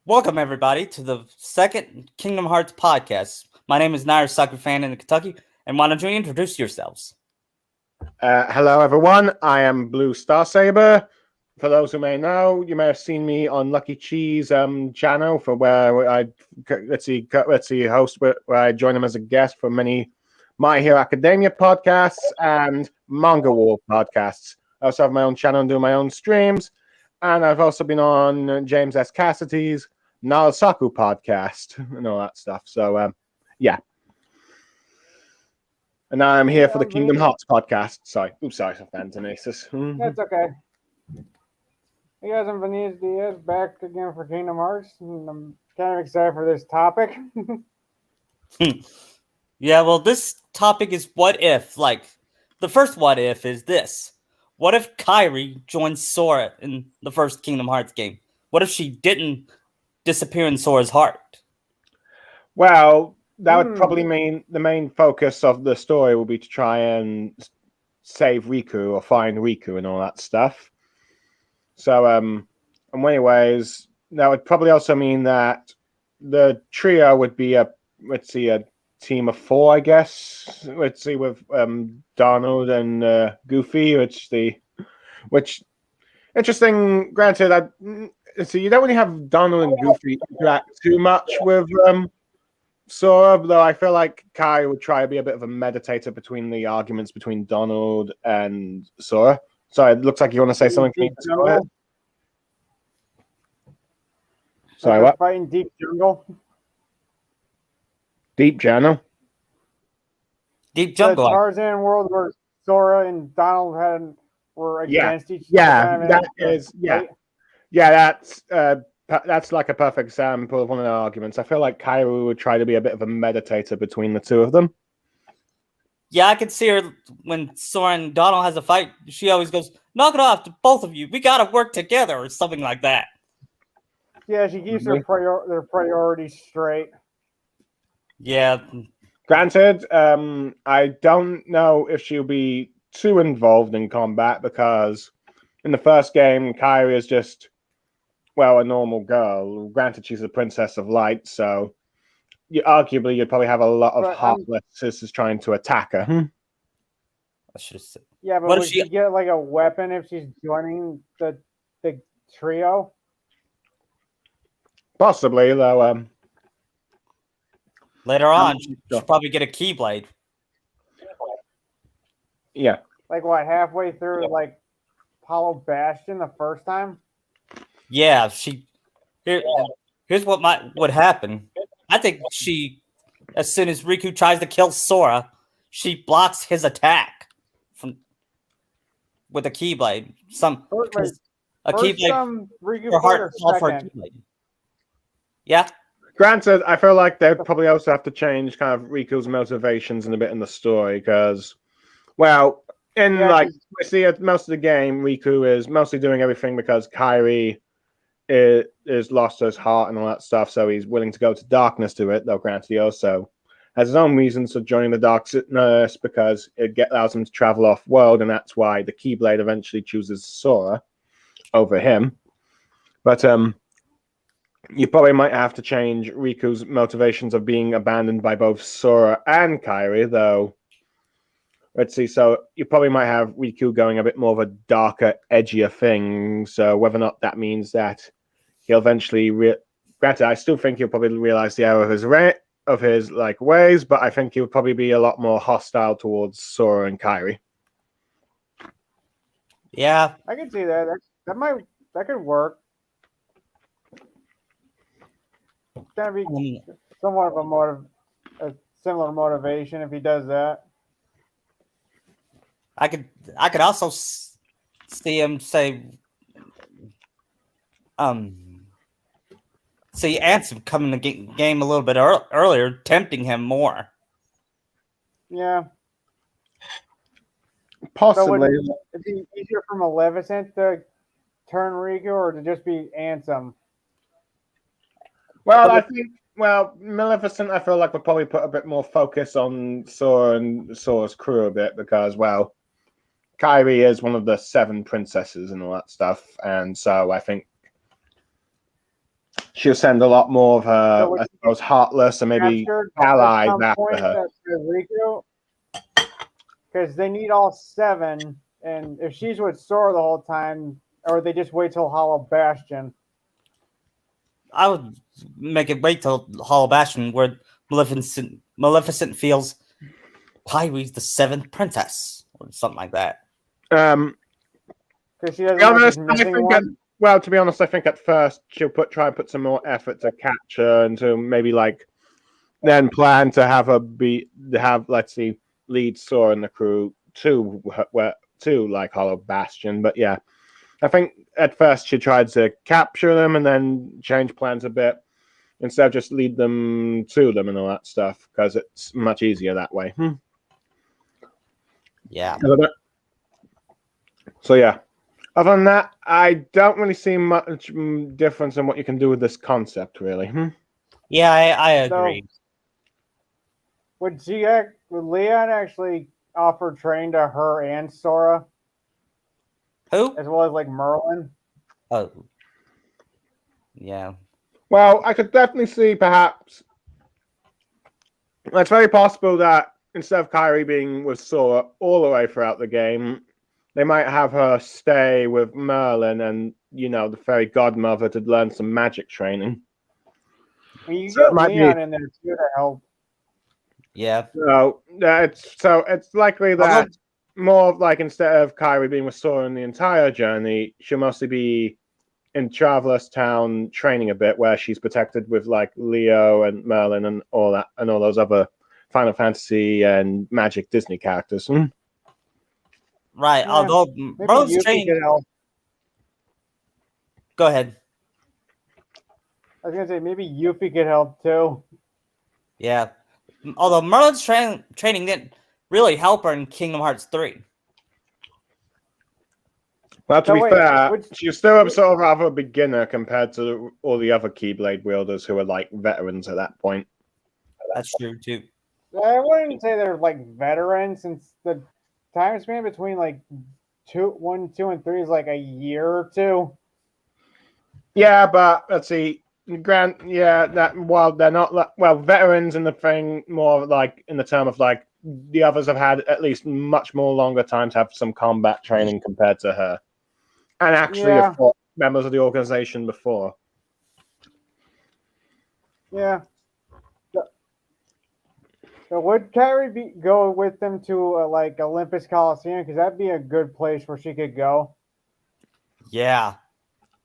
Welcome, everybody, to the second Kingdom Hearts podcast. My name is Nair Soccer Fan in Kentucky, and why don't you introduce yourselves? Hello, everyone. I am Blue Star Saber. For those who may know, you may have seen me on Lucky Cheese channel for where I host where I join them as a guest for many My Hero Academia podcasts and Manga War podcasts. I also have my own channel and do my own streams, and I've also been on James S. Cassidy's Narasaku podcast and all that stuff. So, yeah. And now I'm here for the Kingdom Hearts podcast. Sorry, Antonasis. That's okay. You guys, I'm Venez Diaz, back again for Kingdom Hearts, and I'm kind of excited for this topic. Yeah, well, this topic is what if. Like, the first what if is this. What if Kairi joined Sora in the first Kingdom Hearts game? What if she didn't disappear in Sora's heart? Well, that would probably mean the main focus of the story will be to try and save Riku or find Riku and all that stuff. So, in many ways, that would probably also mean that the trio would be a team of four, I guess. Let's see, with Donald and Goofy, which interesting. Granted, you don't really have Donald and Goofy interact too much with Sora, though I feel like Kai would try to be a bit of a meditator between the arguments between Donald and Sora. Sorry, it looks like you want to say something. Sorry, what? Fighting Deep Jungle. Deep Jungle? Deep Jungle. The Tarzan world where Sora and Donald were against each other. That's like a perfect example of one of the arguments. I feel like Kairi would try to be a bit of a meditator between the two of them. Yeah, I can see her when Sora and Donald has a fight. She always goes, "Knock it off, to both of you. We gotta work together," or something like that. Yeah, she keeps their priorities straight. Yeah. Granted, I don't know if she'll be too involved in combat because in the first game, Kairi is just, well, a normal girl. Granted, she's a princess of light, so you'd probably have a lot of heartless sisters trying to attack her. I should have said. Yeah, but would she get like a weapon if she's joining the trio? Possibly, though. Later on, she'll probably get a Keyblade. Yeah. Like what, halfway through, like Hollow Bastion the first time? Yeah, here's what would happen. I think as soon as Riku tries to kill Sora, she blocks his attack with a Keyblade. Keyblade for heart for a Keyblade. Yeah. Granted, I feel like they'd probably also have to change kind of Riku's motivations a bit in the story because, well, we see at most of the game, Riku is mostly doing everything because Kairi is lost his heart and all that stuff, so he's willing to go to darkness to it, though granted he also has his own reasons for joining the darkness because it allows him to travel off-world, and that's why the Keyblade eventually chooses Sora over him. But you probably might have to change Riku's motivations of being abandoned by both Sora and Kairi, though. Let's see, so you probably might have Riku going a bit more of a darker, edgier thing, so whether or not that means that he'll eventually granted, I still think he'll probably realize the error of his ways, but I think he'll probably be a lot more hostile towards Sora and Kairi. Yeah, I can see that. That could work. That'd be somewhat of a similar motivation if he does that. I could also see him say, see Ansem come in the game a little bit earlier, tempting him more. Yeah. Possibly. So would it be easier for Maleficent to turn Riku or to just be Ansem? Well, I think, Maleficent, I feel like would probably put a bit more focus on Sora and Sora's crew a bit because, well, Kairi is one of the 7 princesses and all that stuff, and so I think she'll send a lot more of her, So I suppose, Heartless and maybe captured allies at some after point her. at Riku, because they need all 7, and if she's with Sora the whole time, or they just wait till Hollow Bastion. I would make it wait till Hollow Bastion, where Maleficent feels Kyrie's the 7th princess, or something like that. Because she doesn't know she's missing one. Well, to be honest, I think at first she'll try and put some more effort to catch her, and to maybe then plan to have her let's see, lead Sora and the crew to like Hollow Bastion. But yeah, I think at first she tried to capture them and then change plans a bit instead of just lead them to them and all that stuff, because it's much easier that way. Yeah. So yeah. Other than that, I don't really see much difference in what you can do with this concept, really. Yeah, I agree. So, would Leon actually offer training to her and Sora, Who? as well as like Merlin? Oh. Yeah. Well, I could definitely see perhaps it's very possible that instead of Kairi being with Sora all the way throughout the game, they might have her stay with Merlin and, the fairy godmother to learn some magic training. I mean, you get Leon in there too to help. Yeah. So it's likely that more of like, instead of Kairi being with Sora in the entire journey, she'll mostly be in Traveler's Town training a bit, where she's protected with like Leo and Merlin and all that, and all those other Final Fantasy and Magic Disney characters. Right. Yeah, although Merlin's training. Go ahead. I was gonna say maybe Yuffie could help too. Yeah. Although Merlin's training didn't really help her in Kingdom Hearts 3. Well, to be fair, she's still sort of rather a beginner compared to all the other Keyblade wielders who are like veterans at that point. That's true too. I wouldn't say they're like veterans, since the time span between like 1, 2, and 3 is like a year or 2. Yeah, but let's see. That while they're not veterans in the thing, more like in the term of like the others have had at least much more longer time to have some combat training compared to her, and actually have fought members of the organization before. Yeah. So would Kairi go with them to like Olympus Coliseum? Because that'd be a good place where she could go. Yeah.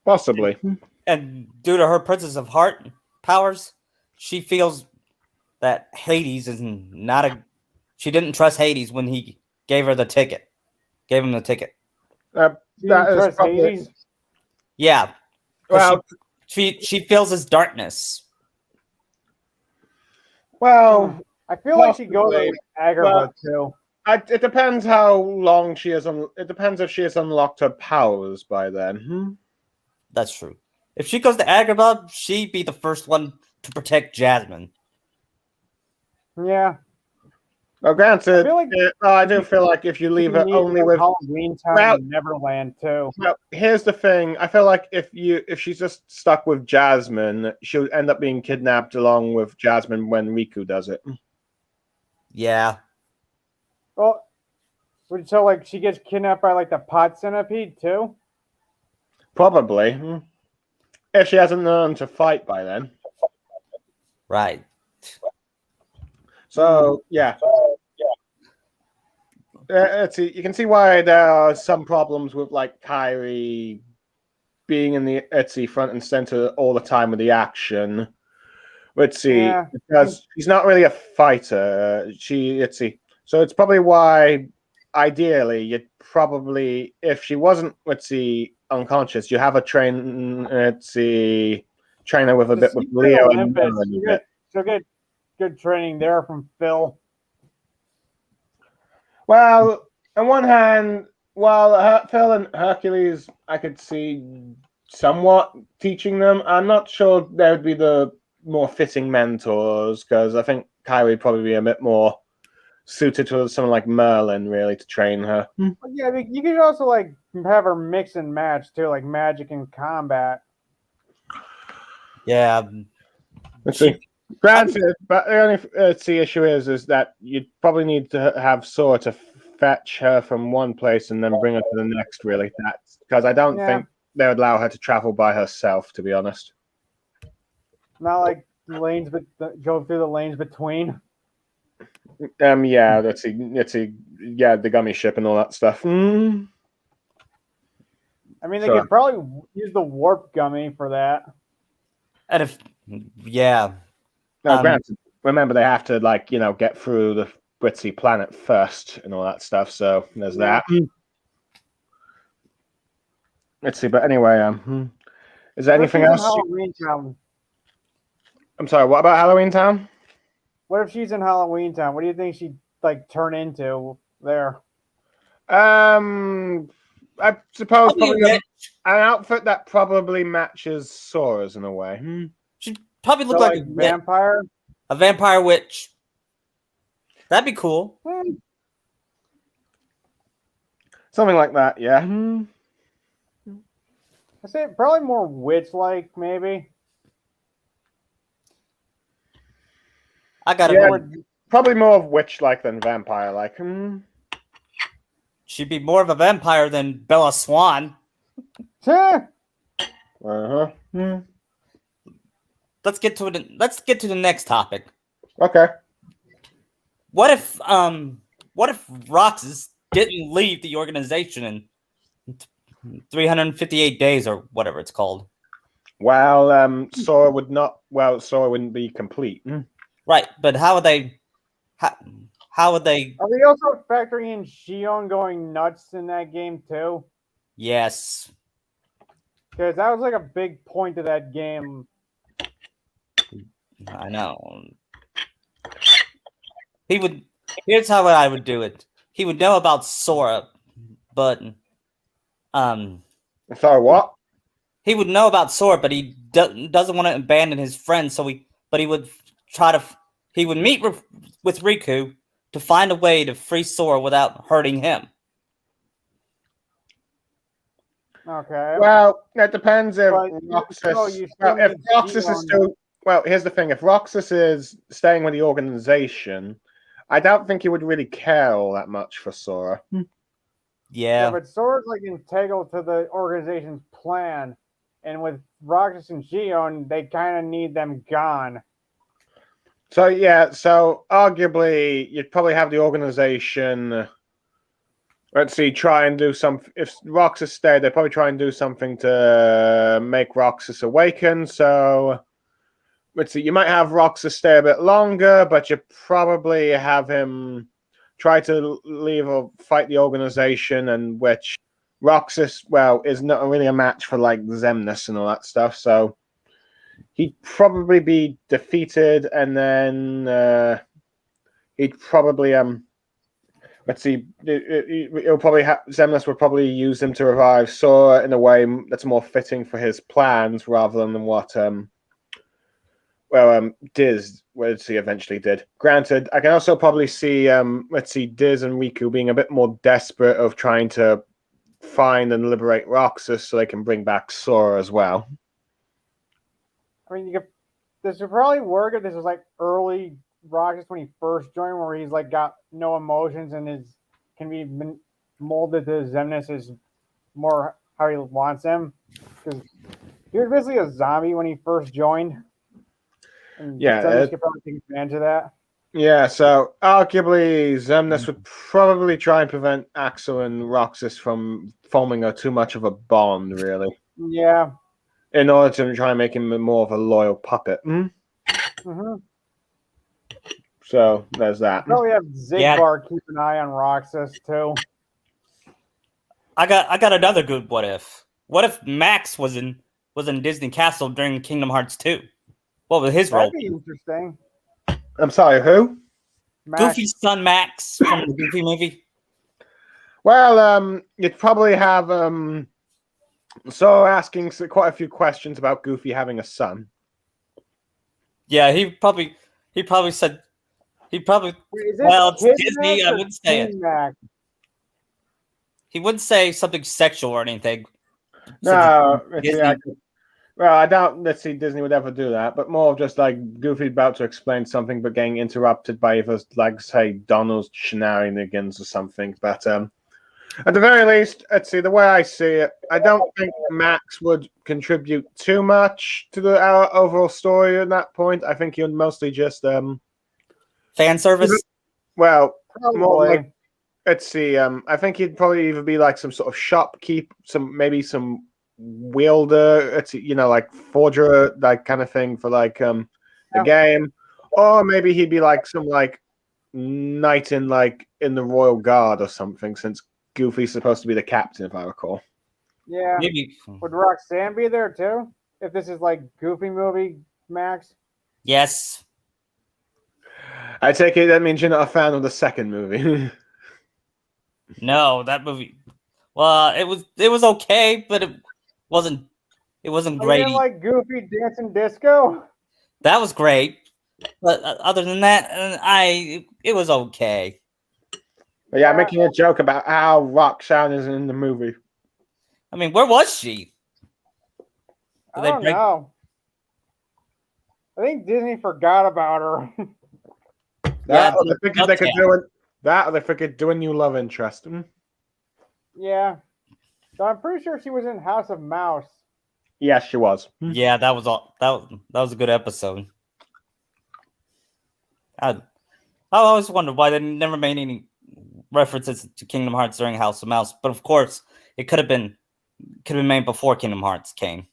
Possibly. And due to her Princess of Heart powers, she feels that Hades is not a. She didn't trust Hades when he gave her the ticket. Gave him the ticket. That is probably, Hades? Yeah. Well, she feels his darkness. Well, I feel like she goes with Agrabah too. It depends how long she has. It depends if she has unlocked her powers by then. That's true. If she goes to Agrabah, she'd be the first one to protect Jasmine. Yeah. Well, granted, I do feel like if you leave her only with Halloween Town and Neverland too. Well, here's the thing. I feel like if she's just stuck with Jasmine, she'll end up being kidnapped along with Jasmine when Riku does it. Yeah. Well, so like she gets kidnapped by like the pot centipede too? Probably. If she hasn't learned to fight by then. Right. So, yeah. Let's see. You can see why there are some problems with like Kairi being in the front and center all the time with the action. Let's see, because she's not really a fighter. So it's probably why, ideally, you'd probably, if she wasn't, unconscious, you have a trainer with a bit with Leo and she'll get good training there from Phil. Well, on one hand, while Phil and Hercules, I could see somewhat teaching them. I'm not sure they would be the more fitting mentors, because I think Kairi would probably be a bit more suited to someone like Merlin, really, to train her. Yeah, I mean, you could also like have her mix and match too, like magic and combat. Yeah, Let's see. Granted, but the only the issue is that you'd probably need to have Sora to fetch her from one place and then bring her to the next. Really, that's because I don't think they would allow her to travel by herself. To be honest, Not like lanes, but go through the lanes between. yeah. Let's see. Yeah, the gummy ship and all that stuff. I mean, they could probably use the warp gummy for that. and if yeah, No, granted, remember they have to get through the Britzy planet first and all that stuff. So there's that. Let's see, but anyway, is there anything else? Halloween Town? I'm sorry. What about Halloween Town? What if she's in Halloween Town? What do you think she'd turn into there? I suppose probably an outfit that probably matches Sora's in a way. She'd probably look like a vampire. A vampire witch. That'd be cool. Something like that, yeah. I say probably more witch-like, maybe. I got it. Probably more of witch-like than vampire-like. She'd be more of a vampire than Bella Swan. Let's get to it. Let's get to the next topic. Okay. What if Roxas didn't leave the organization in 358 days or whatever it's called? Well, Sora would not. Well, Sora wouldn't be complete. Right, but how would they? How would they? Are we also factoring in Xion going nuts in that game too? Yes. Because that was like a big point of that game. I know. He would. Here's how I would do it. He would know about Sora, but Sorry, what? He would know about Sora, but he doesn't want to abandon his friends. So he would try to. He would meet with Riku to find a way to free Sora without hurting him. Okay. Well, it depends if Roxas. If Roxas is still. Well, here's the thing: if Roxas is staying with the organization, I don't think he would really care all that much for Sora. Yeah, but Sora's integral to the organization's plan, and with Roxas and Xion, they kind of need them gone. So arguably, you'd probably have the organization. Let's see, try and do some. If Roxas stayed, they'd probably try and do something to make Roxas awaken. So. Let's see, you might have Roxas stay a bit longer, but you probably have him try to leave or fight the organization, and which Roxas, is not really a match for Xemnas and all that stuff. So he'd probably be defeated, and then he'd probably let's see, it'll probably Xemnas would probably use him to revive Sora in a way that's more fitting for his plans rather than what Diz, he eventually did. Granted, I can also probably see, Diz and Riku being a bit more desperate of trying to find and liberate Roxas so they can bring back Sora as well. I mean, this would probably work if this was early Roxas when he first joined, where he's got no emotions and can be molded to Xemnas as more how he wants him. Because he was basically a zombie when he first joined. And Xemnas could probably take advantage of that. Yeah, so arguably Xemnas would probably try and prevent Axel and Roxas from forming too much of a bond, really. Yeah. In order to try and make him more of a loyal puppet. Mm-hmm. So there's that. Probably have Xigbar keep an eye on Roxas too. I got another good what if. What if Max was in Disney Castle during Kingdom Hearts 2? What was his role? That'd be interesting. I'm sorry, who? Max. Goofy's son Max from the Goofy movie. Well, you'd probably have asking quite a few questions about Goofy having a son. Yeah, he probably said it's Disney. I wouldn't say it. Max? He wouldn't say something sexual or anything. No, Well, I doubt, let's see, Disney would ever do that, but more of just like Goofy about to explain something, but getting interrupted by either, like, say, Donald's shenanigans or something. But at the very least, let's see, the way I see it, I don't think Max would contribute too much to the our overall story at that point. I think he would mostly just, Fan service. well, more Probably. like, let's see, I think he'd probably either be like some sort of shopkeep, maybe some wielder, it's like forger, that kind of thing for like the game, or maybe he'd be like some like knight in the Royal Guard or something, since Goofy's supposed to be the captain, if I recall. Yeah. Maybe. Would Roxanne be there too? If this is like Goofy movie, Max? Yes. I take it that means you're not a fan of the second movie. No, that movie. Well, it was okay, but it wasn't Oh, you great. didn't like Goofy Dancing Disco? That was great, but other than that, it was okay. But yeah, making a joke about how Roxanne is in the movie. I mean, where was she? I don't know. I think Disney forgot about her. That, Yeah, or they figured they could do it. That, or they figured do a new love interest. Yeah. So I'm pretty sure she was in House of Mouse. Yes, she was. Yeah, that was all. That was a good episode. I always wondered why they never made any references to Kingdom Hearts during House of Mouse, but of course, it could have been made before Kingdom Hearts came.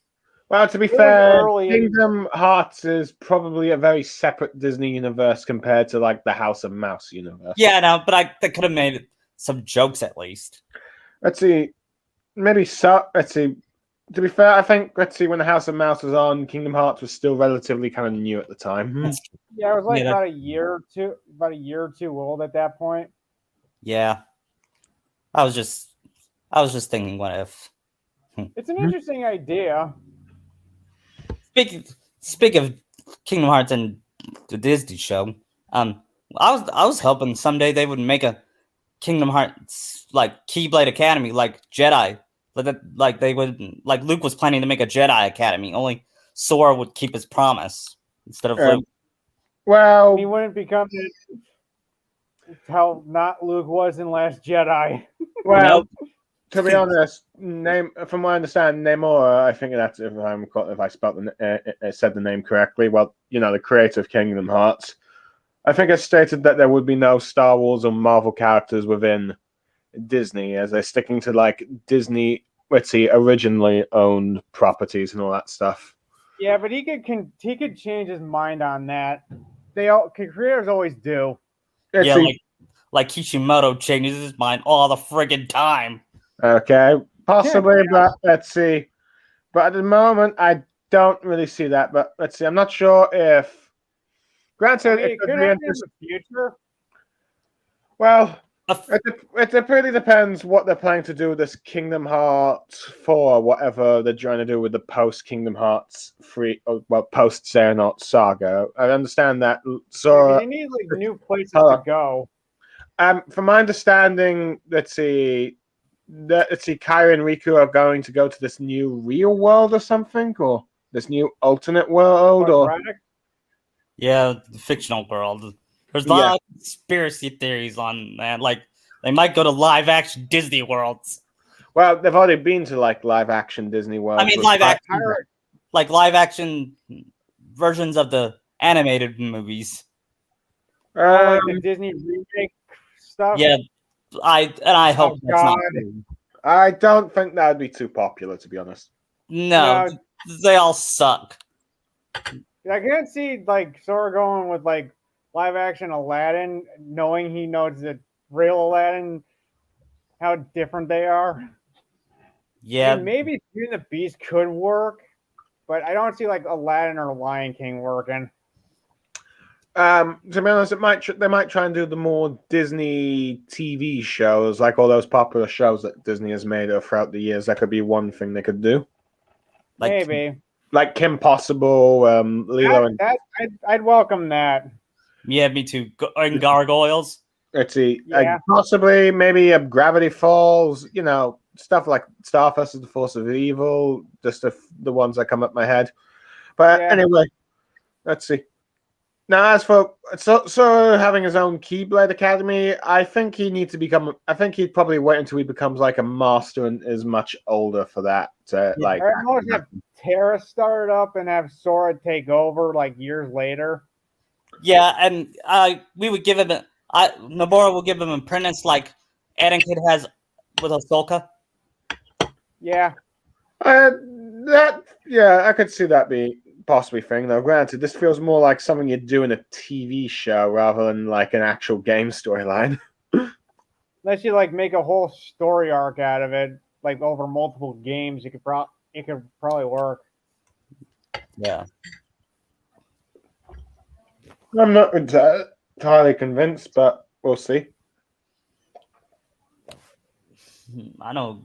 Well, to be It was fair, early. Kingdom Hearts is probably a very separate Disney universe compared to like the House of Mouse universe. Yeah, no, but they could have made some jokes at least. Let's see. Maybe so. Let's see. To be fair, I think, let's see, when the House of Mouse was on, Kingdom Hearts was still relatively kind of new at the time. Yeah, it was like Yeah, about a year or two old at that point. Yeah, I was just thinking, what if? It's an interesting idea. Speaking of Kingdom Hearts and the Disney show, I was hoping someday they would make a Kingdom Hearts like Keyblade Academy, like Jedi, like they would, like Luke was planning to make a Jedi Academy. Only Sora would keep his promise instead of Luke. Well, He wouldn't become how not Luke was in Last Jedi. well, to be honest, from what I understand, Namor, I think that's if I said the name correctly. Well, the creator of Kingdom Hearts, I think it stated that there would be no Star Wars or Marvel characters within Disney, as they're sticking to like Disney, let's see, originally owned properties and all that stuff. Yeah, but he could change his mind on that. Creators always do. Yeah, like Kishimoto changes his mind all the friggin' time. Okay, possibly, but let's see. But at the moment, I don't really see that. But let's see. I'm not sure if. Granted, it could happen in the future. Well, it really depends what they're planning to do with this Kingdom Hearts 4, whatever they're trying to do with the post Kingdom Hearts post Xehanort saga. I understand that. So they need like new places to go. From my understanding, let's see, Kairi and Riku are going to go to this new real world or something, or this new alternate world, or yeah, the fictional world. There's a lot of conspiracy theories on that. Like, they might go to live action Disney worlds. Well, they've already been to like live action Disney worlds. I mean, live action versions of the animated movies. Like the Disney remake stuff. Yeah, I hope that's not true. I don't think that would be too popular, to be honest. No, they all suck. I can't see like Sora going with like live action Aladdin, knowing he knows that real Aladdin, how different they are. Yeah, and maybe Beauty and the Beast could work, but I don't see like Aladdin or Lion King working. To be honest, they might try and do the more Disney TV shows, like all those popular shows that Disney has made throughout the years. That could be one thing they could do. Maybe. Like Kim Possible, Lilo and... I'd welcome that. Yeah, me too. And Gargoyles. Let's see. Possibly, maybe Gravity Falls, stuff like Star versus the Force of Evil, just the ones that come up my head. But anyway, let's see. Now, as for so having his own Keyblade Academy, I think he needs to become. I think he'd probably wait until he becomes like a master and is much older for that. Like, or almost have Terra start up and have Sora take over like years later. Yeah, and we would give him Nomura will give him an apprentice like Anakin has with Ahsoka. Yeah. I could see that be possibly thing though. Granted, this feels more like something you'd do in a TV show rather than like an actual game storyline. Unless you like make a whole story arc out of it, like over multiple games, it could probably work. Yeah. I'm not entirely convinced, but we'll see. I know.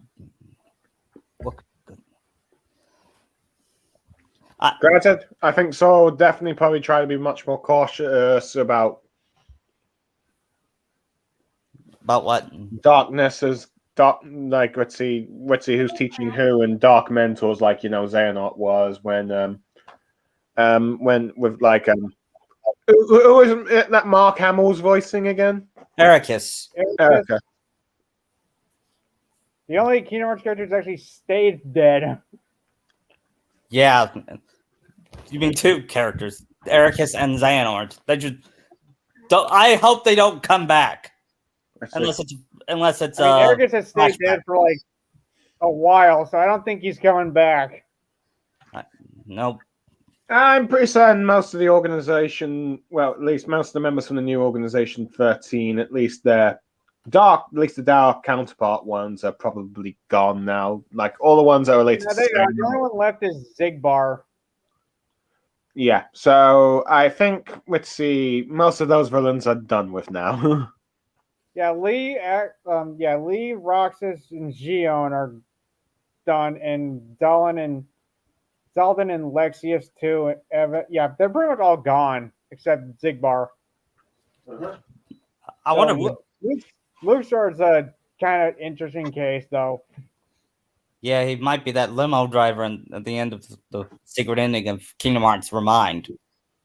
Granted, I think Saul would definitely probably try to be much more cautious about what? Darkness as dark. Like, let's see who's teaching who, and dark mentors like Xehanort was when with like who was it that Mark Hamill's voicing again? Ericus. Erica. The only Kingdom Hearts character that's actually stayed dead. Yeah. You mean two characters, Ericus and Xehanort. I hope they don't come back. Unless it's Ericus has stayed dead for like a while, so I don't think he's coming back. Nope. I'm pretty certain most of the organization, well, at least most of the members from the new organization 13, at least the dark counterpart ones are probably gone now. Like all the ones that are related to the only one left is Zigbar. Yeah, so I think, let's see, most of those villains are done with now. Lee, Roxas, and Xion are done, and Zaldan and Lexius too. They're pretty much all gone except Zigbar. I wonder. Luxor's a kind of interesting case, though. Yeah, he might be that limo driver at the end of the secret ending of Kingdom Hearts Remind.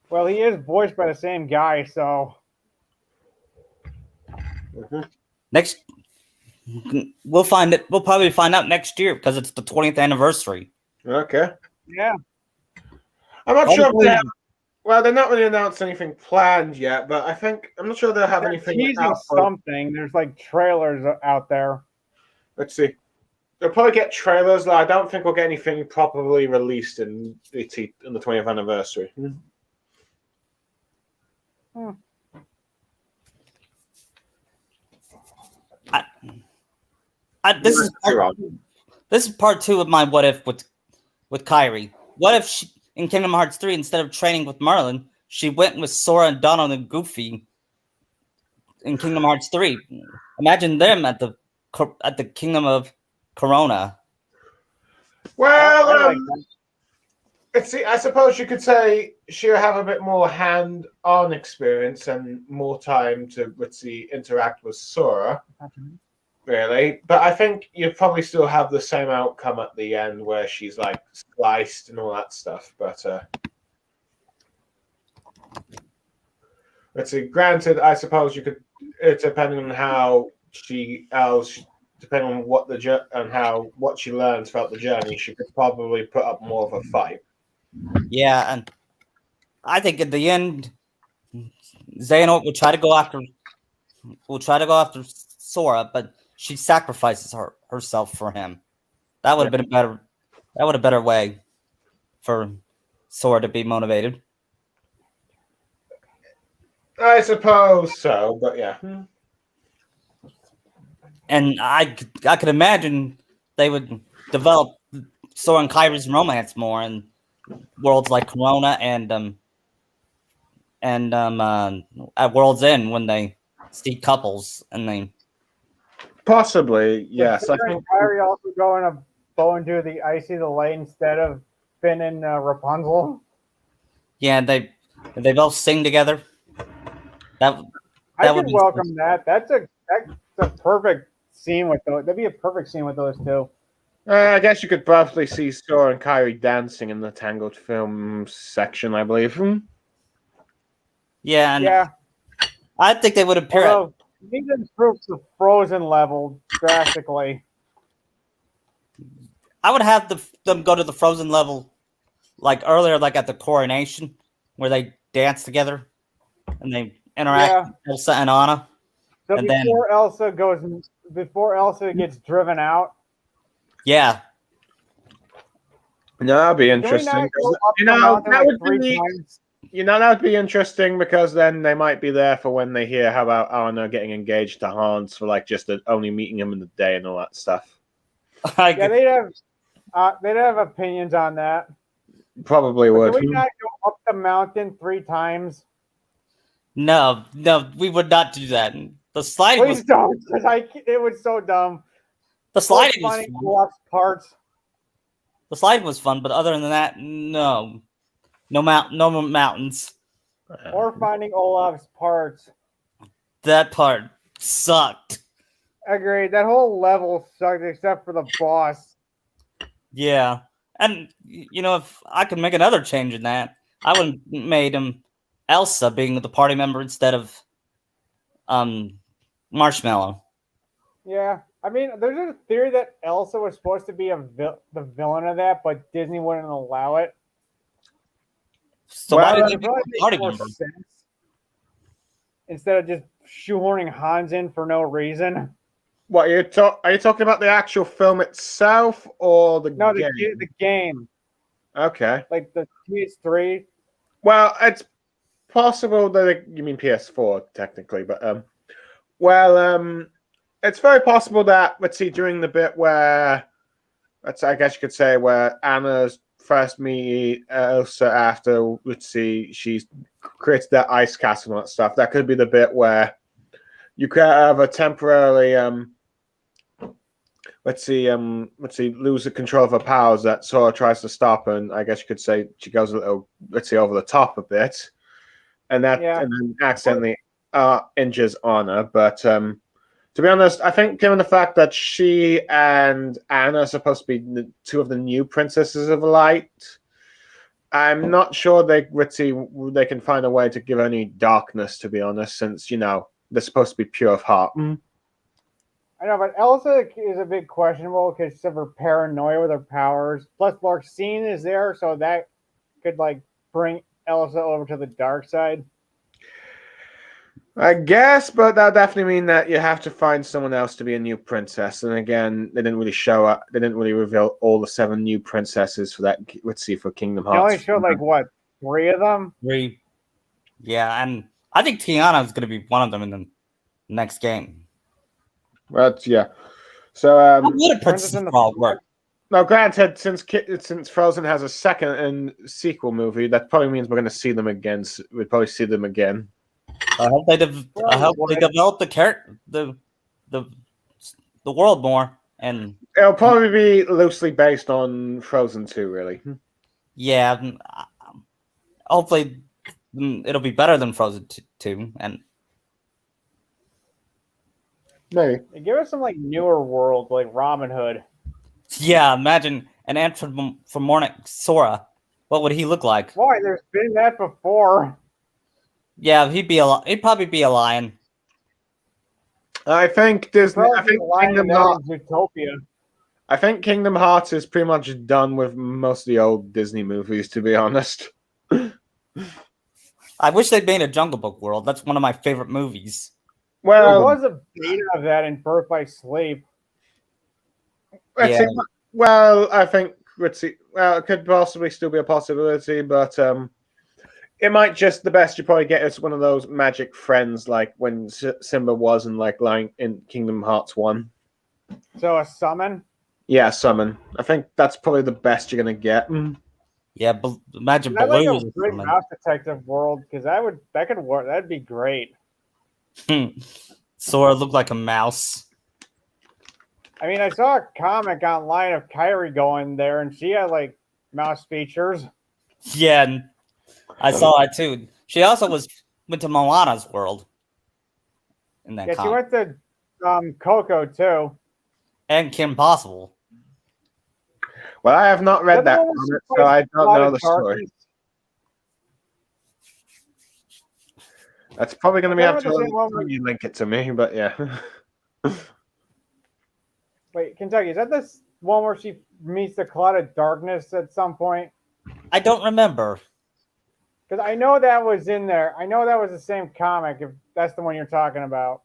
Well, he is voiced by the same guy, so. Next, we'll find it. We'll probably find out next year because it's the 20th anniversary. Okay. Yeah. I'm not sure. Well, they're not really announced anything planned yet, but I'm not sure they'll have anything. Teasing something. There's like trailers out there. Let's see. They'll probably get trailers. I don't think we'll get anything properly released in the 20th anniversary. This is part 2 of my what if with Kairi. What if in Kingdom Hearts 3, instead of training with Merlin, she went with Sora and Donald and Goofy in Kingdom Hearts 3? Imagine them at the Kingdom of Corona. Well, let's see. I suppose you could say she'll have a bit more hand-on experience and more time to, interact with Sora. Really, but I think you probably still have the same outcome at the end where she's like spliced and all that stuff. But let's see. Granted, I suppose you could, depending on how depending on what she learns throughout the journey, she could probably put up more of a fight. Yeah, and I think at the end, Xehanort will try to go after Sora, but she sacrifices herself for him. That would have been a better way for Sora to be motivated. I suppose so, but yeah. And I could imagine they would develop Sora and Kairi's romance more in worlds like Corona and at World's End when they see couples and they. Possibly, yes. I think Kairi also going to go into the Icy the Light instead of Finn and Rapunzel. Yeah, they both sing together. I could welcome that. That's a perfect scene with those. That'd be a perfect scene with those two. I guess you could probably see Sora and Kyrie dancing in the Tangled film section, I believe. Yeah, and Yeah. I think they would appear. Although, you need to improve the Frozen level drastically. I would have them go to the Frozen level, like earlier, like at the coronation, where they dance together and they interact Yeah. with Elsa and Anna. So And then- before Elsa gets driven out, No, that'd be can we interesting. not go up You the know, mountain that like would 3 be times? that would be interesting because then they might be there for when they hear how about Anna getting engaged to Hans for like just only meeting him in the day and all that stuff. Yeah, they'd have opinions on that. Probably But would. can we not go up the mountain 3 times? No, we would not do that. The sliding Please was don't, because it was so dumb. the sliding was Finding fun. Olaf's parts. The sliding was fun, but other than that, no more mountains. Or finding Olaf's parts. That part sucked. Agreed. That whole level sucked except for the boss. Yeah, and if I could make another change in that, I would have made him Elsa being the party member instead of Marshmallow. Yeah. I mean, there's a theory that Elsa was supposed to be the villain of that, but Disney wouldn't allow it. So Well, why It did you probably make makes party more member? sense. Instead of just shoehorning Hans in for no reason. What are you talking about the actual film itself or the No, game? the game. Okay. Like the PS3. Well, it's possible that you mean PS4 technically, but it's very possible that let's see during the bit where I guess you could say where Anna's first meet Elsa after she's created that ice castle and all that stuff. That could be the bit where you could have a temporarily lose the control of her powers that Sora tries to stop, and I guess you could say she goes a little over the top a bit, and and then accidentally injures Anna. But to be honest, I think given the fact that she and Anna are supposed to be two of the new princesses of light, I'm not sure they can find a way to give any darkness. To be honest, since they're supposed to be pure of heart. I know, but Elsa is a bit questionable because of her paranoia with her powers. Plus, Larxene is there, so that could bring Elsa over to the dark side. I guess, but that definitely mean that you have to find someone else to be a new princess. And again, they didn't really show up. They didn't really reveal all the 7 new princesses for that. Let's see, for Kingdom They Hearts. only showed 3 of them. 3. Yeah, and I think Tiana is going to be one of them in the next game. But yeah, so How would a Princess in the Brawl work? now, granted, since Frozen has a second and sequel movie, that probably means we're going to see them again. We'll probably see them again. I hope they develop the world more, and It'll probably be loosely based on Frozen 2, really. yeah, hopefully it'll be better than Frozen 2. And Maybe. They give us some newer world, like Robin Hood. yeah, imagine an anthropomorphic Sora. What would he look like? Boy, there's been that before. Yeah, he'd probably be a lion. I think Disney. I Probably think lying Kingdom in Hearts. Zootopia. I think Kingdom Hearts is pretty much done with most of the old Disney movies, to be honest. I wish they'd made a Jungle Book world. That's one of my favorite movies. There Well, was a beta of that in Birth by Sleep. let's see. Well, I think let's see. Well, it could possibly still be a possibility, but it might just the best you probably get is one of those magic friends, like when Simba was in Kingdom Hearts 1. So a summon. Yeah, summon. I think that's probably the best you're gonna get. Yeah, imagine I like Baloo. a great Mouse Detective world because that could work. That'd be great. Sora looked like a mouse. I mean, I saw a comic online of Kyrie going there, and she had mouse features. Yeah, and I saw it too. She also went to Moana's world in that Yeah, she comic. went to Coco too. and Kim Possible. Well, I have not read Is that that the one where she comic, so plays I don't know the Clouded story. Darkness? That's probably going to be Is that after the same one where- you link it to me, but yeah. Wait, Kentucky, is that this one where she meets the Clouded Darkness at some point? I don't remember. Because I know that was in there. I know that was the same comic, if that's the one you're talking about.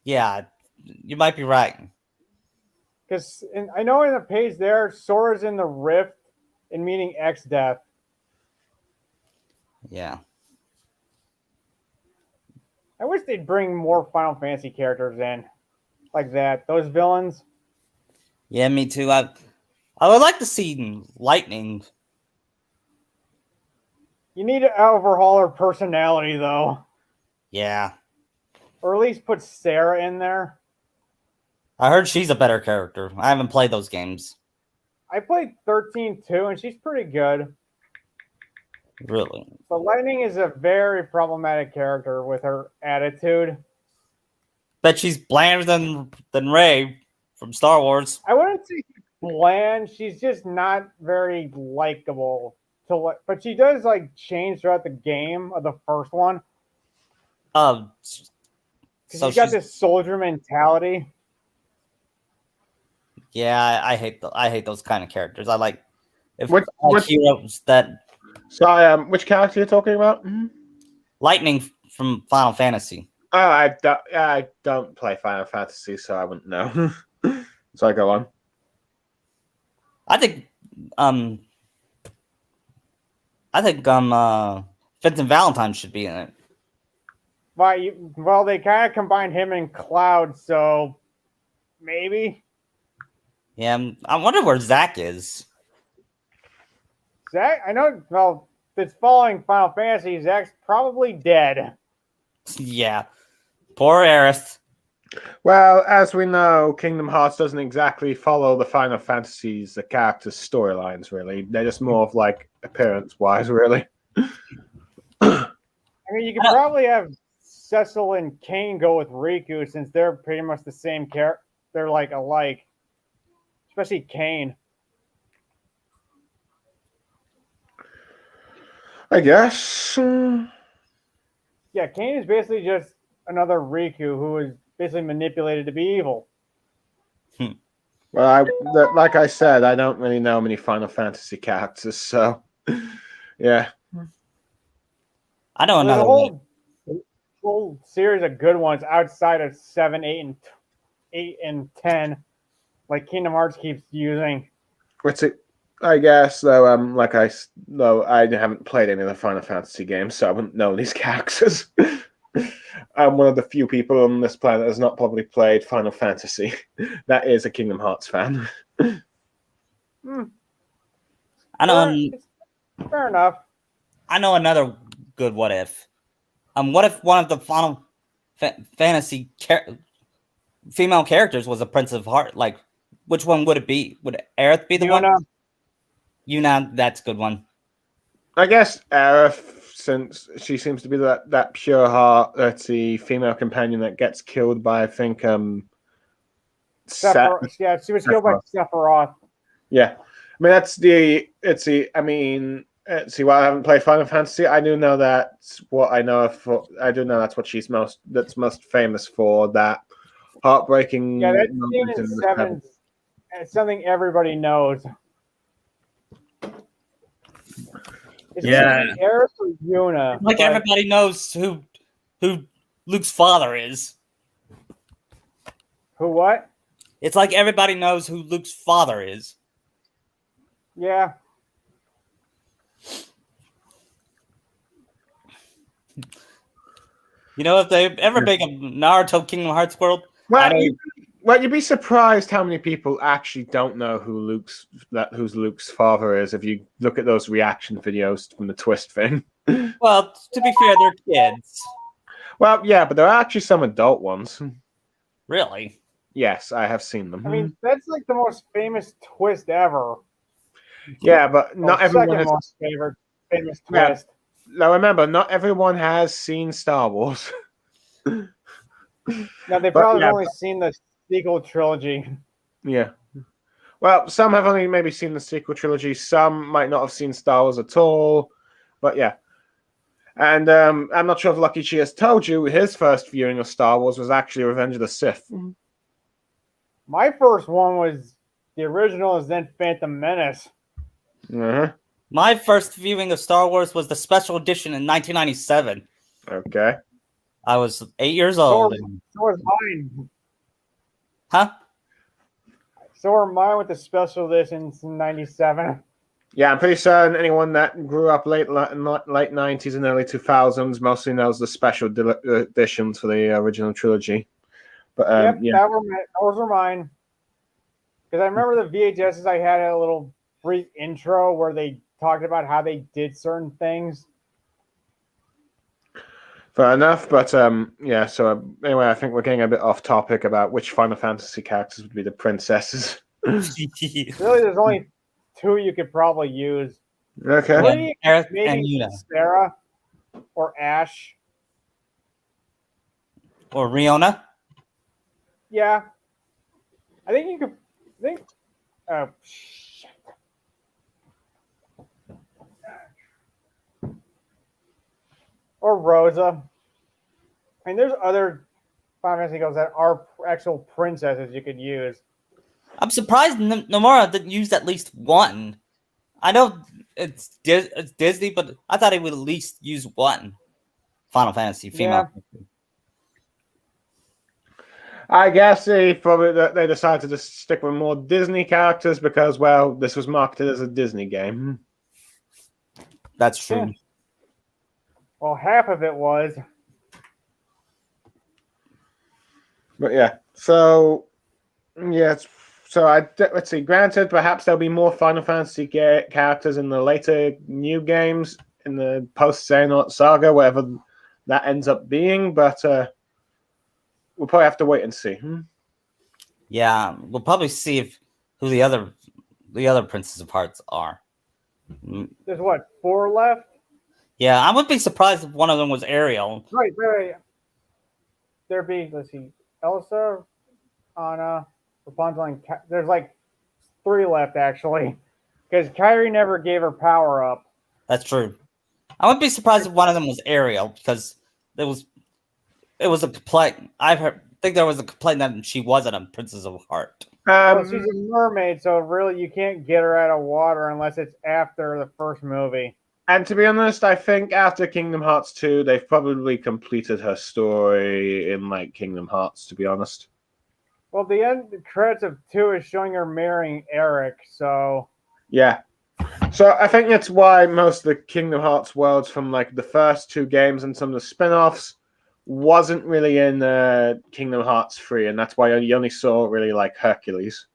Yeah, you might be right. Because I know in the page there, Sora's in the Rift and meeting X-Death. Yeah. I wish they'd bring more Final Fantasy characters in like that. Those villains. Yeah, me too. I would like to see Lightning. You need to overhaul her personality, though. Yeah. Or at least put Sarah in there. I heard she's a better character. I haven't played those games. I played 13 too, and she's pretty good. Really. But Lightning is a very problematic character with her attitude. Bet she's blander than Rey from Star Wars. I wouldn't say she's bland. She's just not very likable. But she does like change throughout the game of the first one. So She's got this soldier mentality. Yeah, I hate those kind of characters. I like What heroes that. So, which character you're talking about? Lightning from Final Fantasy. Oh, I don't play Final Fantasy, so I wouldn't know. So I go on. I think Vincent Valentine should be in it. Well, they kind of combined him and Cloud, so maybe. Yeah, I wonder where Zack is. Zack, I know. Well, if it's following Final Fantasy, Zack's probably dead. Yeah, poor Aerith. Well, as we know, Kingdom Hearts doesn't exactly follow the Final Fantasies, the characters' storylines, really. They're just more of like appearance-wise, really. I mean, you could probably have Cecil and Kane go with Riku since they're pretty much the same character. They're like alike, especially Kane. I guess. Yeah, Kane is basically just another Riku who is basically manipulated to be evil. Well, like I said, I don't really know many Final Fantasy characters, so yeah. I know There's another a whole series of good ones outside of 7, 8, and 10, like Kingdom Hearts keeps using. What's it? I guess though, I haven't played any of the Final Fantasy games, so I wouldn't know these characters. I'm one of the few people on this planet that has not probably played Final Fantasy. That is a Kingdom Hearts fan. I know. Fair enough. I know another good what if. What if one of the Final Fantasy female characters was a Prince of Heart? Like, which one would it be? Would Aerith be the one? Yuna, that's a good one. I guess Aerith, since she seems to be that pure heart, that's the female companion that gets killed by, I think, Sephiroth. Yeah, she was killed by Sephiroth. Yeah, I mean while I haven't played Final Fantasy, I do know that's what I know of. I do know that's what she's most famous for. That heartbreaking. Yeah, that scene in 7. It's something everybody knows. Yeah. Aerith or Yuna. Like everybody knows who Luke's father is. Who what? It's like everybody knows who Luke's father is. Yeah. You know, if they ever make a Naruto Kingdom Hearts world, well, you'd be surprised how many people actually don't know who's Luke's father is if you look at those reaction videos from the Twist thing. Well, to be fair, they're kids. Well, yeah, but there are actually some adult ones. Really? Yes, I have seen them. I mean, that's like the most famous twist ever. Yeah, but not everyone second has. most famous twist. Now remember, not everyone has seen Star Wars. No, they But probably yeah, have only seen the sequel trilogy. yeah. Well, some have only maybe seen the sequel trilogy. Some might not have seen Star Wars at all. But yeah. And I'm not sure if Lucky Chi has told you his first viewing of Star Wars was actually Revenge of the Sith. My first one was the original, is then Phantom Menace. Uh-huh. My first viewing of Star Wars was the special edition in 1997. Okay. I was 8 years So old. was mine. Huh? So are mine with the special editions in '97. Yeah, I'm pretty certain anyone that grew up late 90s and early 2000s mostly knows the special editions for the original trilogy. But Yep, yeah. those were mine. Because I remember the VHSs, I had a little brief intro where they talked about how they did certain things. Fair enough, but yeah. So anyway, I think we're getting a bit off topic about which Final Fantasy characters would be the princesses. Really, there's only two you could probably use. Okay. Maybe, Aerith and maybe Yuna. Sarah or Ash. Or Riona. Yeah, I think you could. I think. Shit. Or Rosa. I mean, there's other Final Fantasy girls that are actual princesses you could use. I'm surprised Nomura didn't use at least one. I know it's Disney, but I thought he would at least use one Final Fantasy female. Yeah. I guess they decided to just stick with more Disney characters because, well, this was marketed as a Disney game. That's true. Yeah. Well, half of it was. But yeah, so yes, let's see. Granted, perhaps there'll be more Final Fantasy characters in the later new games in the post Xehanort saga, whatever that ends up being. But we'll probably have to wait and see. Yeah, we'll probably see who the other Princess of Hearts are. There's what, 4 left? Yeah, I wouldn't be surprised if one of them was Ariel. Right. There'd be, let's see, Elsa, Anna, Rapunzel, and there's like 3 left actually, because Kyrie never gave her power up. That's true. I wouldn't be surprised if one of them was Ariel because it was a complaint. Think there was a complaint that she wasn't a Princess of Heart. Well, she's a mermaid, so really you can't get her out of water unless it's after the first movie. And to be honest, I think after Kingdom Hearts 2, they've probably completed her story in like Kingdom Hearts, to be honest. Well, the end credits of 2 is showing her marrying Eric, so Yeah. So I think that's why most of the Kingdom Hearts worlds from like the first 2 games and some of the spin-offs wasn't really in Kingdom Hearts 3, and that's why you only saw really like Hercules.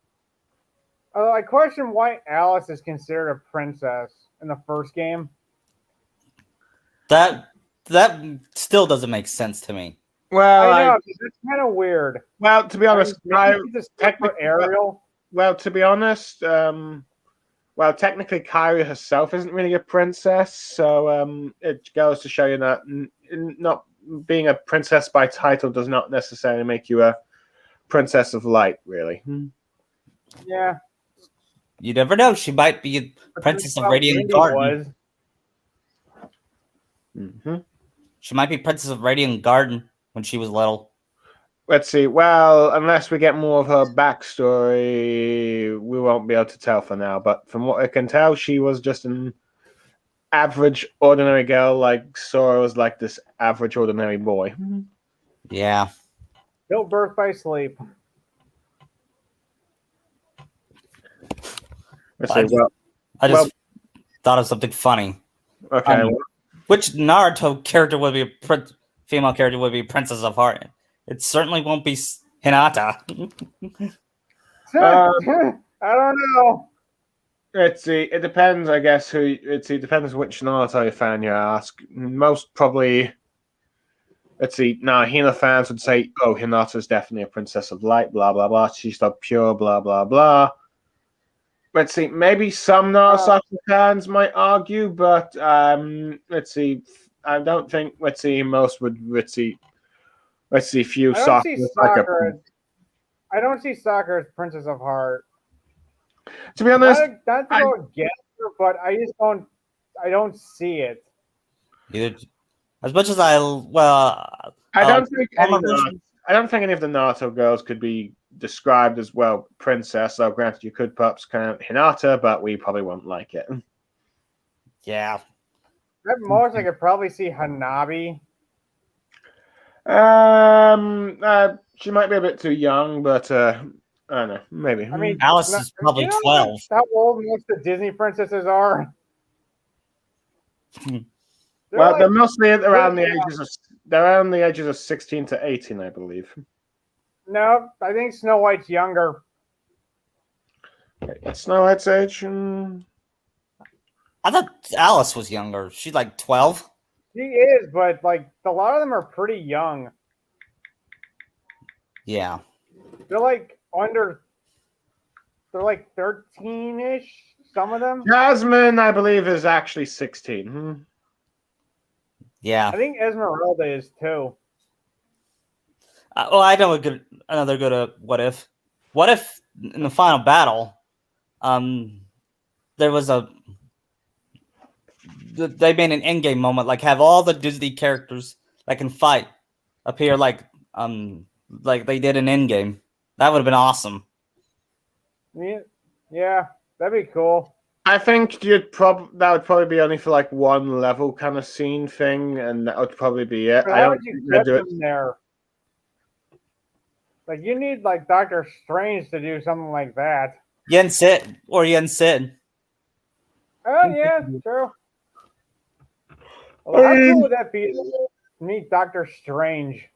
although I question why Alice is considered a princess in the first game. That still doesn't make sense to me. Well, I know, it's kind of weird. well, to be honest, Ariel. well, to be honest, well, technically, Kyrie herself isn't really a princess, so it goes to show you that not being a princess by title does not necessarily make you a princess of light, really. Yeah. You never know. She might be a Princess of Radiant Garden. Mm-hmm. She might be Princess of Radiant Garden when she was little. Let's see. Well, unless we get more of her backstory, we won't be able to tell for now. But from what I can tell, she was just an average, ordinary girl. Like Sora was like this average, ordinary boy. Yeah. Built birth by sleep. Let's see. Well, I just thought of something funny. okay. Which Naruto character would be female character would be Princess of Heart? It certainly won't be Hinata. I don't know. Let's see. It depends, I guess. It depends which Naruto fan you ask. Most probably. Let's see. Now, Hina fans would say, "Oh, Hinata's definitely a princess of light." Blah blah blah. She's so pure. Blah blah blah. Let's see. Maybe some Naruto fans might argue, but let's see. I don't think. Let's see. Most would. Let's see. let's see, few I don't Sakura. see Sakura. I don't see Sakura as Princess of Heart. To be honest, Not to go against her, but I just don't. I don't see it. As much as I I don't think any Armor of version- the, I don't think any of the Naruto girls could be described as well princess. So granted, you could perhaps count Hinata, but we probably won't like it. yeah. At most, I could probably see Hanabi. She might be a bit too young, but I don't know, maybe. I mean, Alice is probably 12. How old most of the Disney princesses are? Well, they're like, mostly around the ages of 16 to 18, I believe. no, I think Snow White's younger. Snow White's age. I thought Alice was younger. She's like 12. She is, but like a lot of them are pretty young. Yeah. They're like under. They're like 13-ish. Some of them. Jasmine, I believe, is actually 16. Yeah. I think Esmeralda is too. I know another good what if. What if in the final battle, there was they made an endgame moment, like have all the Disney characters that can fight appear like they did in Endgame. That would have been awesome. Yeah, that'd be cool. I think that would probably be only for like one level kind of scene thing, and that would probably be it. But I how don't would you think they'd get do it. them there? Like you need like Doctor Strange to do something like that. Yen Sid. Oh yeah, true. Well, how cool would that be to meet Doctor Strange?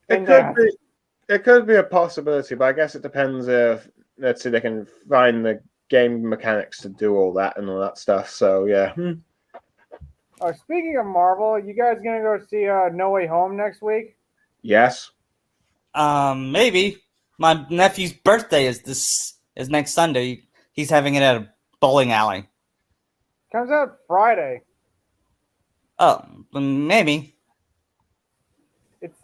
It could be a possibility, but I guess it depends if, let's say, they can find the game mechanics to do all that and all that stuff. So yeah. Speaking of Marvel, you guys gonna go see No Way Home next week? Yes. Maybe. My nephew's birthday is next Sunday. He's having it at a bowling alley. Comes out Friday. Oh, maybe. It's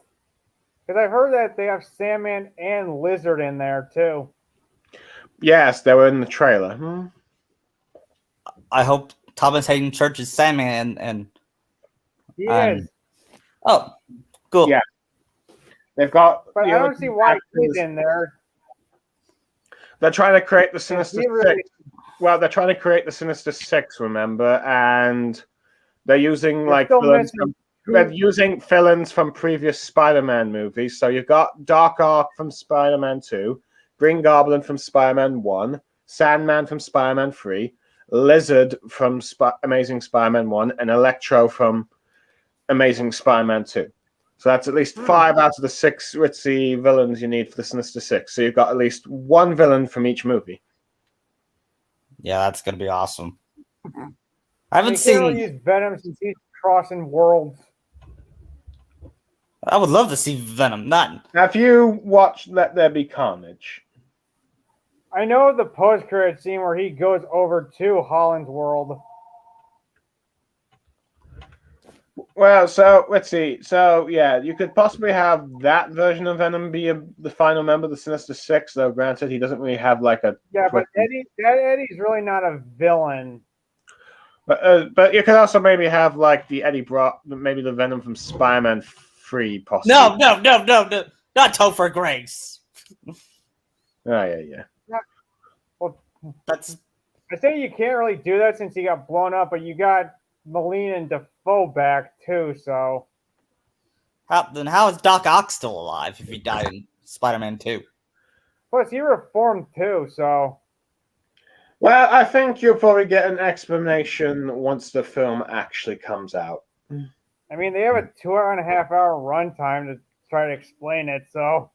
because I've heard that they have Sandman and Lizard in there too. Yes, they were in the trailer. I hope Thomas Hayden Church is Sandman and He is. oh, cool. Yeah. They've got. But I don't see why he's in there. They're trying to create the Sinister really- Six. Well, they're trying to create the Sinister Six, remember? And they're using they're using villains from previous Spider-Man movies. So you've got Dark Ark from Spider-Man 2, Green Goblin from Spider-Man 1, Sandman from Spider-Man 3, Lizard from Amazing Spider-Man 1, and Electro from Amazing Spider-Man 2. So that's at least 5 out of the 6 ritzy villains you need for the Sinister Six. So you've got at least one villain from each movie. Yeah, that's gonna be awesome. I They haven't can't seen. really use Venom since he's crossing worlds. I would love to see Venom. Not. Have you watched Let There Be Carnage? I know the post-credit scene where he goes over to Holland's world. Well, so let's see. So yeah, you could possibly have that version of Venom be the final member of the Sinister Six. Though, granted, he doesn't really have like a. Yeah, but Eddie's really not a villain. But you could also maybe have like the Eddie Brock, maybe the Venom from Spider-Man 3, possibly. No, not Topher Grace. Oh yeah. Well, That's I say you can't really do that since he got blown up, but you got Molina and Defoe back too, so. how is Doc Ock still alive if he died in Spider-Man 2? Plus, he reformed too, so. Well, I think you'll probably get an explanation once the film actually comes out. I mean, they have a 2.5-hour runtime to try to explain it, so.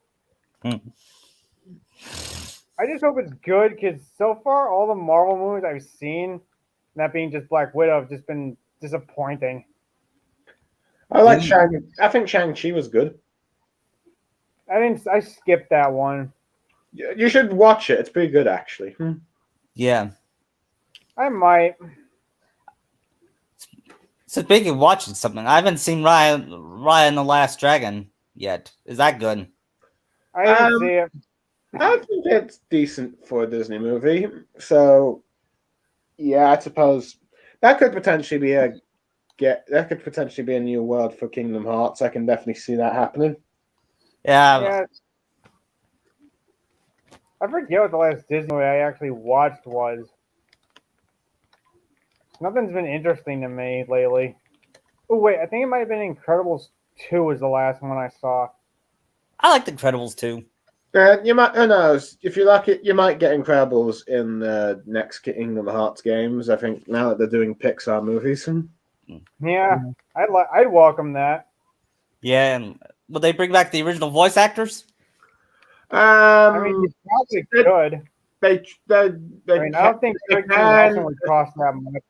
I just hope it's good because so far, all the Marvel movies I've seen, that being just Black Widow, have just been disappointing. I think Shang-Chi was good. I skipped that one. You should watch it. It's pretty good, actually. Yeah. I might. So speaking of watching something, I haven't seen Raya and the Last Dragon. yet. Is that good? I didn't Um, see it. I think it's decent for a Disney movie. So, yeah, I suppose that could potentially be a new world for Kingdom Hearts. I can definitely see that happening. Yeah, Yeah. I forget what the last Disney movie I actually watched was. Nothing's been interesting to me lately. Oh wait, I think it might have been Incredibles 2 was the last one I saw. I like The Incredibles too. You might, who knows? If you like it, you might get Incredibles in the next Kingdom Hearts games. I think now that they're doing Pixar movies. Yeah, I'd welcome that. Yeah, and will they bring back the original voice actors? I mean, you probably they- could. they I mean, I don't think they Craig T. can. Nelson would cost that much.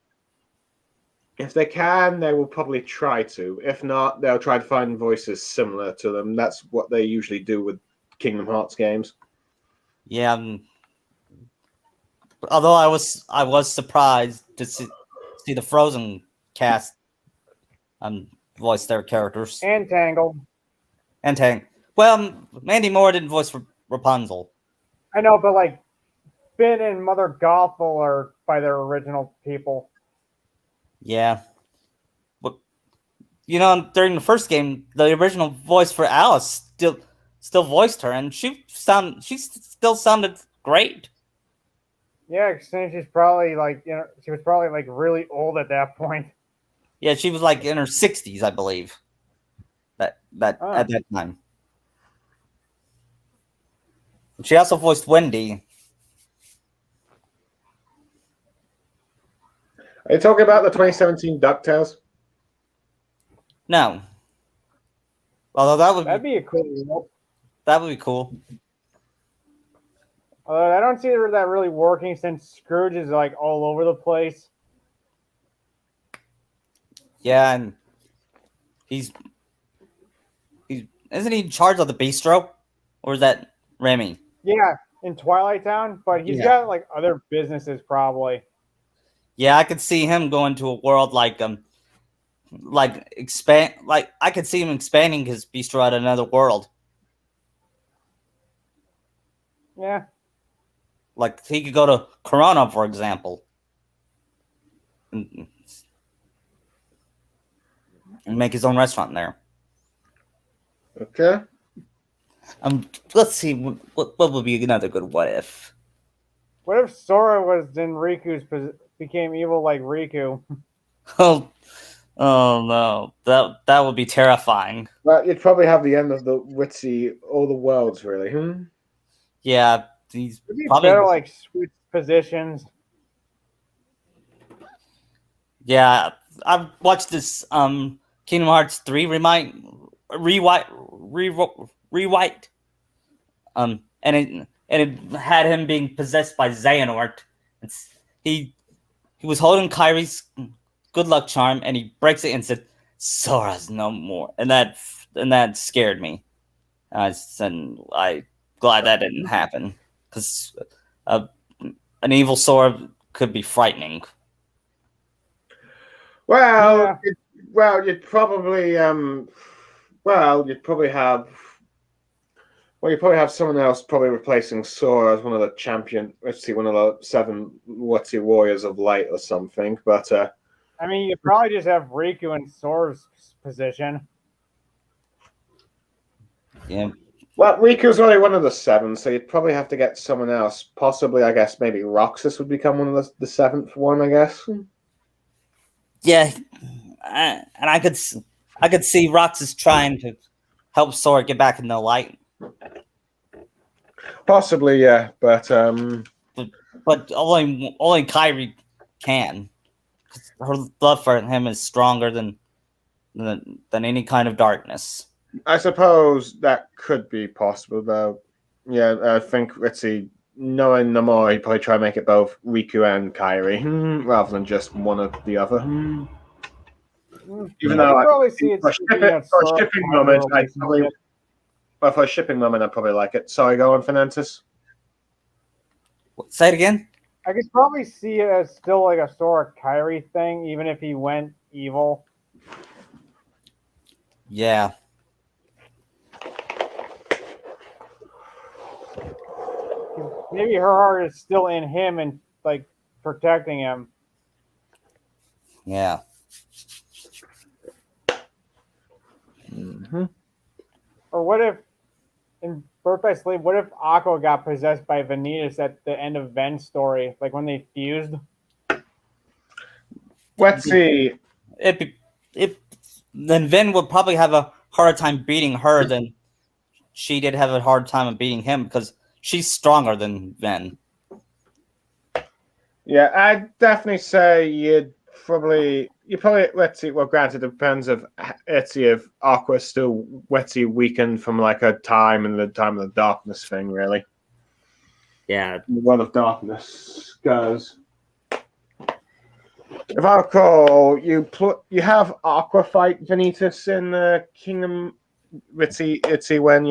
If they can, they will probably try to. If not, they'll try to find voices similar to them. That's what they usually do with Kingdom Hearts games. Yeah. Although I was surprised to see the Frozen cast voice their characters. And Tangled. And Tang. Well, Mandy Moore didn't voice Rapunzel. I know, but like Finn and Mother Gothel are by their original people. Yeah. But during the first game, the original voice for Alice still voiced her, and she still sounded great. Yeah, since she's probably like she was probably like really old at that point. Yeah, she was like in her 60s, I believe. At that time. She also voiced Wendy. Are you talking about the 2017 DuckTales? No. Although That'd be a cool. That would be cool. I don't see that really working since Scrooge is like all over the place. Yeah, and he's isn't he in charge of the bistro, or is that Remy? Yeah, in Twilight Town, but he's got like other businesses probably. Yeah, I could see him going to a world like expand. Like I could see him expanding his bistro at another world. Yeah. Like he could go to Corona, for example, and make his own restaurant there. Okay. Let's see what would be another good what if. What if Sora was in became evil like Riku? Oh no, that would be terrifying. Well, you'd probably have the end of the Witsy all the worlds, really. Yeah, he's It'd be probably better like switch positions. Yeah, I've watched this Kingdom Hearts 3 rewrite and it had him being possessed by Xehanort. He was holding Kyrie's good luck charm and he breaks it and said Sora's no more, and that scared me. I glad that didn't happen because an evil Sora could be frightening. Well, you'd probably someone else probably replacing Sora as one of the one of the 7 warriors of light or something. But I mean, you probably just have Riku in Sora's position. Yeah. Well, Riku's only one of the 7, so you'd probably have to get someone else. Possibly, I guess maybe Roxas would become one of the 7th one, I guess. Yeah, and I could see Roxas trying to help Sora get back in the light. Possibly, yeah, but only Kyrie can. Her love for him is stronger than any kind of darkness. I suppose that could be possible, though. Yeah, I think, let's see, knowing Nomura, he'd probably try to make it both Riku and Kyrie, rather than just one or the other. Even though probably see it for a shipping moment, I'd probably like it. Sorry, go on, Fernandes. Say it again? I could probably see it as still like a Sora Kyrie thing, even if he went evil. Yeah. maybe her heart is still in him and like protecting him. Yeah. Mm-hmm. Or what if in Birth by Sleep, what if Aqua got possessed by Vanitas at the end of Ven's story, like when they fused? Let's see. Then Vin would probably have a harder time beating her than she did have a hard time beating him because she's stronger than Vin. Yeah, I'd definitely say you probably let's see. Well, granted, it depends if Aqua's still weakened from like a time and the time of the darkness thing, really. Yeah. The world of darkness goes. If I recall, you have Aqua fight Vanitas in the Kingdom. Let's see when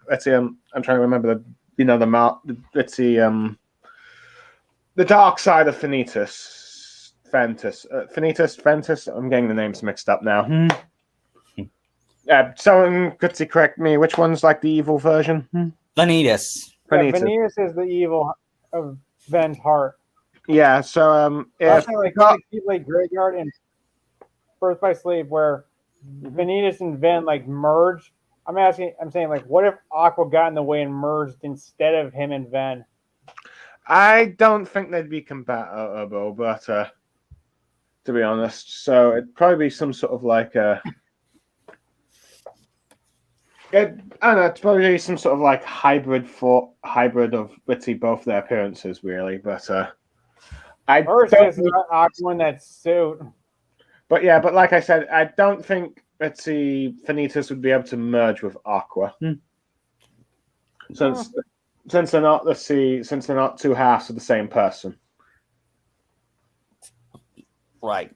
let's see. I'm trying to remember the dark side of Vanitas. Ventus. I'm getting the names mixed up now. Someone could correct me. Which one's like the evil version? Vanitas. Yeah, Vanitas is the evil of Ven's heart. Yeah, so like Keyblade Graveyard and Birth by Sleep, where Vanitas and Ven like merge. I'm saying like, what if Aqua got in the way and merged instead of him and Ven? I don't think they'd be compatible, but to be honest, so it'd probably be some sort of like I don't know, it's probably some sort of like hybrid of let's see both their appearances really, but Aqua in that suit. But like I said, I don't think let's see Vanitas would be able to merge with Aqua. Since they're not two halves of the same person. Right.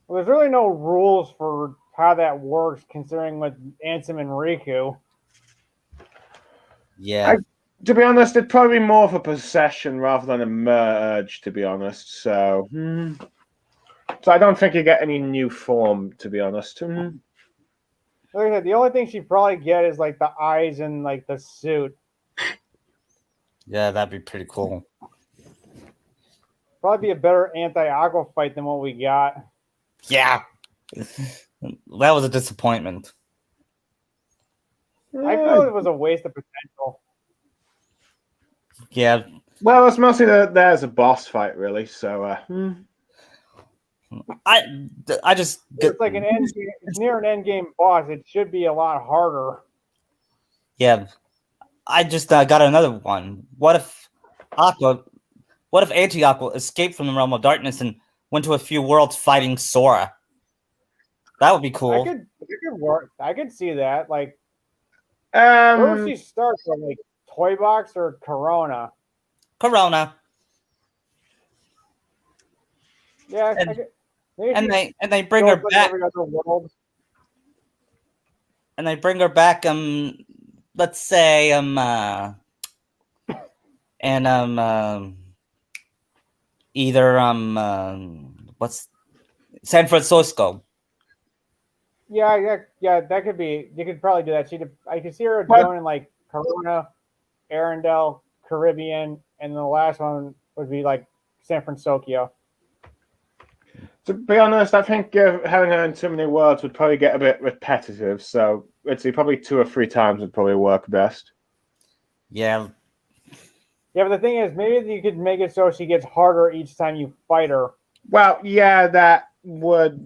Well, there's really no rules for how that works, considering with Ansem and Riku. Yeah. To be honest, it'd probably be more of a possession rather than a merge, to be honest. So I don't think you get any new form, to be honest. Like I said, the only thing she'd probably get is like the eyes and like the suit. Yeah, that'd be pretty cool. Probably be a better anti-Aqua fight than what we got. Yeah. That was a disappointment. I feel it was a waste of potential. Yeah. Well, it's mostly there's a boss fight, really. So I just it's like it's near an end game boss. It should be a lot harder. Yeah. I just got another one. What if Anti-Aqua escaped from the realm of darkness and went to a few worlds fighting Sora? That would be cool. It could work. I could see that. Like, where would she start from? Like Toy Box or Corona? Corona. Yeah, and they bring her back. Every other world. And they bring her back. Let's say either what's San Francisco. Yeah, that could be. You could probably do that. I could see her going like Corona, Arendelle, Caribbean, and the last one would be like San Francisco. To be honest, I think having her in too many worlds would probably get a bit repetitive. So let's see, probably 2 or 3 times would probably work best. Yeah. Yeah, but the thing is, maybe you could make it so she gets harder each time you fight her. Well, yeah, that would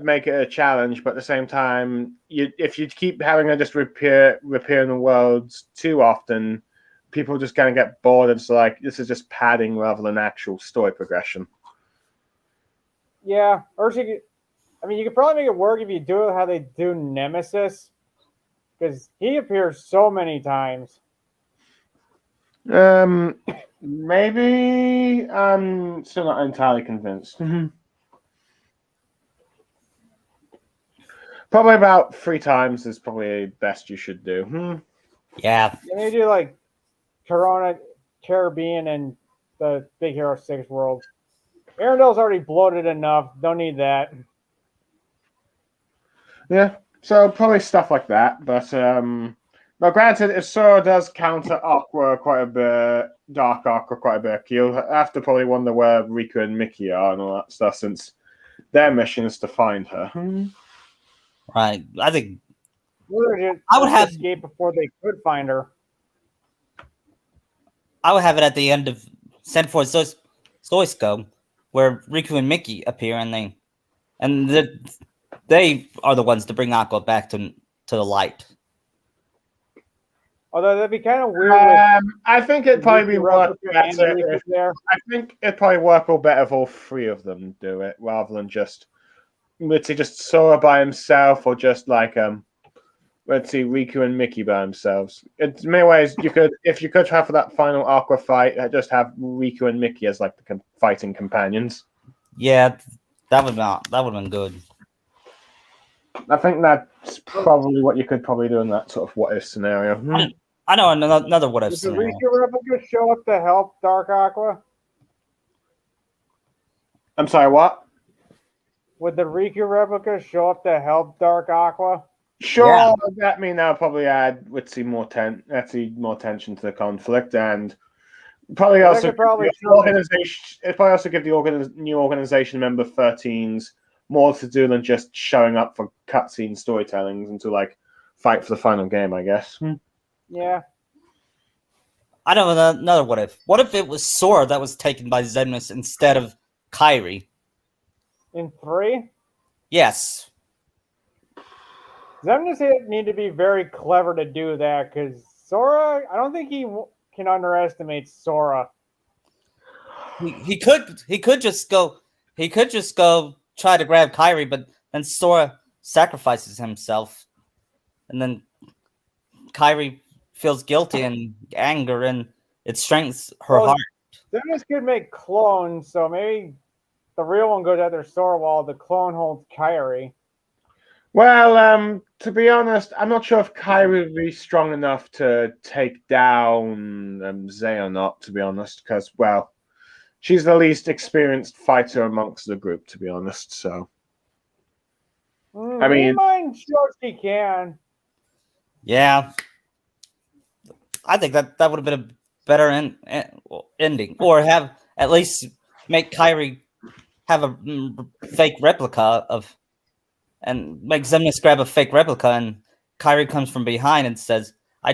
make it a challenge, but at the same time, if you keep having her just reappear in the worlds too often, people just kind of get bored. It's like this is just padding rather than actual story progression. Yeah, or you could probably make it work if you do it how they do Nemesis, because he appears so many times. Maybe I'm still not entirely convinced. Probably about 3 times is probably best you should do. Yeah. Maybe do like Corona, Caribbean, and the Big Hero 6 world. Arendelle's already bloated enough. Don't need that. Yeah, so probably stuff like that. But But granted, if Sora does counter Aqua quite a bit, Dark Aqua quite a bit, you'll have to probably wonder where Riku and Mickey are and all that stuff, since their mission is to find her. Right. I think I I would have- escape before they could find her. I would have it at the end of Send for Zoisco, where Riku and Mickey appear, and they are the ones to bring Aqua back to the light. Although that'd be kind of weird. With I think it'd probably be Riku work Replica and better. Riku there. I think it'd probably work all better if all three of them do it, rather than just let's say just Sora by himself, or just like let's see Riku and Mickey by themselves. In many ways, if you could have for that final Aqua fight, just have Riku and Mickey as like the fighting companions. Yeah, that would have been good. I think that's probably what you could probably do in that sort of what if scenario. I know another what if Did the scenario. Riku Replica show up to help Dark Aqua? I'm sorry, what? Would the Riku Replica show up to help Dark Aqua? Sure, Yeah. that mean that'll probably add more tension to the conflict, and probably Well, that also could probably give the organization. It probably also give the new organization member 13s more to do than just showing up for cutscene storytellings and to like fight for the final game, I guess. Yeah. I know another what if. What if it was Sora that was taken by Xemnas instead of Kairi? In 3? Yes. Xemnas need to be very clever to do that, because Sora, I don't think he can underestimate Sora. He could just go try to grab Kairi, but then Sora sacrifices himself, and then Kairi feels guilty and anger, and it strengthens her heart. Xemnas could make clones, so maybe the real one goes after Sora while the clone holds Kairi. Well, to be honest, I'm not sure if Kairi would be strong enough to take down Xehanort, to be honest, because, well, she's the least experienced fighter amongst the group, to be honest, so. I mean, mine sure she can. Yeah, I think that would have been a better ending, or have at least make Kairi have a fake replica of, and make Xemnas grab a fake replica, and Kairi comes from behind and says, Who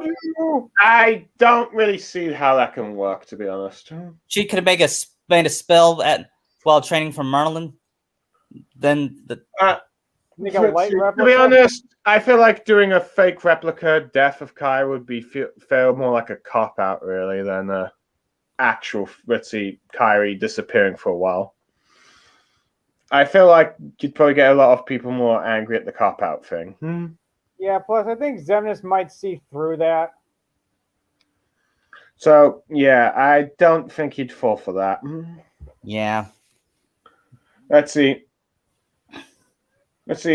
do you? I don't really see how that can work, to be honest. she could have made a spell while training for Merlin. Then Make a light To replica? be honest, I feel like doing a fake replica death of Kai would be feel more like a cop out, really, than a actual, let's see, Kairi disappearing for a while. I feel like you'd probably get a lot of people more angry at the cop out thing. Yeah, plus I think Xemnas might see through that. So yeah, I don't think he'd fall for that. yeah, Let's see. Which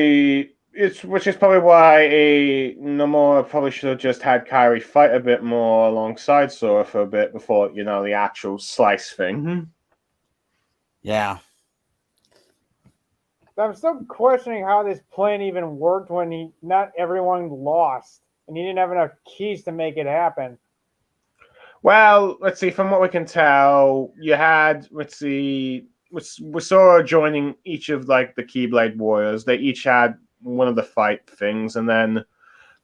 is probably why Nomura probably should have just had Kairi fight a bit more alongside Sora for a bit before, the actual slice thing. yeah. I'm still questioning how this plan even worked when not everyone lost, and he didn't have enough keys to make it happen. Well, let's see. From what we can tell, you had, let's see, with Sora joining each of like the Keyblade Warriors. They each had one of the fight things, and then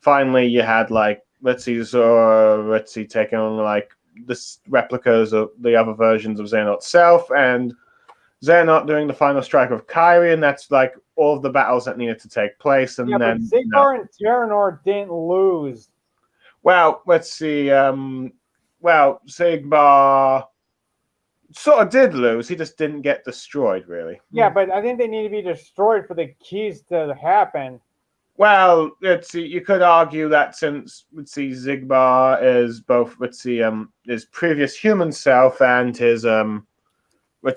finally you had like, let's see, Sora, taking on like the replicas of the other versions of Xehanort Self, and Xehanort doing the final strike of Kairi, and that's like all of the battles that needed to take place. And Yeah, then but Zigbar and Terranor didn't lose. well, let's see. Sigbar sort of did lose. He just didn't get destroyed, really. Yeah, but I think they need to be destroyed for the keys to happen. Well, let's see. You could argue that since Zigbar is both his previous human self and his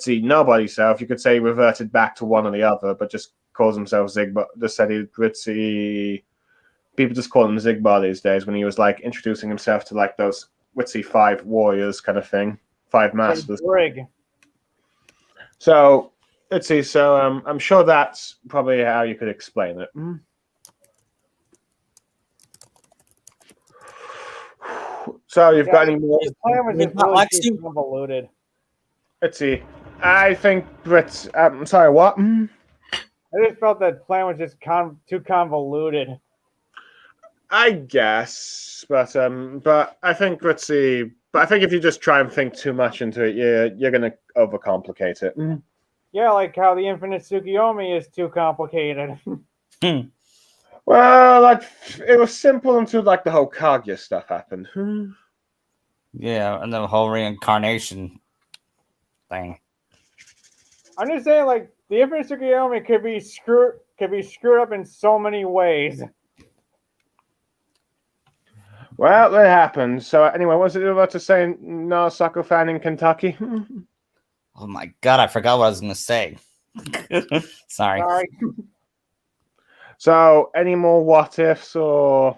nobody self, you could say he reverted back to one or the other, but just calls himself Zigbar. Just said people just call him Zigbar these days when he was like introducing himself to like those 5 warriors kind of thing, 5 masters. Brig. So let's see. So I'm sure that's probably how you could explain it. So you've got any more? The plan was just Not really like too you. convoluted. Let's see. I think Brits. I'm sorry. What? I just felt that plan was just too convoluted. I guess, but I think let's see. But I think if you just try and think too much into it, you're gonna overcomplicate it. Yeah, like how the Infinite Tsukiyomi is too complicated. Well, like it was simple until like the whole Kaguya stuff happened. Yeah, and the whole reincarnation thing. I'm just saying, like the Infinite Tsukiyomi could be screwed up in so many ways. Well, it happened. So anyway, what was it about to say? No soccer fan in Kentucky. Oh my god, I forgot what I was gonna say. Sorry. Sorry. So, any more what ifs or?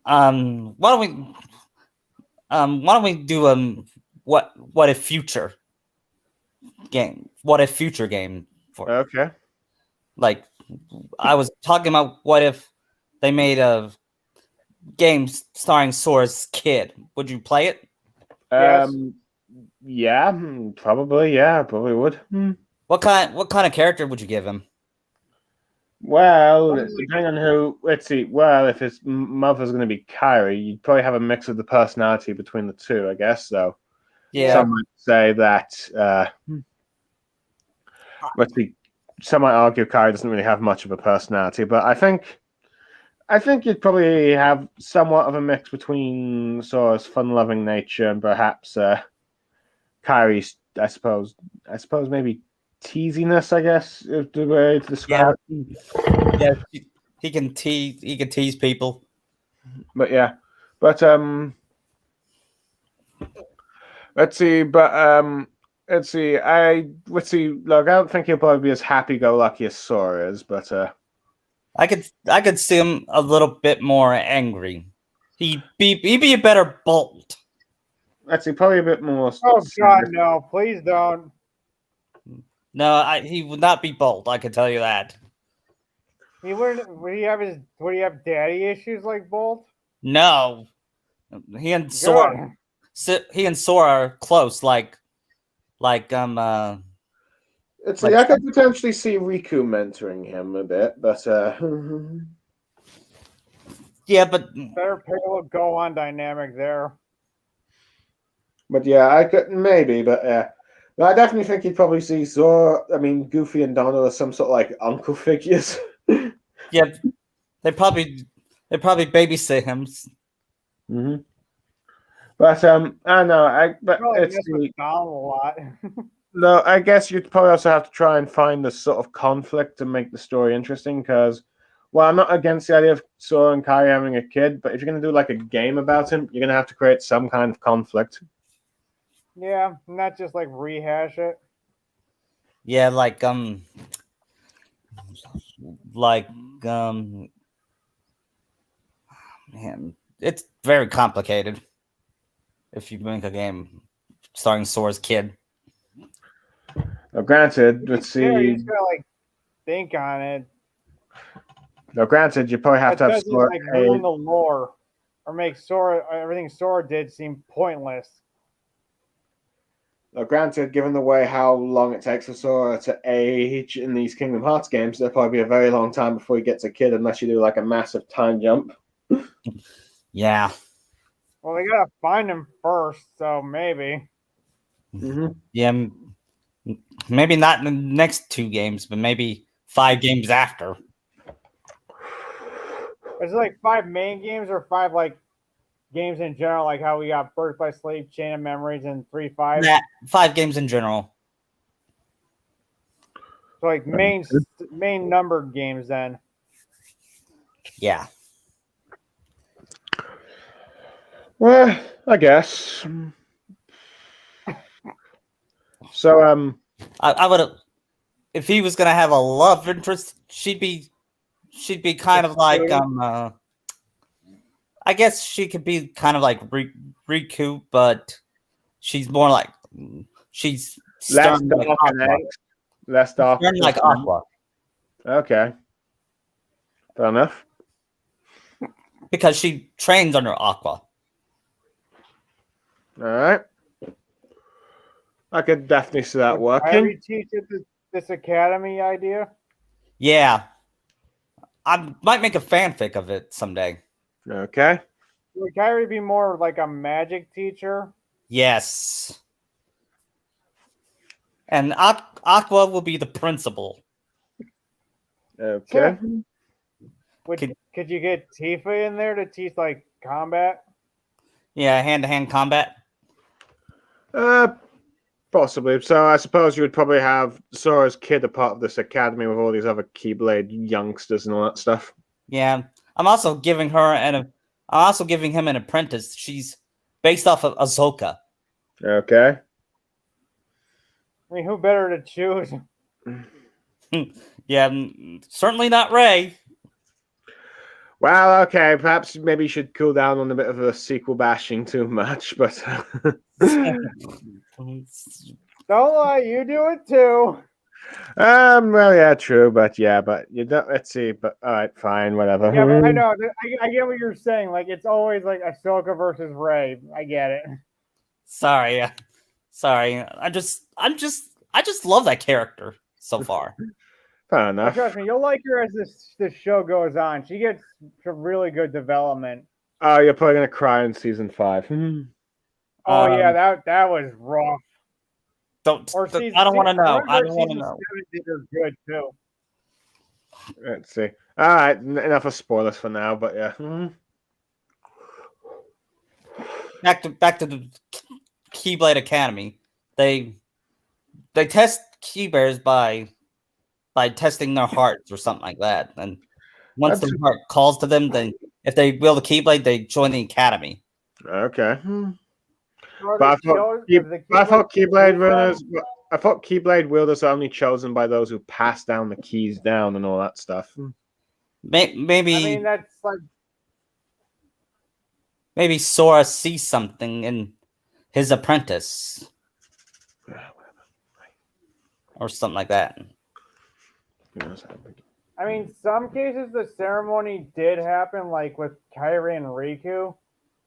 Why don't we do what if future game? What if future game for Okay. like I was talking about what if they made a game starring Sora's kid? Would you play it? Yes. Yeah, probably. Yeah, probably would. What kind of character would you give him? Well, depending on who. Let's see. Well, if his mother's going to be Kyrie, you'd probably have a mix of the personality between the two, I guess. So, Yeah. some might say that. Let's see. Some might argue Kyrie doesn't really have much of a personality, but I think you'd probably have somewhat of a mix between Sora's fun-loving nature and perhaps Kyrie's. I suppose maybe teasiness, I guess, is the way to describe it. Yeah, he can tease people. But yeah, but let's see, let's see. Look, I don't think he'll probably be as happy-go-lucky as Sora is, but I could see him a little bit more angry. He'd be a better Bolt. let's see, probably a bit more. Oh God, no! Please don't. No, he would not be Bolt. I can tell you that. Would he have daddy issues like Bolt? No, he and Sora. He and Sora are close. Like Let's see, I could potentially see Riku mentoring him a bit, but yeah, but better Piccolo Gohan dynamic there. but yeah, I could maybe, but yeah. But I definitely think you'd probably see Zora. I mean, Goofy and Donald as some sort of like uncle figures. yeah, they probably babysit him. Mm-hmm. But I know, but It's Donald a lot. no, I guess you'd probably also have to try and find the sort of conflict to make the story interesting. Because, well, I'm not against the idea of Sora and Kai having a kid, but if you're going to do like a game about him, you're going to have to create some kind of conflict. Yeah, not just like rehash it. Yeah, man, it's very complicated. If you make a game starring Sora's kid. Now, granted, let's see. Yeah, you just gotta like think on it. Now, granted, you probably have to have Sora. Like ruin the lore or make everything Sora did seem pointless. Now, granted, given the way how long it takes for Sora to age in these Kingdom Hearts games, there'll probably be a very long time before he gets a kid, unless you do like a massive time jump. Yeah. Well, they gotta find him first, so maybe. Mm-hmm. Yeah, maybe not in the next 2 games, but maybe 5 games after. Is it like 5 main games or 5 like games in general, like how we got Birth by Sleep, Chain of Memories, and 3-5? 5 games in general. So like main numbered games then. Yeah. Well, I guess. So, I would have, if he was gonna have a love interest, she'd be kind of like I guess she could be kind of like Riku, but she's more like she's less stern dark like and Aqua. less dark. Stern like Aqua. Okay, fair enough. Because she trains under Aqua. All right. I could definitely see that Would working. Kyrie teach it this academy idea? Yeah, I might make a fanfic of it someday. Okay. Would Kyrie be more like a magic teacher? Yes. And Aqua will be the principal. Okay. Could you get Tifa in there to teach like combat? Yeah, hand-to-hand combat. Possibly. So I suppose you would probably have Sora's kid a part of this academy with all these other Keyblade youngsters and all that stuff. Yeah, I'm also giving him an apprentice. She's based off of Ahsoka. Okay. I mean, who better to choose? Yeah, certainly not Rey. Well, okay. Perhaps maybe you should cool down on a bit of a sequel bashing too much, but Don't lie, you do it too. well, yeah, true, but you don't. Let's see, but all right, fine, whatever. Yeah, but I know. I get what you're saying. Like it's always like Ahsoka versus Rey. I get it. Sorry. I just love that character so far. Fair enough. Trust me, you'll like her as this show goes on. She gets some really good development. Oh, you're probably gonna cry in season 5. Oh yeah, that was rough. I don't want to know. I don't want to know. They're good too. Let's see. All right, enough of spoilers for now, but yeah. Back to the Keyblade Academy. They test Keybears by testing their hearts or something like that. And once their heart calls to them, then if they wield the Keyblade, they join the academy. Okay. But I thought Keyblade wielders are only chosen by those who pass down the keys down and all that stuff. Maybe. I mean, that's like maybe Sora sees something in his apprentice, or something like that. I mean, some cases the ceremony did happen, like with Kairi and Riku,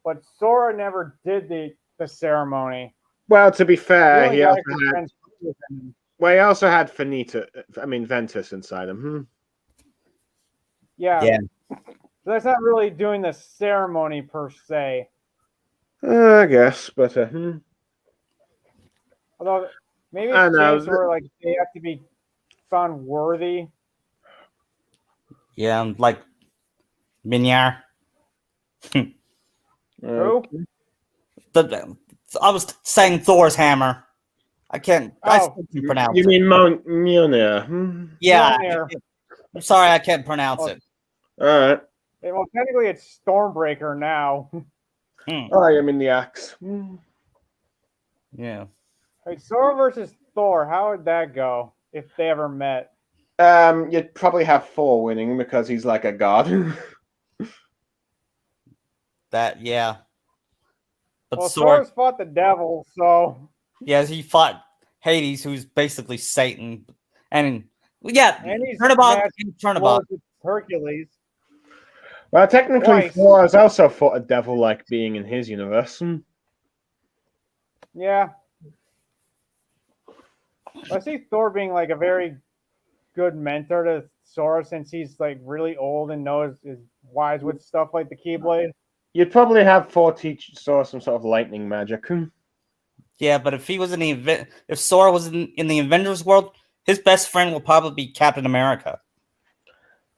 but Sora never did the ceremony. Well, to be fair, he also had Ventus inside him. Yeah. So that's not really doing the ceremony per se. I guess, but although maybe it's case where like they have to be found worthy. Yeah, like Minyar. Who? I was saying Thor's hammer. I can't. I still can't pronounce it. You mean Mjolnir? Yeah. Mjolnir. I'm sorry, I can't pronounce it. All right. Well, technically, it's Stormbreaker now. Oh, you mean the axe? Yeah. Like Sora versus Thor, how would that go if they ever met? You'd probably have Thor winning because he's like a god. Yeah. But Well, Sora's fought the devil, so yeah, he fought Hades, who's basically Satan, and yeah, he's Turnabout. Hercules. Well, technically, Thor has also fought a devil-like being in his universe. Yeah. I see Thor being like a very good mentor to Sora since he's like really old and is wise with stuff like the Keyblade. You'd probably have Thor teach Sora some sort of lightning magic. Yeah, but if he was if Sora was in the Avengers world, his best friend will probably be Captain America.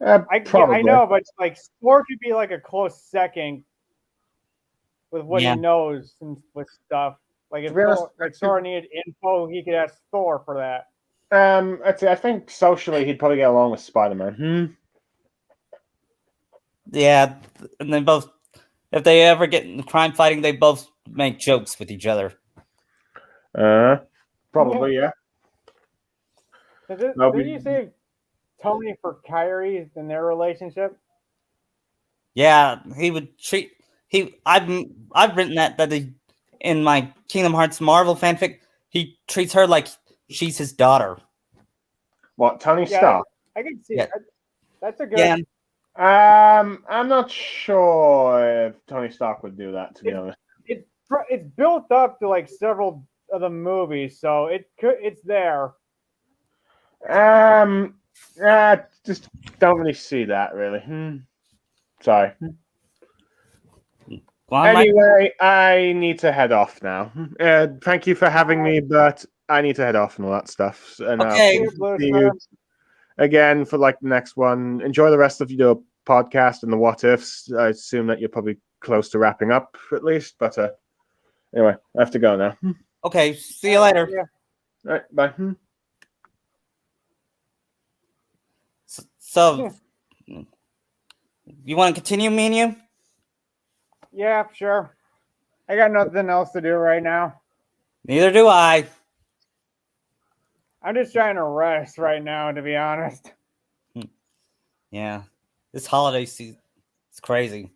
I know, but like Thor could be like a close second with what he knows and with stuff. Like if Sora needed info, he could ask Thor for that. I think socially he'd probably get along with Spider-Man. Yeah, and they both, if they ever get in crime fighting, they both make jokes with each other. Probably, yeah. Did you say Tony for Kyrie in their relationship? Yeah, he would treat I've written that he, in my Kingdom Hearts Marvel fanfic, he treats her like she's his daughter. What, Tony Stark? I can see it. That's a good. Yeah. I'm not sure if Tony Stark would do that, to be honest. it's built up to like several of the movies, so it's there. Just don't really see that really. Sorry. Well, I might- Anyway, I need to head off now. Thank you for having me, but I need to head off and all that stuff. And Okay. see you again for like the next one. Enjoy the rest of your podcast and the what ifs. I assume that you're probably close to wrapping up at least. But anyway, I have to go now. Okay, see you later. Yeah. All right, bye. So, you want to continue, me and you? Yeah, sure. I got nothing else to do right now. Neither do I. I'm just trying to rest right now, to be honest. Yeah, this holiday season is crazy.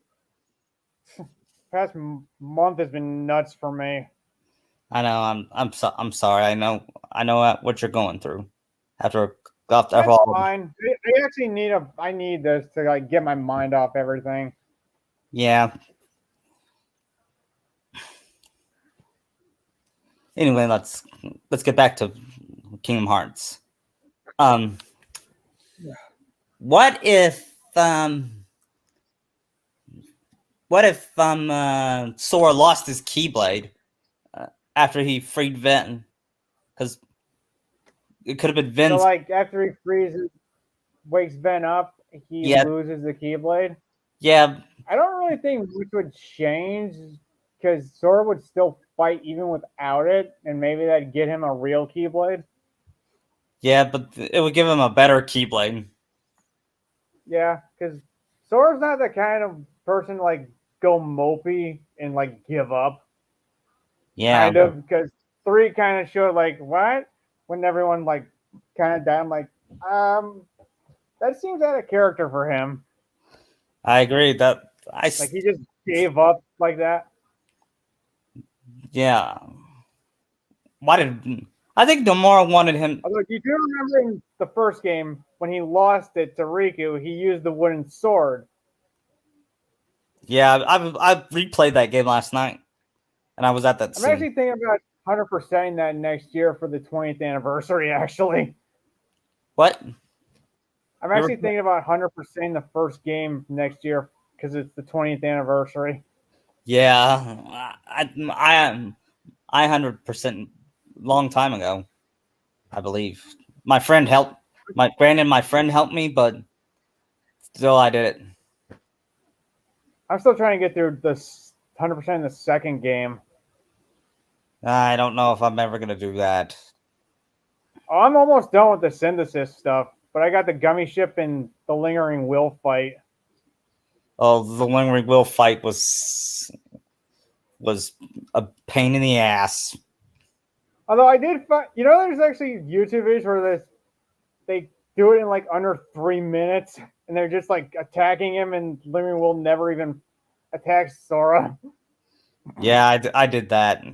Past month has been nuts for me. I know. I'm sorry. I know what you're going through. After That's all. fine. I actually I need this to like get my mind off everything. Yeah. Anyway, let's get back to Kingdom Hearts. What if Sora lost his Keyblade after he freed Ven? Because it could have been Ven's. So like after he wakes Ben up, he loses the Keyblade. Yeah. I don't really think much would change because Sora would still fight even without it, and maybe that'd get him a real Keyblade. Yeah, but it would give him a better Keyblade. Yeah, because Sora's not the kind of person to, like, go mopey and like give up. Yeah, kind of, because 3 kind of showed like what when everyone like kind of died. I'm like, that seems out of character for him. I agree that like he just gave up like that. Yeah. Why did I think Nomura wanted him? Although you do remember in the first game when he lost it to Riku, he used the wooden sword. Yeah, I replayed that game last night, and I was at that. I'm actually thinking about 100%ing that next year for the 20th anniversary. Actually, what? I'm actually thinking about 100%ing the first game next year because it's the 20th anniversary. Yeah, I 100% long time ago, I believe. My friend helped. My friend helped me, but still, I did it. I'm still trying to get through this 100% in the second game. I don't know if I'm ever gonna do that. Oh, I'm almost done with the synthesis stuff, but I got the gummy ship and the lingering will fight. Oh, the lingering will fight was a pain in the ass. Although I did find, there's actually YouTube videos where they do it in like under 3 minutes, and they're just like attacking him, and Lingering will never even attack Sora. Yeah, I did that.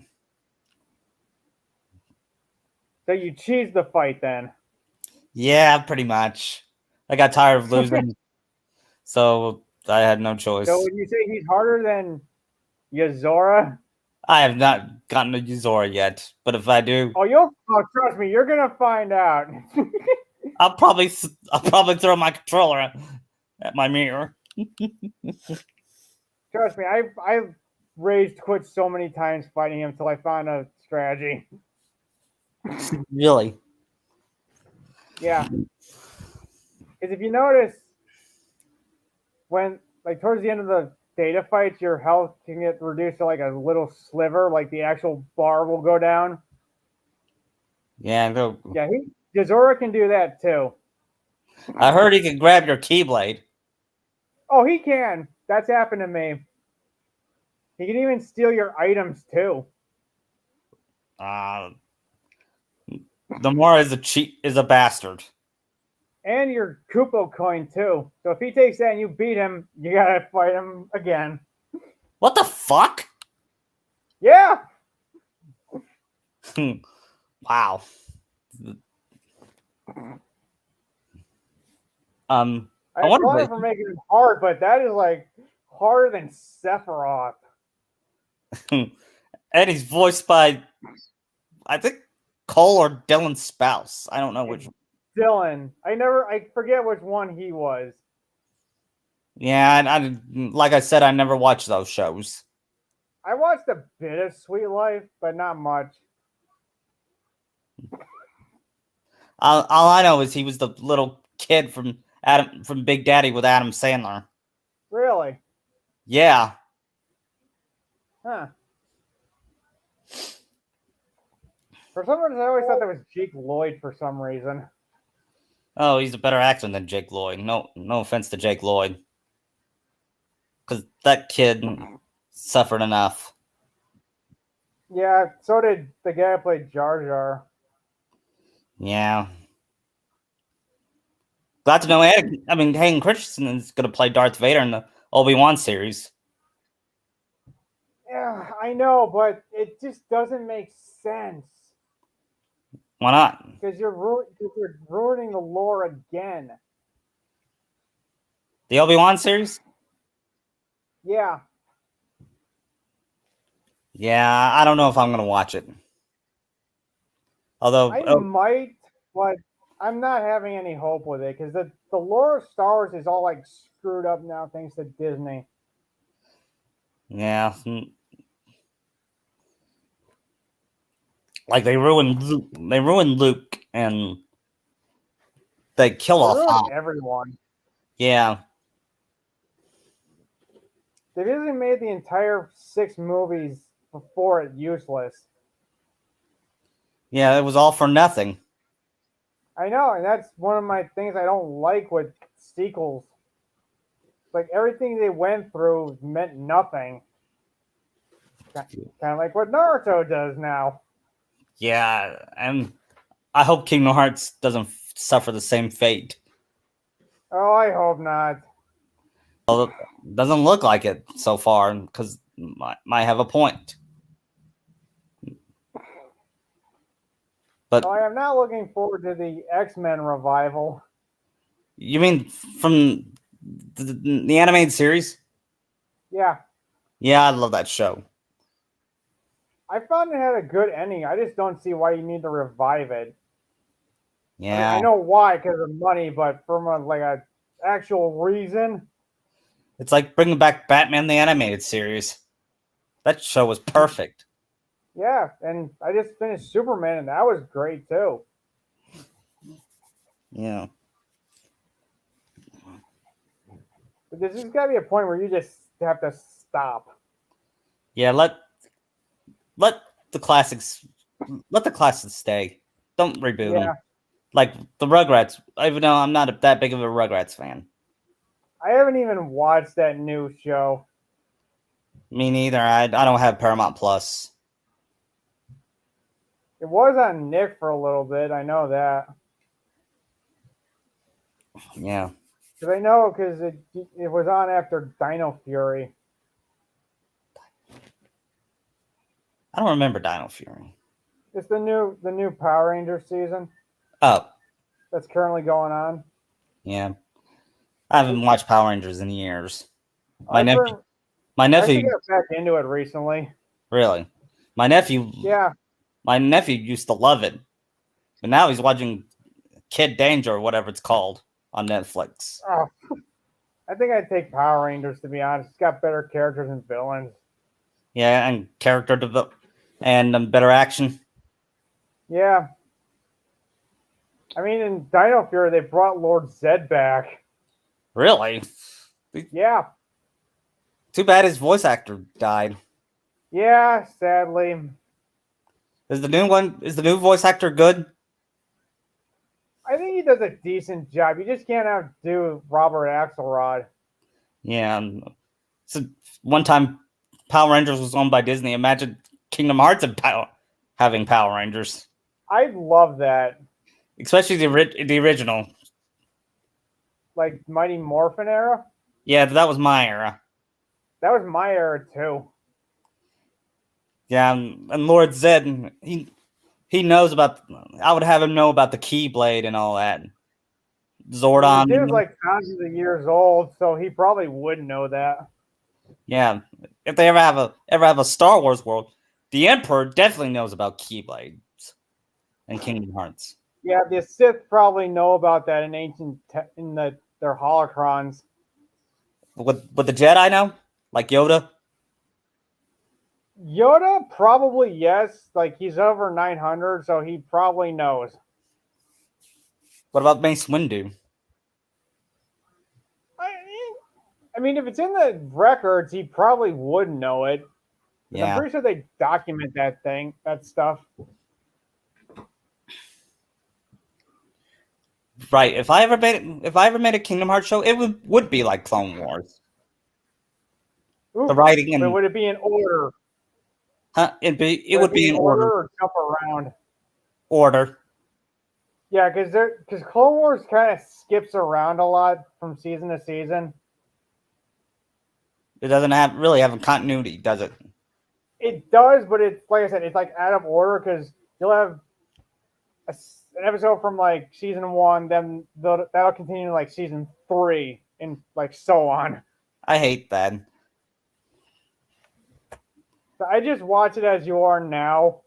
So you cheese the fight then? Yeah, pretty much. I got tired of losing, so I had no choice. So would you say he's harder than Yozora? I have not gotten to Yozora yet, but if I do, trust me, you're gonna find out. I'll probably throw my controller at my mirror. Trust me, I've raged quit so many times fighting him until I found a strategy. Really? Yeah. Because if you notice, when like towards the end of the data fights, your health can get reduced to like a little sliver, like the actual bar will go down. Yeah, Yozora can do that too. I heard he can grab your Keyblade. Oh, he can. That's happened to me. He can even steal your items too. Nomura is a bastard. And your Koopa coin too. So if he takes that and you beat him, you gotta fight him again. What the fuck? Yeah. Wow. I wonder for making it hard, but that is like harder than Sephiroth. And he's voiced by, I think, Cole or Dylan Spouse. I don't know which. Dylan. I forget which one he was. Yeah, I like I said, I never watched those shows. I watched a bit of Sweet Life, but not much. All I know is he was the little kid from Big Daddy with Adam Sandler. Really? Yeah. Huh. For some reason, I always thought that was Jake Lloyd for some reason. Oh, he's a better actor than Jake Lloyd. No offense to Jake Lloyd, because that kid suffered enough. Yeah, so did the guy who played Jar Jar. Yeah. Glad to know. Hayden Christensen is going to play Darth Vader in the Obi-Wan series. Yeah, I know, but it just doesn't make sense. Why not? Because you're ruining the lore again. The Obi-Wan series? Yeah. Yeah, I don't know if I'm going to watch it. Although I might, but I'm not having any hope with it because the lore of Star Wars is all like screwed up now thanks to Disney. Yeah. Like they ruined Luke and they kill off Han. Everyone. Yeah. They basically made the entire 6 movies before it useless. Yeah, it was all for nothing. I know, and that's one of my things I don't like with sequels. Like everything they went through meant nothing. Kind of like what Naruto does now. Yeah, and I hope Kingdom Hearts doesn't suffer the same fate. Oh, I hope not. Well, it doesn't look like it so far, because might have a point. But I am not looking forward to the X-Men revival. You mean from the animated series? Yeah. Yeah, I love that show. I found it had a good ending. I just don't see why you need to revive it. Yeah. I know why, because of money, but from a actual reason. It's like bringing back Batman the Animated Series. That show was perfect. Yeah, and I just finished Superman, and that was great too. Yeah. But there's just got to be a point where you just have to stop. Yeah, let the classics stay. Don't reboot them. Like the Rugrats. Even though I'm not that big of a Rugrats fan. I haven't even watched that new show. Me neither. I don't have Paramount Plus. It was on Nick for a little bit. I know that. Yeah. Because I know because it was on after Dino Fury. I don't remember Dino Fury. It's the new Power Ranger season. Oh. That's currently going on. Yeah. I haven't watched Power Rangers in years. My I nephew got back into it recently. Really? My nephew Yeah. My nephew used to love it. But now he's watching Kid Danger or whatever it's called on Netflix. Oh, I think I'd take Power Rangers, to be honest. It's got better characters and villains. Yeah, and character development and better action. Yeah. I mean, in Dino Fury, they brought Lord Zed back. Really? Yeah. Too bad his voice actor died. Yeah, sadly. Is the new voice actor good? I think he does a decent job. You just can't outdo Robert Axelrod. Yeah. So one time Power Rangers was owned by Disney. Imagine Kingdom Hearts and having Power Rangers. I love that. Especially the original. Like Mighty Morphin era? Yeah, that was my era. That was my era too. Yeah, and Lord Zed, he knows about. I would have him know about the Keyblade and all that. Zordon. He was like thousands of years old, so he probably would know that. Yeah, if they ever have a Star Wars world, The Emperor definitely knows about Keyblades and Kingdom Hearts. Yeah, the Sith probably know about that in their holocrons. Would the Jedi know? Like Yoda? Yoda probably yes. Like he's over 900, so he probably knows. What about Mace Windu? I mean, if it's in the records, he probably would know it. I'm Yeah. pretty sure they document that stuff. Right. If I ever made a Kingdom Hearts show, it would be like Clone Wars. Ooh, The writing and would it be in order? it would be in order. Or jump around. Order. Yeah, because Clone Wars kind of skips around a lot from season to season. It doesn't really have a continuity, does it? It does, but it's like I said, it's like out of order because you'll have an episode from like season 1, then that'll continue to like season 3, and like so on. I hate that. So I just watch it as you are now.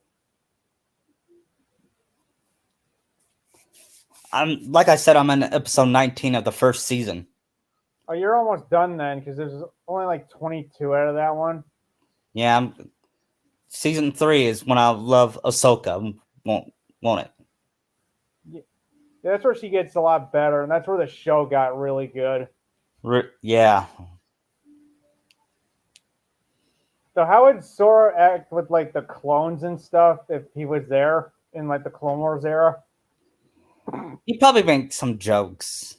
Like I said, I'm in episode 19 of the first season. Oh, you're almost done then, because there's only like 22 out of that one. Yeah, season 3 is when I love Ahsoka, won't it? Yeah, that's where she gets a lot better, and that's where the show got really good. Yeah. So how would Sora act with like the clones and stuff if he was there in like the Clone Wars era? He probably make some jokes,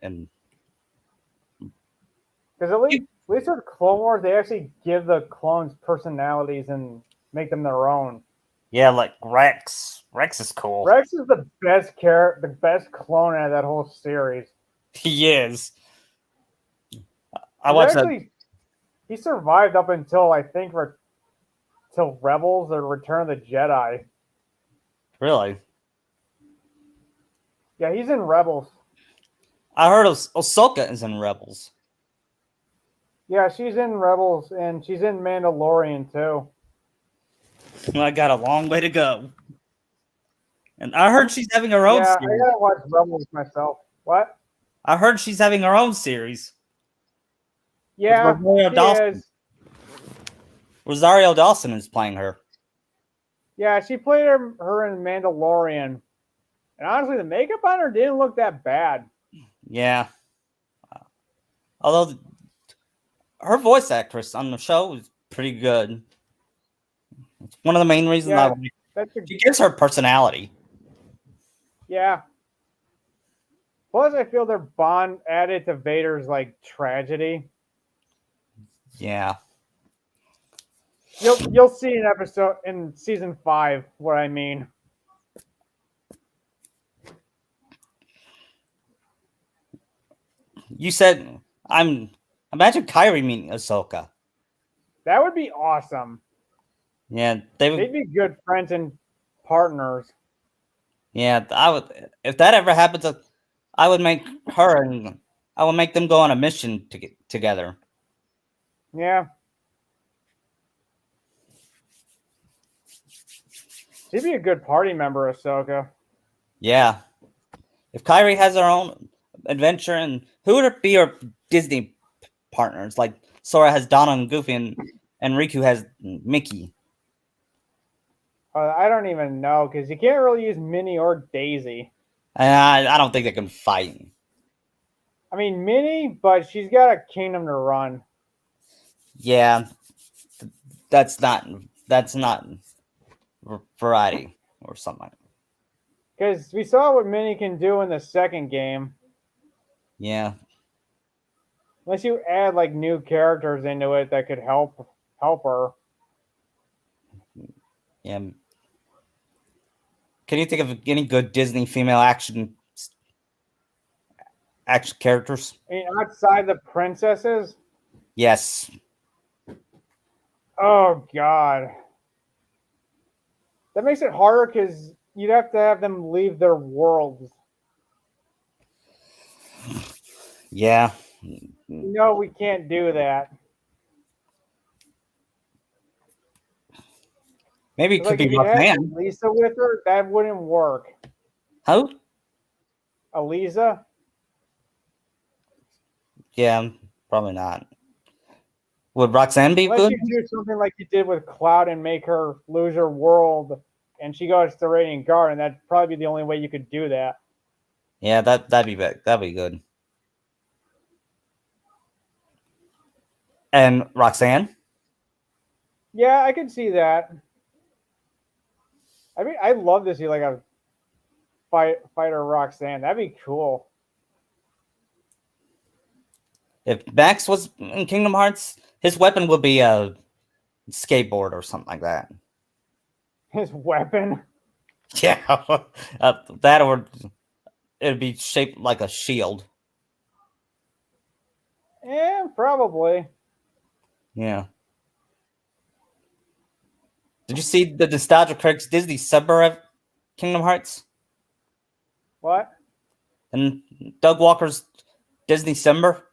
and because at least with Clone Wars, they actually give the clones personalities and make them their own. Yeah, like Rex. Rex is cool. Rex is the best clone out of that whole series. He is. I watched that. He survived up until I think till Rebels or Return of the Jedi. Really? Yeah, he's in Rebels. I heard Ahsoka is in Rebels. Yeah, she's in Rebels, and she's in Mandalorian too. I got a long way to go. And I heard she's having her own series. series. I gotta watch Rebels myself. What? I heard she's having her own series. Yeah, Rosario Dawson. Rosario Dawson is playing her. Yeah, she played her in Mandalorian. And honestly, the makeup on her didn't look that bad. Yeah. Although her voice actress on the show is pretty good. It's one of the main reasons she gives her personality. Yeah. Plus, I feel their bond added to Vader's like tragedy. Yeah. You'll see an episode in season 5 what I mean. You said imagine Kyrie meeting Ahsoka. That would be awesome. Yeah, they'd be good friends and partners. Yeah, I would. If that ever happens, I would make her and I would make them go on a mission to get together. Yeah. She'd be a good party member, Ahsoka. Yeah. If Kyrie has her own adventure, and who would be her Disney partners? Like Sora has Donald and Goofy, and Riku has Mickey. I don't even know, because you can't really use Minnie or Daisy. And I don't think they can fight. I mean, Minnie, but she's got a kingdom to run. Yeah. That's not variety or something. Because we saw what Minnie can do in the second game. Yeah. Unless you add like new characters into it that could help her. Yeah. Can you think of any good Disney female action characters? I mean, outside the princesses? Yes. Oh, God. That makes it harder because you'd have to have them leave their worlds. Yeah. No, we can't do that. Maybe it could Like be if you had Roxanne. Lisa with her, that wouldn't work. Who? Aliza? Yeah, probably not. Would Roxanne be Unless good? you do something like you did with Cloud and make her lose her world and she goes to Radiant Garden, that'd probably be the only way you could do that. Yeah, that'd be good. And Roxanne? Yeah, I could see that. I mean, I'd love to see like a fighter Roxanne. That'd be cool. If Max was in Kingdom Hearts, his weapon would be a skateboard or something like that. His weapon. Yeah, that or it'd be shaped like a shield. Yeah, probably. Yeah. Did you see the Nostalgia Critics Disney sub of Kingdom Hearts? What? And Doug Walker's Disney December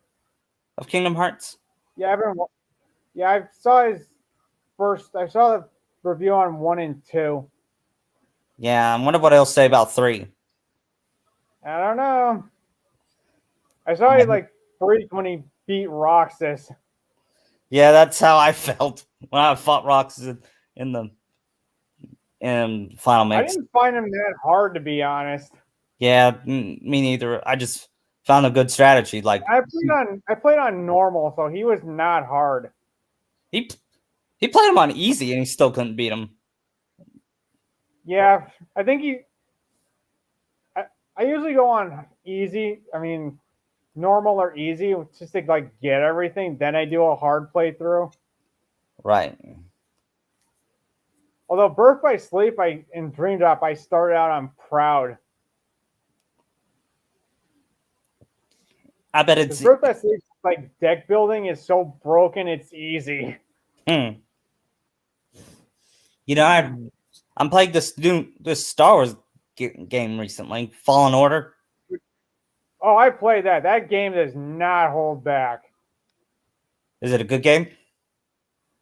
of Kingdom Hearts? Yeah, I saw his first. I saw the review on 1 and 2. Yeah, I wonder what he'll say about 3. I don't know. I saw he like freaked when he beat Roxas. Yeah, that's how I felt when I fought Roxas in the final I mix. didn't find him that hard, to be honest. Yeah, me neither. I just found a good strategy. Like I played on normal, so he was not hard. he played him on easy and he still couldn't beat him. Yeah, I think I usually go on easy. I mean, normal or easy, just to like get everything. Then I do a hard playthrough. Right. Although Birth by Sleep, in Dream Drop, I started out on Proud. I bet it's Birth by Sleep, like deck building, is so broken. It's easy. You know, I'm playing this Star Wars game recently, Fallen Order. Oh, I played that. That game does not hold back. Is it a good game?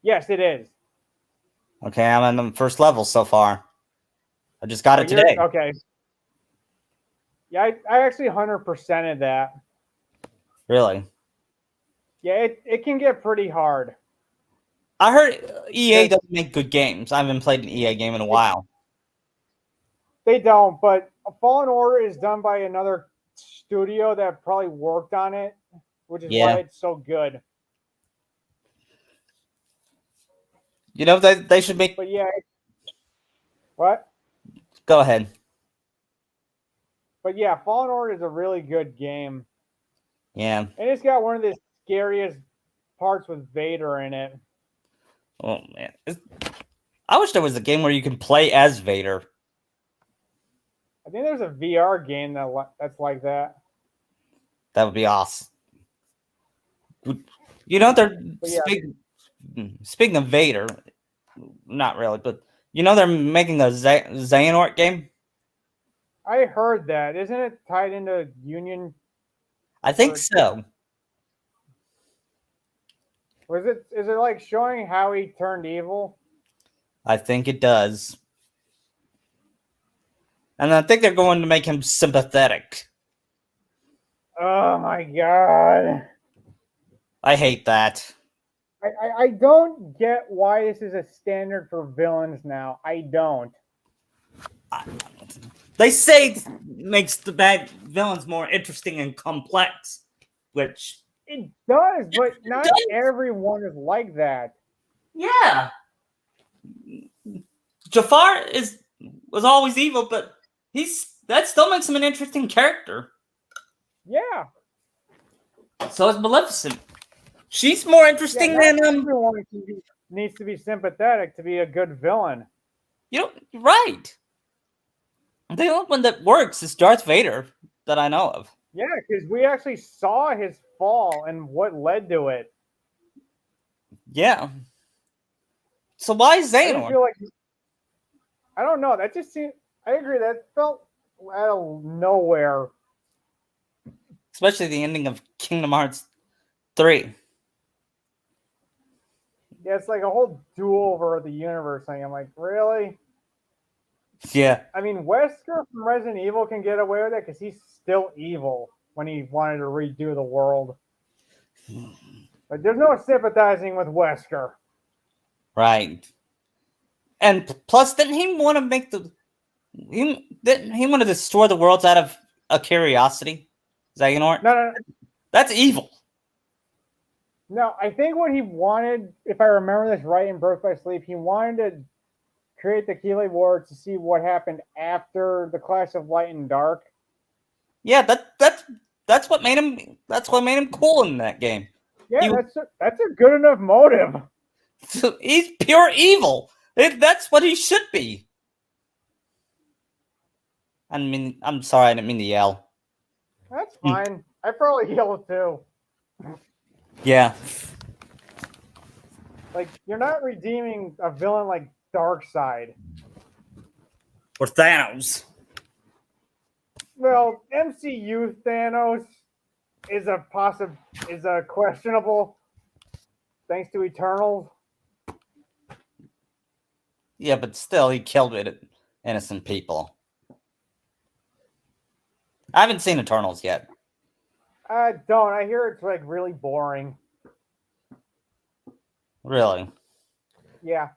Yes, it is. Okay, I'm in the first level so far. I just got it today. Okay. Yeah, I actually 100%ed that. Really? Yeah, it can get pretty hard. I heard EA doesn't make good games. I haven't played an EA game in a while. They don't, but Fallen Order is done by another studio that probably worked on it, which is why it's so good. You know, they should make... But yeah. What? Go ahead. But yeah, Fallen Order is a really good game. Yeah. And it's got one of the scariest parts with Vader in it. Oh, man. I wish there was a game where you can play as Vader. I think there's a VR game that's like that. That would be awesome. You know, they're speaking of Vader, not really, but you know they're making a Xehanort game? I heard that. Isn't it tied into Union? I think so. Is it like showing how he turned evil? I think it does. And I think they're going to make him sympathetic. Oh my god. I hate that. I don't get why this is a standard for villains now. I don't. They say it makes the bad villains more interesting and complex, which... It does, but not everyone is like that. Yeah. Jafar was always evil, but that still makes him an interesting character. Yeah. So is Maleficent. She's more interesting than everyone needs to be sympathetic to be a good villain. You're right. The only one that works is Darth Vader that I know of. Yeah, because we actually saw his fall and what led to it. Yeah. So why is Xehanort? I don't know. That just seemed. I agree. That felt out of nowhere. Especially the ending of Kingdom Hearts 3. Yeah, it's like a whole duel over the universe thing. I'm like, really? Yeah. I mean, Wesker from Resident Evil can get away with it because he's still evil when he wanted to redo the world. But there's no sympathizing with Wesker. Right. And plus, didn't he want to make didn't he want to destroy the worlds out of a curiosity? Is that No, no, That's evil. no. I think what he wanted, if I remember this right in Birth by Sleep, he wanted to create the Keeley War to see what happened after the Clash of Light and Dark. Yeah, that's what made him cool in that game. Yeah, that's a good enough motive. He's pure evil. That's what he should be. I mean, I'm sorry, I didn't mean to yell. That's fine. I probably yelled too. Yeah. Like, you're not redeeming a villain like Darkseid. Or Thanos. Well, MCU Thanos is a questionable, thanks to Eternals. Yeah, but still, he killed innocent people. I haven't seen Eternals yet. I don't. I hear it's like really boring. Really? Yeah.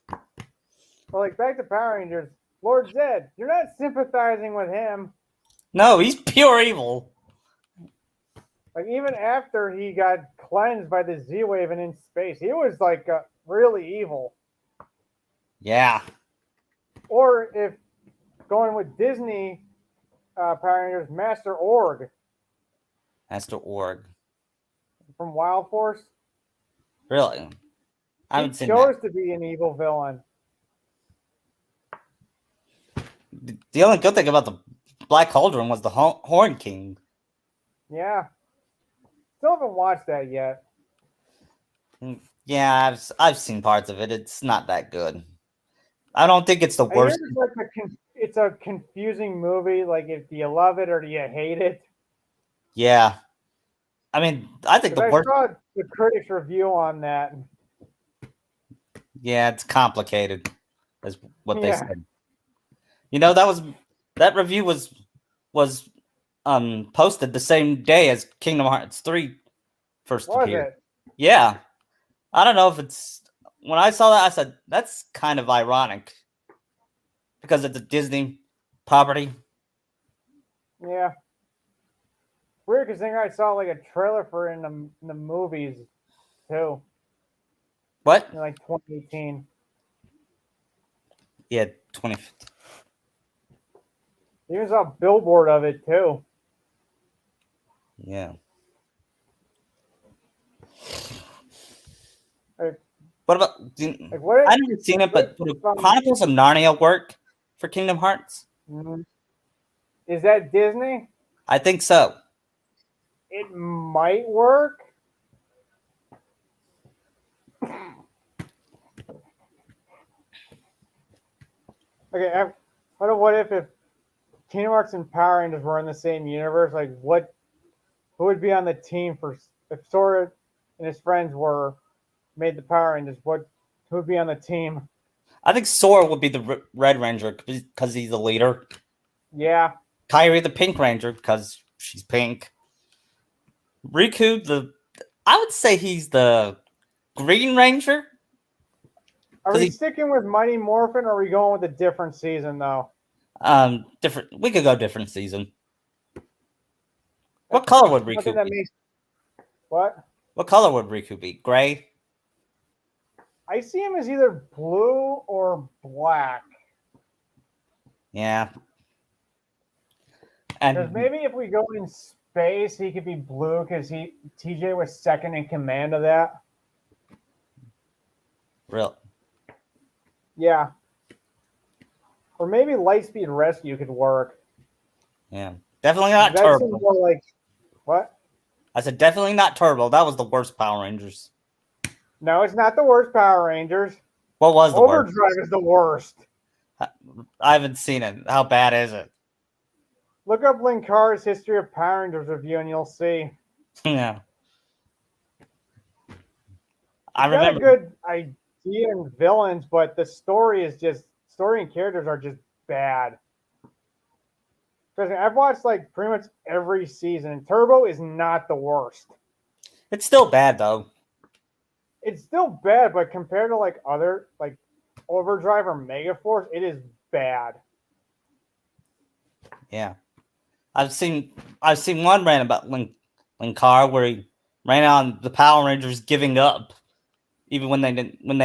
Well, like back to Power Rangers, Lord Zed, you're not sympathizing with him. No, he's pure evil. Like even after he got cleansed by the Z-Wave and in space, he was like really evil. Yeah. Or if going with Disney Power Rangers, Master Org Master Org. from Wild Force. Really? I haven't seen He chose that. to be an evil villain. The only good thing about the Black Cauldron was the Horn King. Yeah. Still haven't watched that yet. Yeah, I've seen parts of it. It's not that good. I don't think it's the I hear worst. it's a confusing movie. Like, if do you love it or do you hate it? Yeah. I mean, I think the I worst. saw the critics' review on that. Yeah, it's complicated, is what they Yeah. said. You know, that review was posted the same day as Kingdom Hearts 3 first Was appeared. it? Yeah. I don't know if it's when I saw that I said that's kind of ironic because it's a Disney property. Yeah. Weird because I saw like a trailer for it in the movies too, What? in like 2018. Yeah, 2015. Even saw a billboard of it too. Yeah. Like, What about? what? I haven't seen it, but would Chronicles of Narnia work for Kingdom Hearts? Is that Disney? I think so. It might work. Okay, what if Kingdom Hearts and Power Rangers were in the same universe? Like, who would be on the team for if Sora and his friends made the Power Rangers? Who would be on the team? I think Sora would be the Red Ranger because he's the leader. Yeah. Kairi the Pink Ranger because she's pink. Riku I would say he's the Green Ranger. Are we sticking with Mighty Morphin or are we going with a different season though? Different. We could go different season. What color would Riku be? What? What color would Riku be? Gray? I see him as either blue or black. Yeah. Because And maybe if we go in space, he could be blue because TJ was second in command of that. real. Yeah. Or maybe Lightspeed Rescue could work. Yeah. Definitely not That Turbo. seems more like what? I said definitely not Turbo. That was the worst Power Rangers. No, it's not the worst Power Rangers. What was the worst? Overdrive is the worst. I haven't seen it. How bad is it? Look up Linkara's History of Power Rangers review and you'll see. Yeah. I Got a remember. good idea and villains, but the story and characters are just bad. Trust me, I've watched like pretty much every season, and Turbo is not the worst. It's still bad though. It's still bad, but compared to like other like Overdrive or Megaforce, it is bad. Yeah, I've seen one rant about Linkar where he ran on the Power Rangers giving up even when they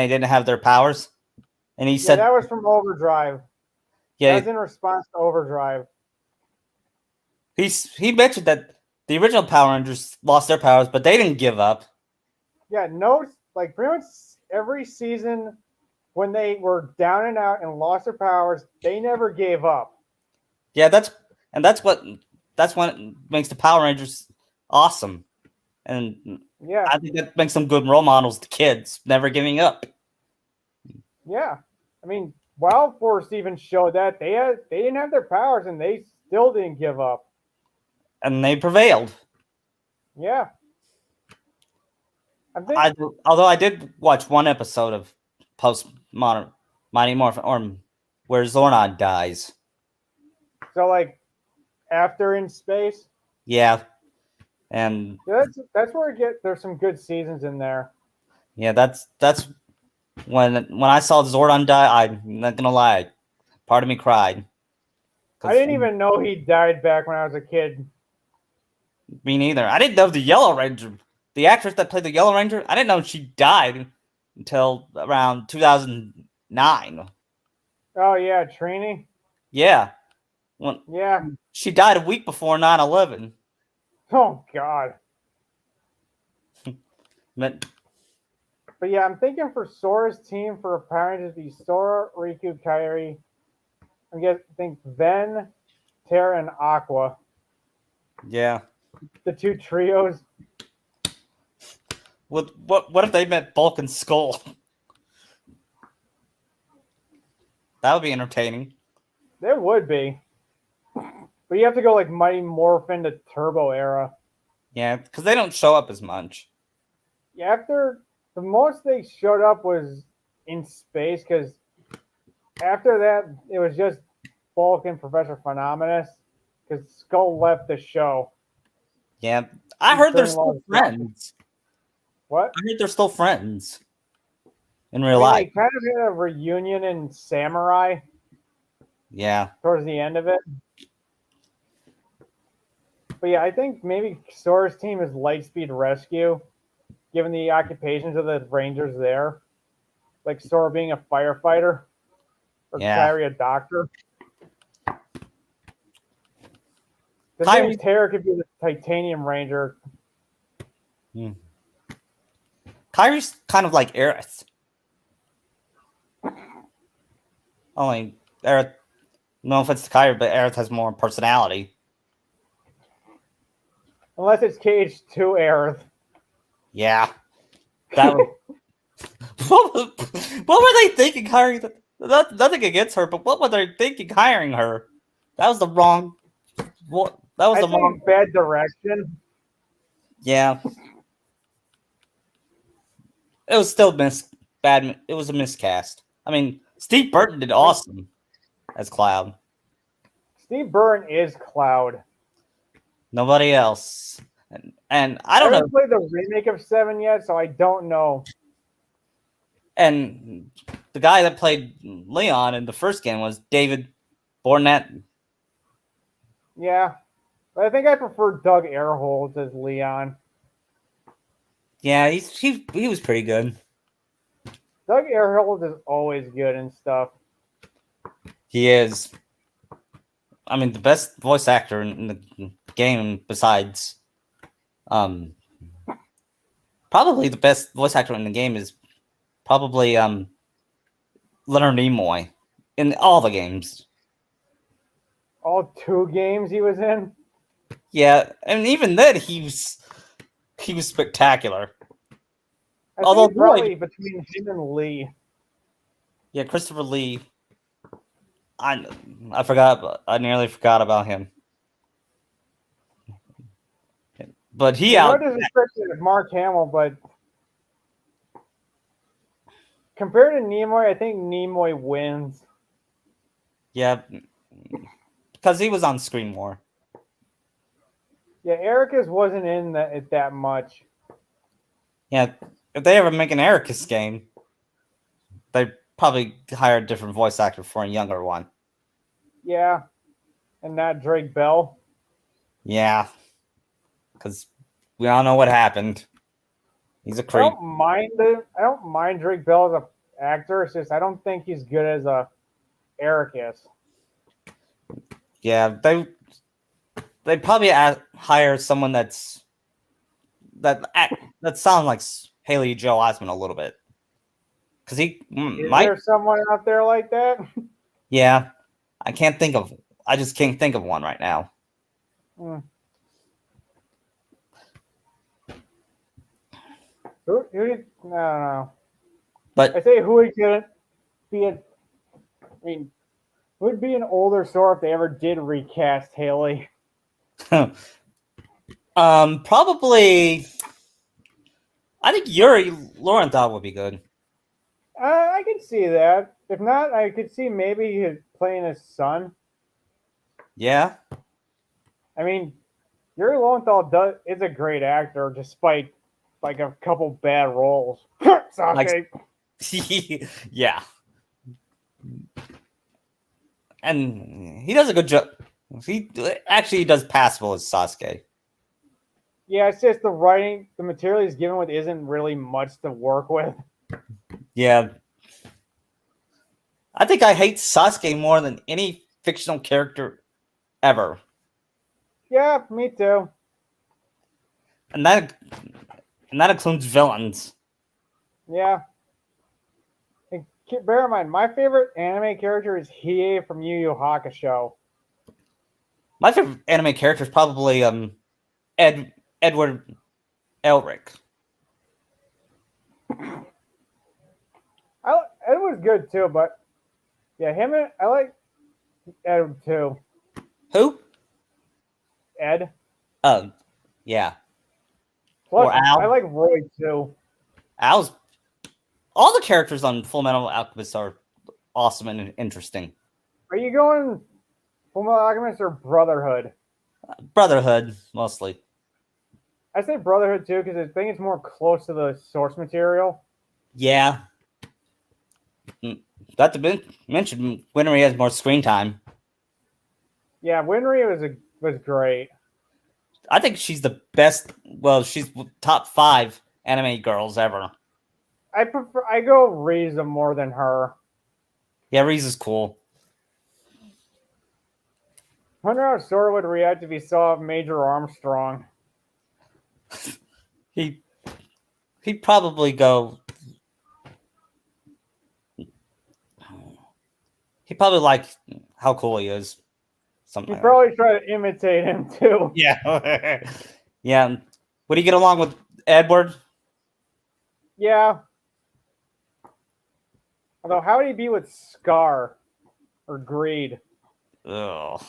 didn't have their powers, and he Yeah, said, that was from Overdrive. That yeah, was in response to Overdrive. he mentioned that the original Power Rangers lost their powers, but they didn't give up. Yeah, no, like pretty much every season when they were down and out and lost their powers, they never gave up. Yeah, that's what makes the Power Rangers awesome, and Yeah, I think that makes them good role models to kids, never giving up. yeah. I mean, Wild Force even showed that they didn't have their powers and they still didn't give up. And they prevailed. Yeah. I think Although I did watch one episode of Postmodern Mighty Morphin or where Zornod dies. so. Like after In Space, Yeah, and that's where there's some good seasons in there. yeah, that's when I saw Zordon die. I'm not gonna lie, part of me cried. I didn't even know he died back when I was a kid. Me neither. I didn't know the Yellow Ranger, the actress that played the Yellow Ranger. I didn't know she died until around 2009. Oh yeah, Trini. Yeah, when Yeah. she died a week before 9/11. Oh God. But But yeah, I'm thinking for Sora's team for Power Rangers to be Sora, Riku, Kairi. I think Ven, Terra, and Aqua. yeah, The two trios. what if they met Bulk and Skull? That would be entertaining. There would be. But you have to go like Mighty Morphin to Turbo era. Yeah, because they don't show up as much. Yeah, after the most they showed up was In Space, because after that it was just Bulk and Professor Phenomenus, because Skull left the show. Yeah, I heard they're still Turning friends. What? I heard they're still friends in I real mean, life. they kind of had a reunion in Samurai Yeah, towards the end of it. But yeah, I think maybe Sora's team is Lightspeed Rescue, given the occupations of the Rangers there. Like Sora being a firefighter, or Yeah. Kairi a doctor. Because Kairi- maybe Terra could be the Titanium Ranger. Kyrie's kind of like Aerith. Only Aerith, no offense to Kyrie, but Aerith has more personality. Unless it's Cage 2 Aerith. Yeah, that was. What were they thinking hiring? Nothing against her, but what were they thinking hiring her? That was the wrong. What? That was I the wrong. think bad direction. Yeah. It was still bad. It was a miscast. I mean, Steve Burton did awesome as Cloud. Steve Byrne is Cloud. Nobody else. And I don't know. haven't played the remake of 7 yet, so I don't know. And the guy that played Leon in the first game was David Bournette. Yeah. But I think I prefer Doug Airholds as Leon. Yeah, he was pretty good. Doug Airholds is always good and stuff. He is. I mean, the best voice actor in the game besides, probably the best voice actor in the game is probably Leonard Nimoy in all the games. All 2 games he was in. Yeah, and even then he was spectacular. I Although think probably between him and Lee. Yeah, Christopher Lee. I forgot. I nearly forgot about him. But he No disrespect to Mark Hamill, but compared to Nimoy, I think Nimoy wins. Yeah, because he was on screen more. Yeah, Ericus wasn't in it that much. Yeah, if they ever make an Ericus game, they probably hire a different voice actor for a younger one. Yeah, and not Drake Bell. Yeah, because we all know what happened. He's a I creep. I don't mind Drake Bell as an actor. It's just I don't think he's good as a Ericus. Yeah, they probably hire someone that sounds like Haley Joel Osment a little bit, because he Is might. there someone out there like that? Yeah, I just can't think of one right now. Hmm. Who did, I don't know. But I say who would be a, I mean, who would be an older Sora if they ever did recast Haley? probably, I think Yuri Lowenthal would be good. I could see that. If not, I could see maybe playing his son. Yeah, I mean, Yuri Lowenthal is a great actor, despite like a couple bad roles. Sasuke. yeah, and he does a good job. He actually does passable as Sasuke. Yeah, it's just the writing, the material he's given with isn't really much to work with. Yeah, I think I hate Sasuke more than any fictional character ever, Yeah, me too. and that includes villains. Yeah. And bear in mind, my favorite anime character is Hiei from Yu Yu Hakusho. My favorite anime character is probably Edward Elric. Ed was good too, but yeah, I like Ed too. Who? Ed. Yeah. Plus, Or Al. I like Roy too. Al's. All the characters on Full Metal Alchemist are awesome and interesting. Are you going Fullmetal Alchemist or Brotherhood? Brotherhood, mostly. I say Brotherhood too because I think it's more close to the source material. Yeah. Not to mention, Winry has more screen time. Yeah, Winry was great. I think she's the best. Well, she's top 5 anime girls ever. I go Riza more than her. Yeah, Riza's cool. I wonder how Sora would react if he saw Major Armstrong. He'd probably go. He probably like how cool he is. Something. He'd probably try to imitate him too. Yeah. Yeah. Would he get along with Edward? Yeah. Although, how would he be with Scar or Greed? Ugh.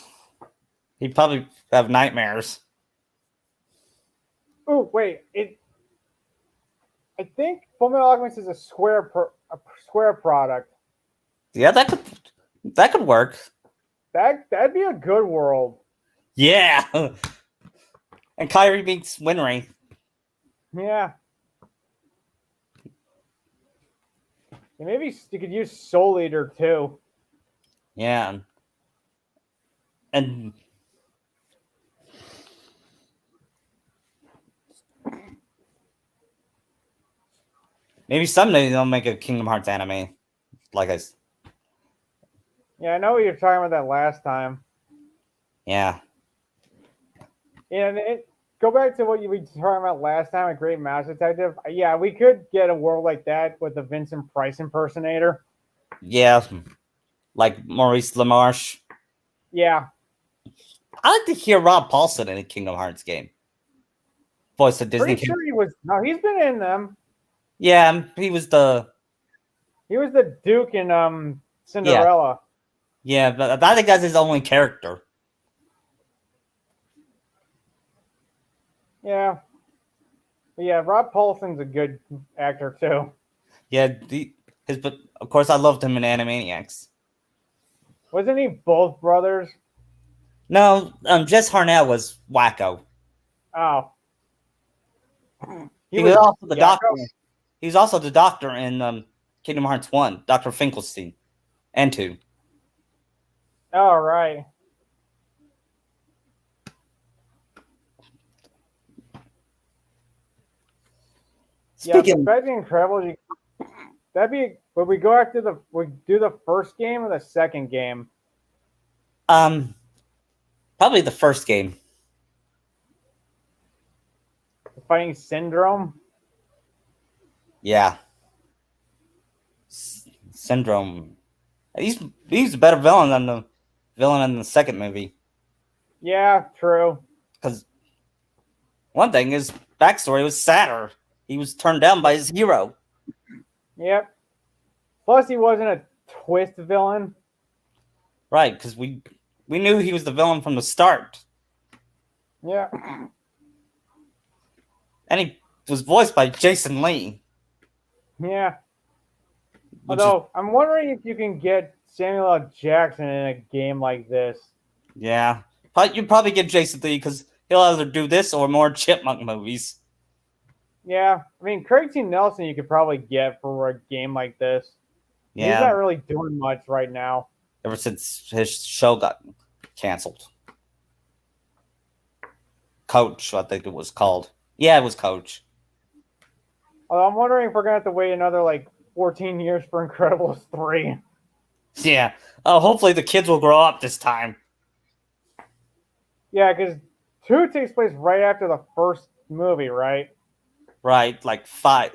He'd probably have nightmares. Oh, wait. I think Fullmetal Alchemist is a Square product. Yeah, that could work. That'd be a good world. Yeah. And Kyrie beats Winry. Yeah. And maybe you could use Soul Eater too. Yeah. And maybe someday they'll make a Kingdom Hearts anime. Like I. Yeah, I know what you're talking about that last time. Yeah. And go back to what you were talking about last time, a Great Mouse Detective. Yeah, we could get a world like that with the Vincent Price impersonator. Yeah. Like Maurice LaMarche. Yeah. I like to hear Rob Paulson in a Kingdom Hearts game. Voice of Disney. Pretty sure he was. No, he's been in them. Yeah, he was the Duke in Cinderella. Yeah, but I think that's his only character. Yeah. But yeah, Rob Paulson's a good actor too. Yeah, But of course, I loved him in Animaniacs. Wasn't he both brothers? No, Jess Harnell was Wacko. Oh. He was also the Yakko? doctor. He was also the doctor in Kingdom Hearts 1, Dr. Finkelstein, and 2. Oh, right. Speaking, That'd be incredible. That'd be. Would we go after we do the first game or the second game? probably the first game. Fighting Syndrome. Yeah. Syndrome. He's a better villain than the villain in the second movie. Yeah, true. Because one thing, his backstory was sadder. He was turned down by his hero. Yep. Plus, he wasn't a twist villain. Right, because we knew he was the villain from the start. Yeah. And he was voiced by Jason Lee. Yeah. Although, I'm wondering if you can get Samuel L. Jackson in a game like this. Yeah. You'd probably get Jason Lee because he'll either do this or more Chipmunk movies. Yeah. I mean, Craig T. Nelson you could probably get for a game like this. Yeah. He's not really doing much right now. Ever since his show got canceled. Coach, I think it was called. Yeah, it was Coach. Although I'm wondering if we're going to have to wait another, 14 years for Incredibles 3. Yeah. Hopefully the kids will grow up this time. Yeah, because 2 takes place right after the first movie, right? Right, five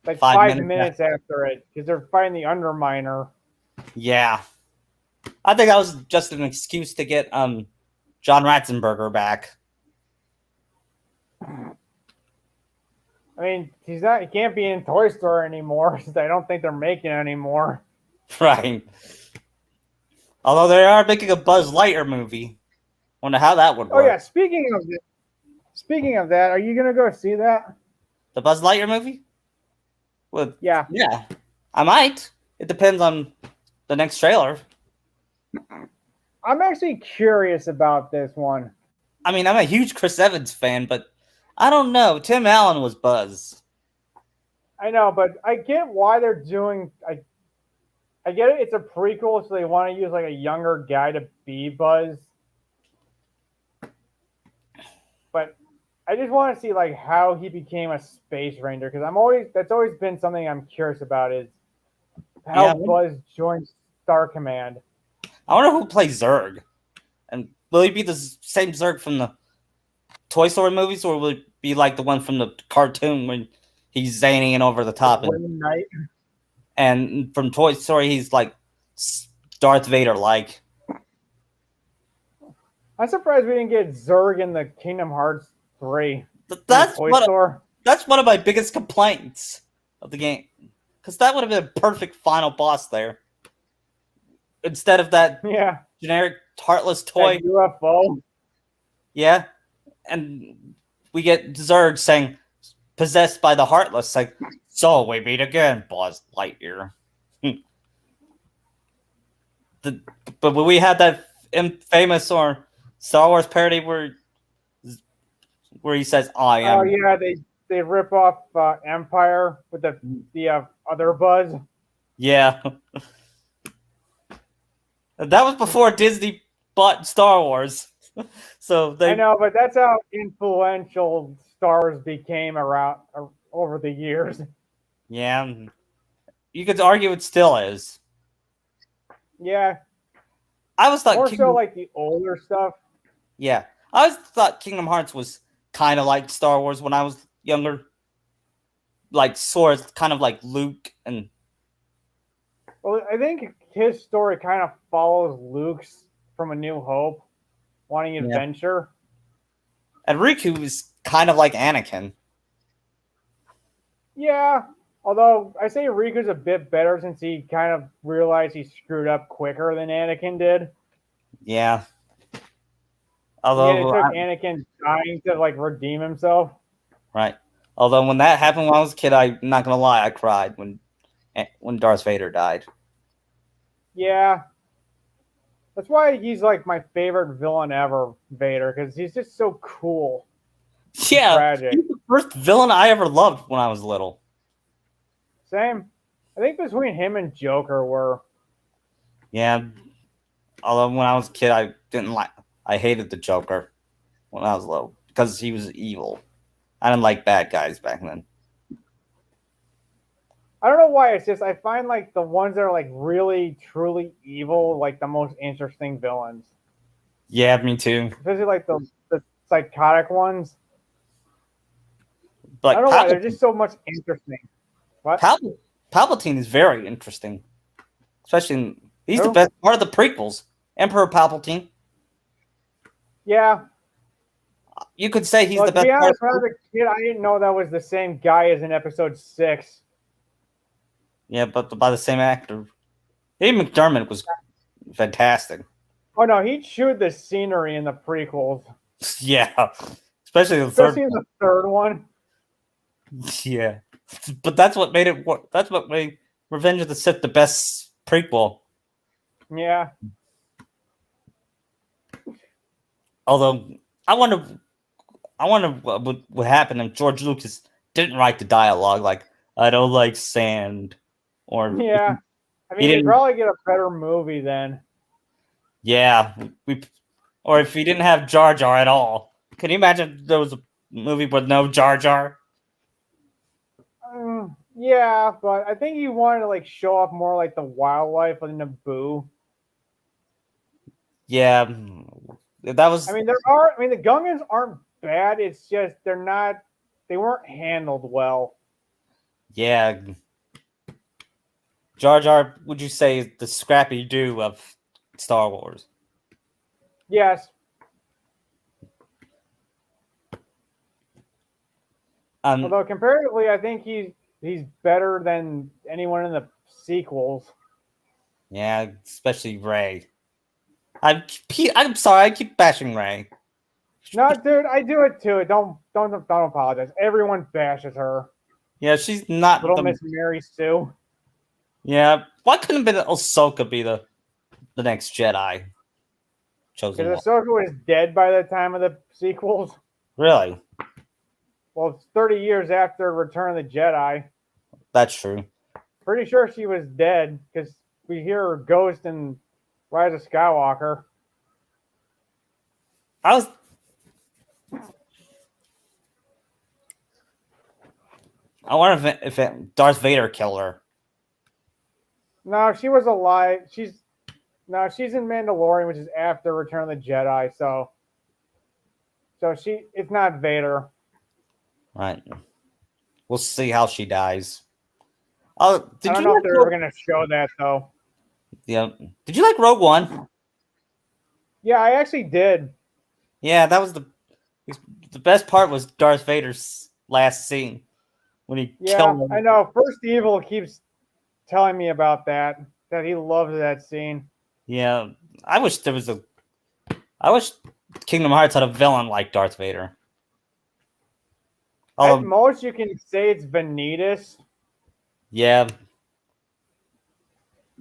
5 minutes after it, because they're fighting the Underminer. Yeah. I think that was just an excuse to get John Ratzenberger back. I mean, he can't be in Toy Story anymore, since I don't think they're making it anymore. Right. Although they are making a Buzz Lightyear movie. Wonder how that would work. Oh yeah, speaking of that, are you gonna go see that? The Buzz Lightyear movie? Well, Yeah. Yeah. I might. It depends on the next trailer. I'm actually curious about this one. I mean, I'm a huge Chris Evans fan, but I don't know. Tim Allen was Buzz. I know, but I get why they're doing. I get it. It's a prequel, so they want to use a younger guy to be Buzz. But I just want to see how he became a space ranger, because that's always been something I'm curious about, is how Buzz joined Star Command. I wonder who plays Zurg. And will he be the same Zurg from the Toy Story movies, or will it be like the one from the cartoon when he's zany and over the top? And from Toy Story, he's like Darth Vader-like. I'm surprised we didn't get Zurg in the Kingdom Hearts 3. That's one of my biggest complaints of the game. Because that would have been a perfect final boss there. Instead of that generic heartless toy. That UFO. Yeah. And we get Zurg saying, possessed by the heartless. Like, so we meet again, Buzz Lightyear. But when we had that famous or Star Wars parody where he says, I am. Oh, yeah, they rip off Empire with the other Buzz. Yeah. That was before Disney bought Star Wars. So I know, but that's how influential Star Wars became around over the years. Yeah. You could argue it still is. Yeah. I always thought more so the older stuff. Yeah. I always thought Kingdom Hearts was kind of like Star Wars when I was younger. Like Sora's kind of like Luke and... Well, I think his story kind of follows Luke's from A New Hope, wanting adventure. And Riku is kind of like Anakin. Yeah, although I say Riku's a bit better since he kind of realized he screwed up quicker than Anakin did. Yeah. Although it took Anakin dying to redeem himself. Right. Although when that happened when I was a kid, I'm not gonna lie, I cried when when Darth Vader died. Yeah. That's why he's like my favorite villain ever, Vader, because he's just so cool. Yeah, Tragic. he's the first villain I ever loved when I was little. Same. I think between him and Joker were. Yeah, although when I was a kid, I hated the Joker when I was little because he was evil. I didn't like bad guys back then. I don't know why. It's just I find like the ones that are like really truly evil, like the most interesting villains. Yeah, me too. Especially like the psychotic ones. But I don't know why they're just so much interesting. What? Palpatine is very interesting, especially he's the Who? best part of the prequels. Emperor Palpatine. Yeah. You could say he's Well, the to best be part. honest, when I was a kid, I didn't know that was the same guy as in episode 6. Yeah, but by the same actor. Ian McDermott was fantastic. Oh no, he chewed the scenery in the prequels. Yeah, especially the Especially third. in the third one. Yeah, but that's what made it. That's what made Revenge of the Sith the best prequel. Yeah. Although I wonder what happened if George Lucas didn't write the dialogue like "I don't like sand," or Yeah. I He mean, you'd didn't- probably get a better movie then. yeah, or if he didn't have Jar Jar at all. Can you imagine if there was a movie with no Jar Jar? Yeah, but I think you wanted to like show off more like the wildlife of Naboo. Yeah, that was. I mean, the Gungans aren't bad. It's just they weren't handled well. Yeah. Jar Jar, would you say, is the Scrappy Doo of Star Wars? Yes. Although comparatively, I think he's better than anyone in the sequels. Yeah, especially Ray. I'm sorry, I keep bashing Ray. No, dude, I do it too. Don't apologize. Everyone bashes her. Yeah, she's not Little the. Miss Mary Sue. Yeah, why couldn't Ahsoka be the next Jedi? Chosen Because one. Ahsoka was dead by the time of the sequels. Really? Well, it's 30 years after Return of the Jedi. That's true. Pretty sure she was dead because we hear her ghost in Rise of Skywalker. I wonder if Darth Vader killed her. No, she was alive. She's in Mandalorian, which is after Return of the Jedi. So it's not Vader. Right. We'll see how she dies. Oh, I don't know if they're ever going to show that though. Yeah. Did you like Rogue One? Yeah, I actually did. Yeah, that was the best part was Darth Vader's last scene when he Yeah, killed him. I know. First Evil keeps telling me about that he loves that scene. Yeah, I wish Kingdom Hearts had a villain like Darth Vader. At most, you can say it's Vanitas. Yeah.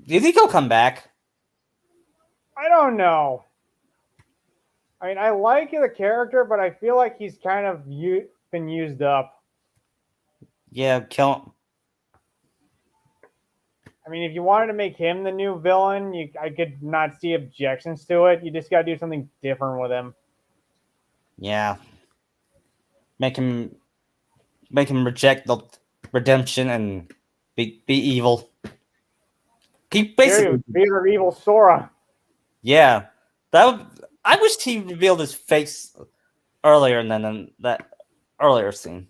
Do you think he'll come back? I don't know. I mean, I like the character, but I feel like he's kind of been used up. Yeah, kill him. I mean, if you wanted to make him the new villain, I could not see objections to it. You just got to do something different with him. Yeah. Make him reject the redemption and be evil. He basically Vader evil Sora. Yeah. I wished he revealed his face earlier than that earlier scene.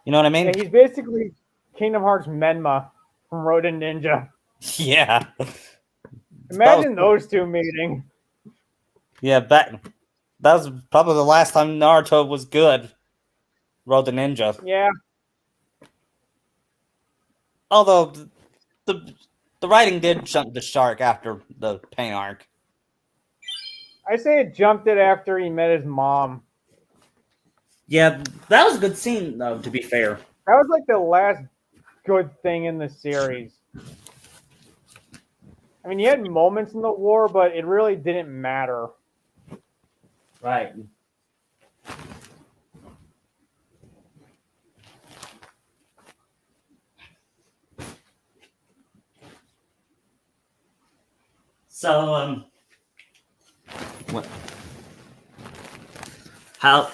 You know what I mean? Yeah, he's basically Kingdom Hearts Menma from Road and Ninja. Yeah. Imagine those two meeting. Yeah, that was probably the last time Naruto was good. Road to Ninja. Yeah. Although the writing did jump the shark after the Pain arc. I say it jumped it after he met his mom. Yeah, that was a good scene though, to be fair. That was like the last good thing in the series. I mean, you had moments in the war, but it really didn't matter. Right. So, what? How?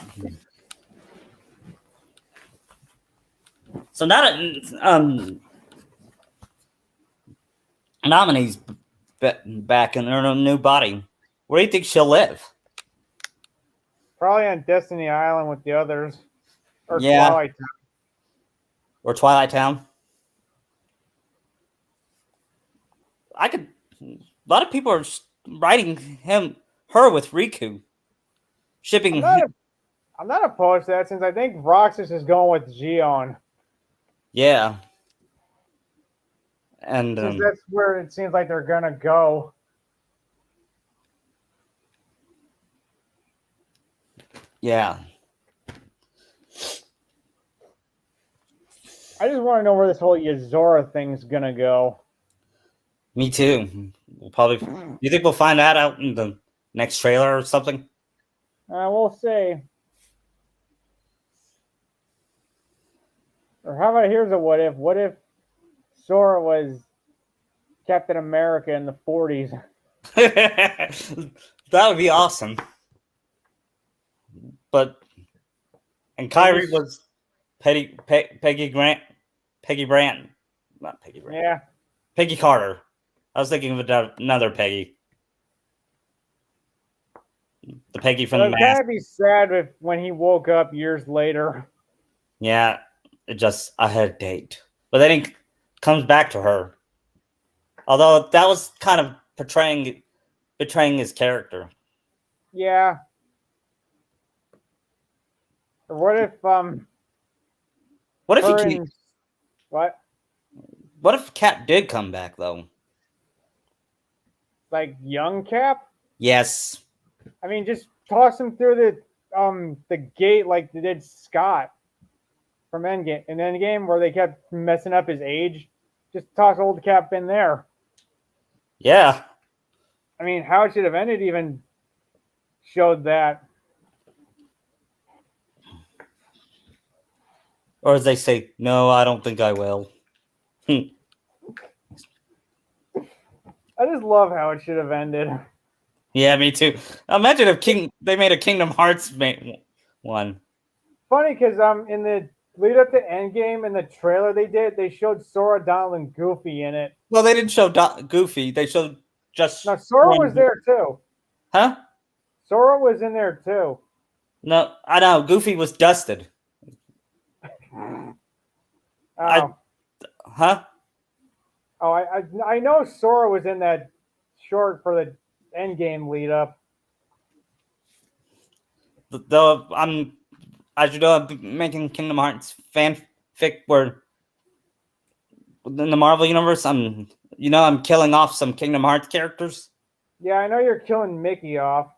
So now that Nominee's back in her new body, where do you think she'll live? Probably on Destiny Island with the others. Or Yeah. Twilight Town. Or Twilight Town? I could. A lot of people are writing her with Riku, shipping. I'm not opposed to that since I think Roxas is going with Gion. Yeah. And Since that's where it seems like they're gonna go. yeah. I just want to know where this whole Yozora thing's gonna go. Me too. We'll probably. You think we'll find that out in the next trailer or something? We'll see. Or how about here's a what if? What if Sora was Captain America in the 40s? That would be awesome. But and Kyrie was Peggy Brandt, not Peggy Brandt. Yeah. Peggy Carter. I was thinking of another Peggy. The Peggy from the It'd Mask. kind of be sad if when he woke up years later. Yeah, I had a date, but then he comes back to her. Although that was kind of betraying his character. Yeah. Or what if What if her he? and- what? What if Cap did come back though? Like young Cap? Yes. I mean, just toss him through the gate like they did Scott from Endgame where they kept messing up his age. Just toss old Cap in there. Yeah. I mean, how it should have ended even showed that. Or as they say, no, I don't think I will. I just love how it should have ended. Yeah, me too. Imagine if they made a Kingdom Hearts one. Funny because in the lead up to Endgame in the trailer they showed Sora, Donald, and Goofy in it. Well, they didn't show Goofy. They showed just. No, Sora was there too. Huh? Sora was in there too. No, I know. Goofy was dusted. Oh, Huh? I know Sora was in that short for the Endgame lead up. Though as you know, I'm making Kingdom Hearts fanfic where in the Marvel universe, I'm killing off some Kingdom Hearts characters. Yeah, I know you're killing Mickey off.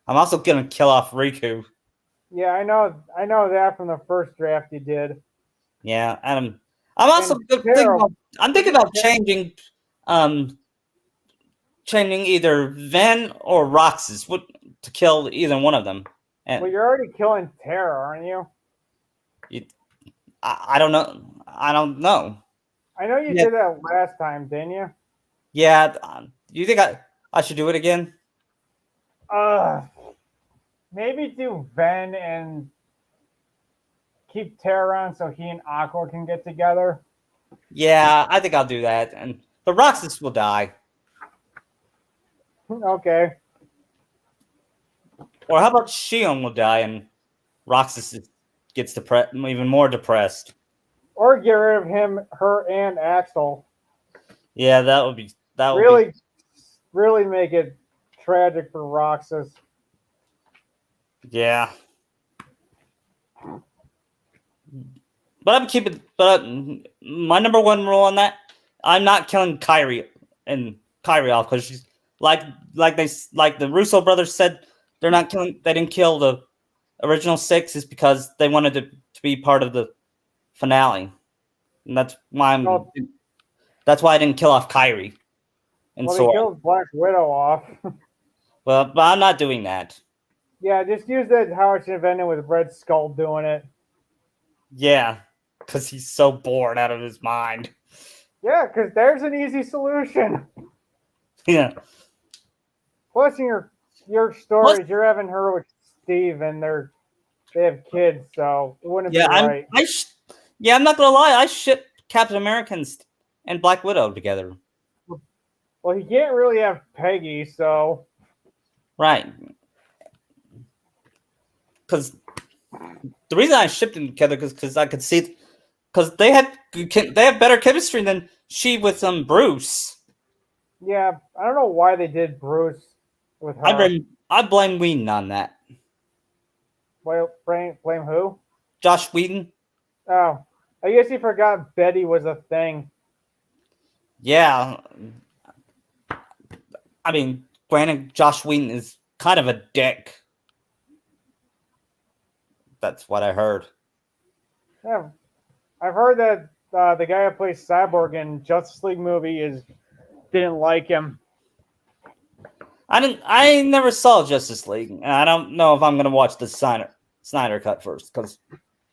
I'm also gonna kill off Riku. Yeah, I know that from the first draft you did. Yeah, and I'm also thinking about changing either Ven or Roxas to kill either one of them. And Well, you're already killing Terra, aren't you? I don't know. I don't know. I know you did that last time, didn't you? Yeah. Do you think I should do it again? Maybe do Ven and keep Terra around so he and Aqua can get together. Yeah, I think I'll do that. And the Roxas will die. Okay. Or how about Shion will die and Roxas gets even more depressed? Or get rid of him, her, and Axel. Yeah, that would be really make it tragic for Roxas. Yeah. But my number one rule on that, I'm not killing Kyrie off because she's like the Russo brothers said they didn't kill the original 6 is because they wanted to be part of the finale. And that's why Well- that's why I didn't kill off Kyrie and Well, he Sora. killed Black Widow off. Well, but I'm not doing that. Yeah, just use that Howard invented with Red Skull doing it. Yeah, because he's so bored out of his mind. Yeah, because there's an easy solution. Yeah. Plus, in your stories, you're having her with Steve, and they have kids, so it wouldn't Yeah, be right. I'm not gonna lie. I ship Captain America and Black Widow together. Well, he can't really have Peggy, so Right. Because the reason I shipped them together because I could see because they have better chemistry than she with Bruce. yeah, I don't know why they did Bruce with her. I blame Whedon on that. Blame who? Josh Whedon. Oh, I guess he forgot Betty was a thing. Yeah. I mean, granted, Josh Whedon is kind of a dick. That's what I heard. Yeah, I've heard that the guy who plays Cyborg in Justice League movie didn't like him. I never saw Justice League, and I don't know if I'm gonna watch the Snyder cut first because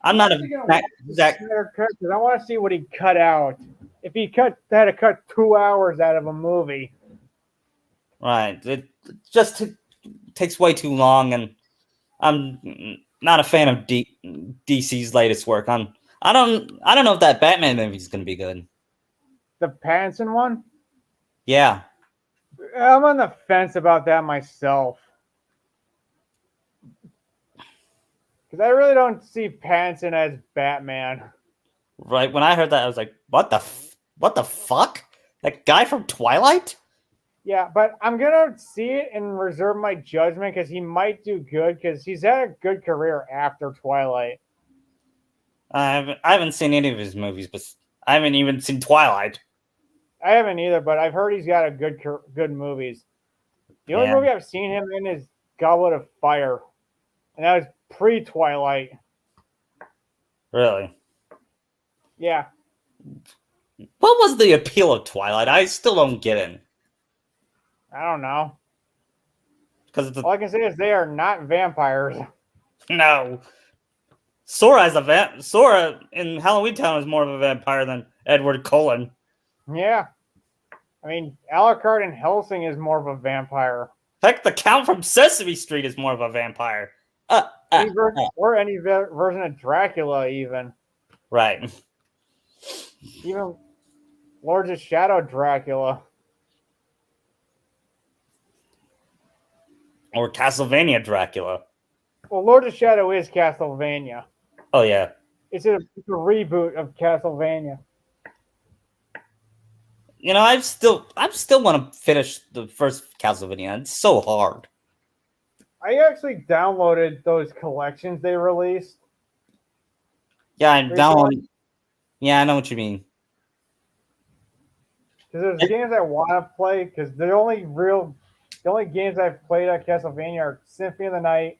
I'm not a Zack. Snyder cut, 'cause I want to see what he cut out. If he had to cut 2 hours out of a movie. Right, it just takes way too long, and I'm not a fan of DC's latest work. I don't know if that Batman movie is gonna be good. The Pattinson one? Yeah. I'm on the fence about that myself. Because I really don't see Pattinson as Batman. Right. When I heard that, I was like, "What the fuck? That guy from Twilight?" Yeah, but I'm gonna see it and reserve my judgment because he might do good because he's had a good career after Twilight. I haven't seen any of his movies, but I haven't even seen Twilight. I haven't either, but I've heard he's got a good movies. The only Yeah. movie I've seen him in is Goblet of Fire, and that was pre-Twilight. Really? Yeah, What was the appeal of Twilight? I still don't get it. I don't know. Because All I can say is they are not vampires. no, Sora in Halloween Town is more of a vampire than Edward Cullen. Yeah, I mean Alucard in Helsing is more of a vampire. Heck, the Count from Sesame Street is more of a vampire. Or any version of Dracula, even Right. Lords of Shadow Dracula. Or Castlevania Dracula. Well, Lords of Shadow is Castlevania. Oh yeah. It's a reboot of Castlevania. You know, I still want to finish the first Castlevania. It's so hard. I actually downloaded those collections they released. Yeah, I'm Pretty down. cool. Yeah, I know what you mean. Because there's games I want to play. Because the only games I've played at Castlevania are Symphony of the Night,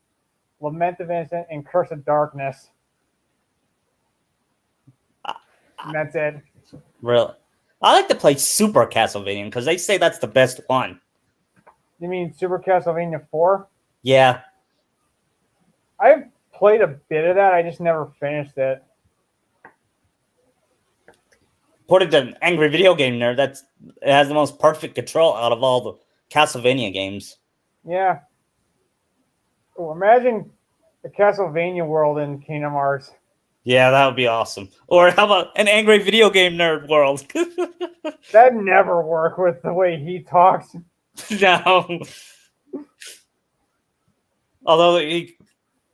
Lament of Innocence, and Curse of Darkness. And that's it. Really, I like to play Super Castlevania because they say that's the best one. You mean Super Castlevania 4? Yeah, I've played a bit of that. I just never finished it. according to Angry Video Game Nerd, it has the most perfect control out of all the Castlevania games. Yeah. Oh, imagine the Castlevania world in Kingdom Hearts. Yeah, that would be awesome. Or how about an Angry Video Game Nerd world? That'd never work with the way he talks. No. Although he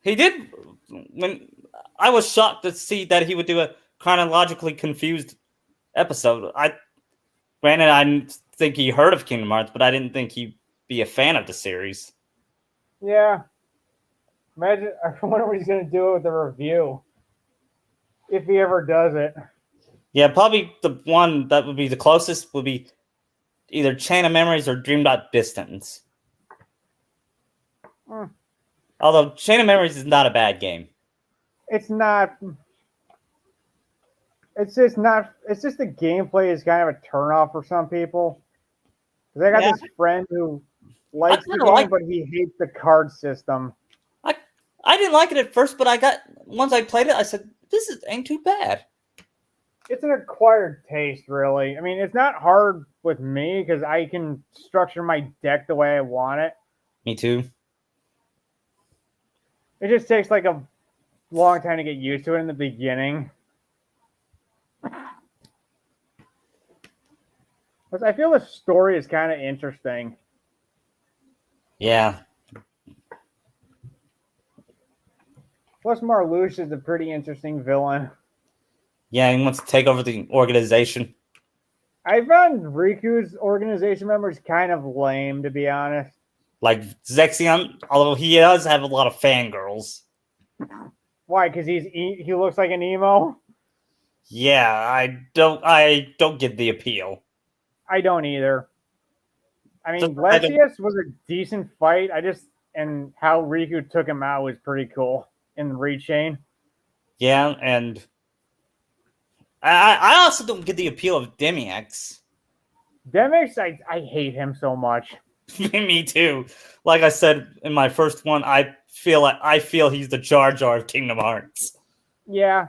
did, when I was shocked to see that he would do a chronologically confused episode. Granted, I didn't think he heard of Kingdom Hearts, but I didn't think he'd be a fan of the series. Yeah. Imagine, I wonder what he's going to do with the review. If he ever does it. Yeah, probably the one that would be the closest would be either Chain of Memories or Dream Distance. Hmm. Although Chain of Memories is not a bad game. It's not. it's just not. It's just the gameplay is kind of a turnoff for some people. Because I got Yeah. this friend who likes the kinda game, like- but he hates the card system. I didn't like it at first, but once I played it, I said, ain't too bad. It's an acquired taste, really. I mean, it's not hard with me because I can structure my deck the way I want it. Me too. It just takes like a long time to get used to it in the beginning. But I feel the story is kind of interesting. Yeah. Plus, Marluxia is a pretty interesting villain. Yeah, he wants to take over the organization. I found Riku's organization members kind of lame, to be honest. Like Zexion, although he does have a lot of fangirls. Why? Because he looks like an emo. Yeah, I don't get the appeal. I don't either. I mean, So, I don't- Lexius was a decent fight. And how Riku took him out was pretty cool in the Rechain. Yeah, and I also don't get the appeal of Demiax. Demix, I hate him so much. Me too. Like I said in my first one, I feel he's the Jar Jar of Kingdom Hearts. Yeah.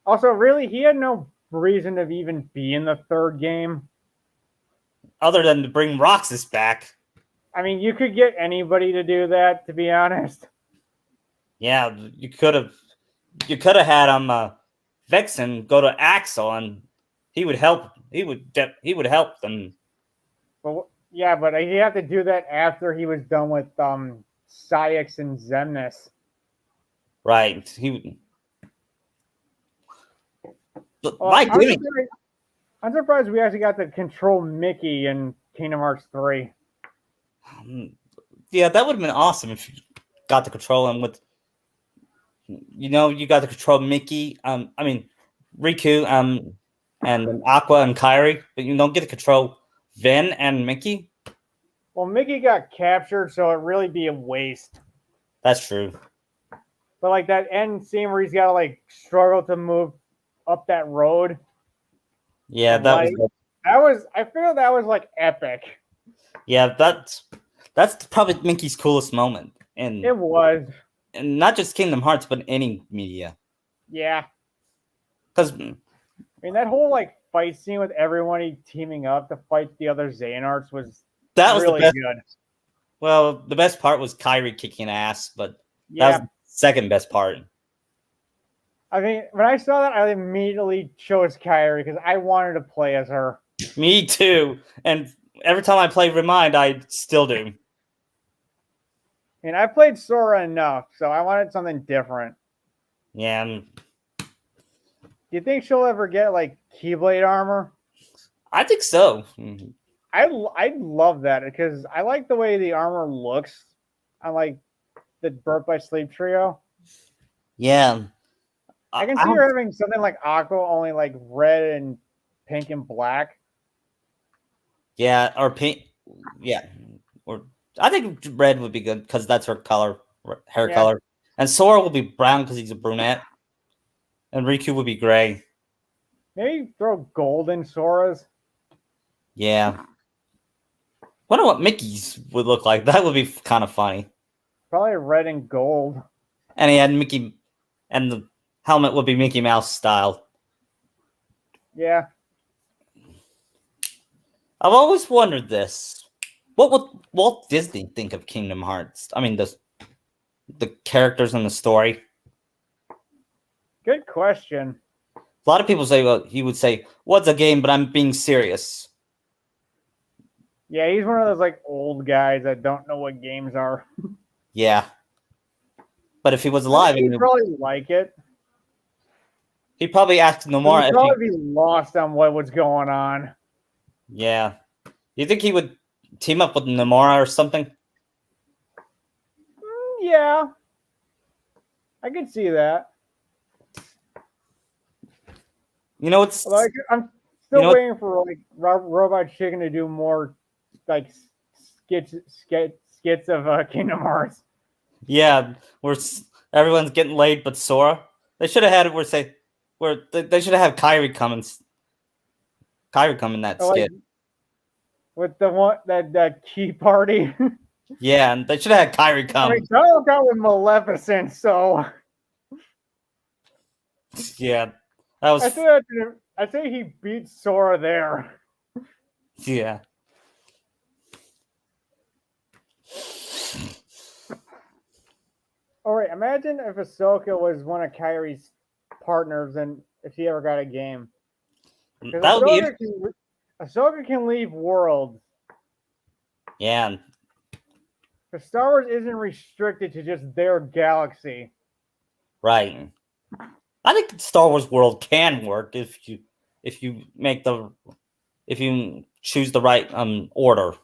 Also, really, he had no reason to even be in the third game. Other than to bring Roxas back. I mean, you could get anybody to do that, to be honest. Yeah, you could have had Vexen go to Axel and he would help. He would help them. But yeah, but he'd have to do that after he was done with Syx and Xemnas. Right. He would. But Well, my goodness. I'm surprised we actually got to control Mickey in Kingdom Hearts 3. Yeah, that would have been awesome if you got to control him with. You got to control Mickey. Riku. And Aqua and Kairi, but you don't get to control Ven and Mickey. Well, Mickey got captured, so it'd really be a waste. That's true. But like that end scene where he's got to like struggle to move up that road. Yeah, I feel that was like epic. Yeah, that's probably Mickey's coolest moment, and It was. not just Kingdom Hearts, but any media. Yeah. Because I mean, that whole like fight scene with everybody teaming up to fight the other Xehanarts was that was really the best. good. Well, the best part was Kairi kicking ass, but Yeah. that was the second best part. I mean, when I saw that, I immediately chose Kairi because I wanted to play as her. Me too. And every time I play Remind, I still do. I mean, I played Sora enough, so I wanted something different. Yeah, Do you think she'll ever get like Keyblade armor? I think so. I love that because I like the way the armor looks on like the Birth by Sleep trio. Yeah. I can see her having something like Aqua, only like red and pink and black. Yeah, or pink. Yeah, or I think red would be good because that's her hair Yeah. color. And Sora will be brown because he's a brunette, and Riku would be gray. Maybe throw gold in Sora's. Yeah. Wonder what Mickey's would look like. That would be kind of funny. Probably red and gold. And he had Mickey, and the helmet would be Mickey Mouse style. Yeah. I've always wondered this. What would Walt Disney think of Kingdom Hearts? I mean, the characters in the story. Good question. A lot of people say, well, he would say, "What's a game?" But I'm being serious. Yeah, he's one of those like old guys that don't know what games are. Yeah. But if he was alive, He'd probably like it. he'd probably ask Nomura He'd if probably be lost on what was going on. yeah. You think he would team up with Nomura or something? Yeah. I could see that. You know, it's Like I'm still You know- waiting for like Robot Chicken to do more like skits of Kingdom Hearts. yeah, everyone's getting laid, but Sora. They should have had it where they should have Kyrie come in that So, like, skit. with the one that key party. Yeah, and they should have had Kyrie I come. mean, Donald got with Maleficent, so Yeah, that was I say he beat Sora there. yeah. All right, imagine if Ahsoka was one of Kyrie's partners, and if he ever got a game. 'Cause That would be Ahsoka can leave worlds. yeah. Because Star Wars isn't restricted to just their galaxy. Right. I think Star Wars World can work if you choose the right order.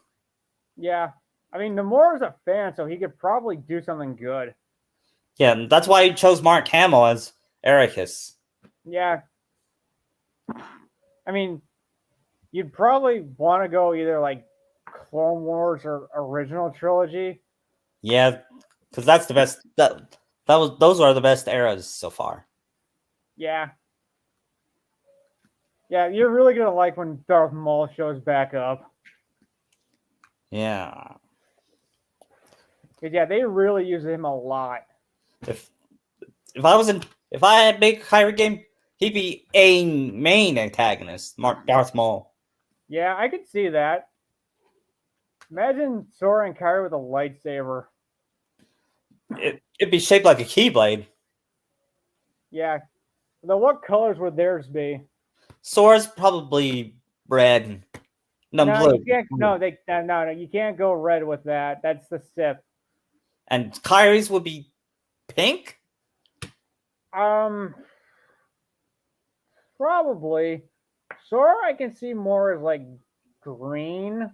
Yeah, I mean, Nomura's a fan, so he could probably do something good. Yeah, and that's why he chose Mark Hamill as Ericus. Yeah. I mean, you'd probably want to go either like Clone Wars or original trilogy. Yeah, because that's the best. Those are the best eras so far. Yeah. Yeah, you're really gonna like when Darth Maul shows back up. Yeah. 'Cause, yeah, they really use him a lot. If I had to make a Kyrie game, he'd be a main antagonist, Darth Maul. Yeah, I could see that. Imagine Sora and Kyrie with a lightsaber. It'd be shaped like a Keyblade. Yeah. Now, what colors would theirs be? Sora's probably red. No, blue. You can't. No, you can't go red with that. That's the Sith. And Kyrie's would be pink? Probably. Sora, I can see more as like green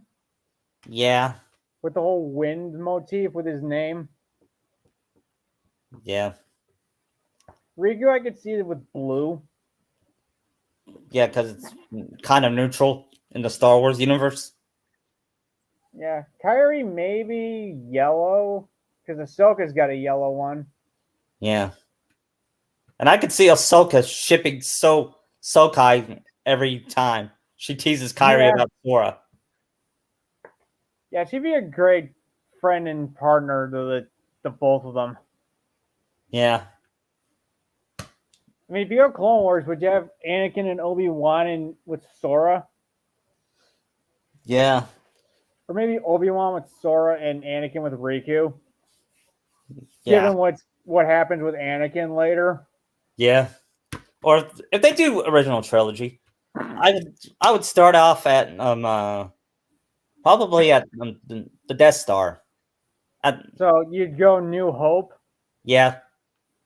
Yeah. with the whole wind motif with his name. Yeah. Riku, I could see it with blue. Yeah, because it's kind of neutral in the Star Wars universe. Yeah, Kyrie maybe yellow because Ahsoka's got a yellow one. Yeah. And I could see Ahsoka shipping Sokai every time she teases Kyrie about Sora. Yeah, she'd be a great friend and partner to the both of them. Yeah. I mean, if you have Clone Wars, would you have Anakin and Obi-Wan and with Sora? Yeah. Or maybe Obi-Wan with Sora and Anakin with Riku? Yeah. Given what happens with Anakin later. Yeah. Or if they do original trilogy, I would start off at probably at the Death Star. So you'd go New Hope. Yeah.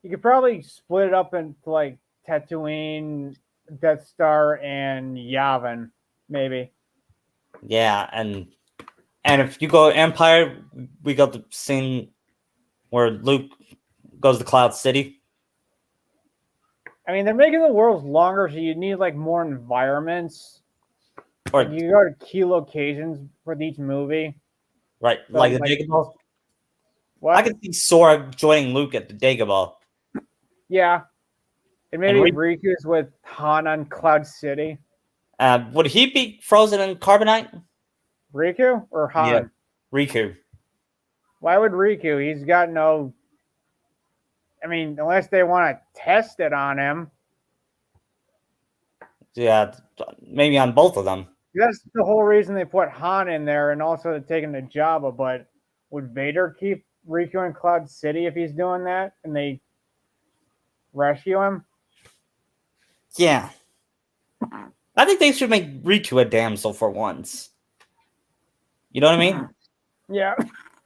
You could probably split it up into like Tatooine, Death Star, and Yavin, maybe. Yeah, and if you go Empire, we got the scene where Luke goes to Cloud City. I mean, they're making the worlds longer, so you need like more environments. Or You go to key locations for each movie. right, So, like the like- Dagobah. What? I could see Sora joining Luke at the Dagobah. Yeah. And maybe And Riku's with Han on Cloud City. Would he be frozen in carbonite? Riku or Han? Yeah. Riku. Why would Riku? He's got no. I mean, unless they want to test it on him. Yeah, maybe on both of them. That's the whole reason they put Han in there, and also they're taking the Jabba. But would Vader keep Riku in Cloud City if he's doing that, and they rescue him? Yeah. I think they should make Riku a damsel for once. You know what I mean? Yeah.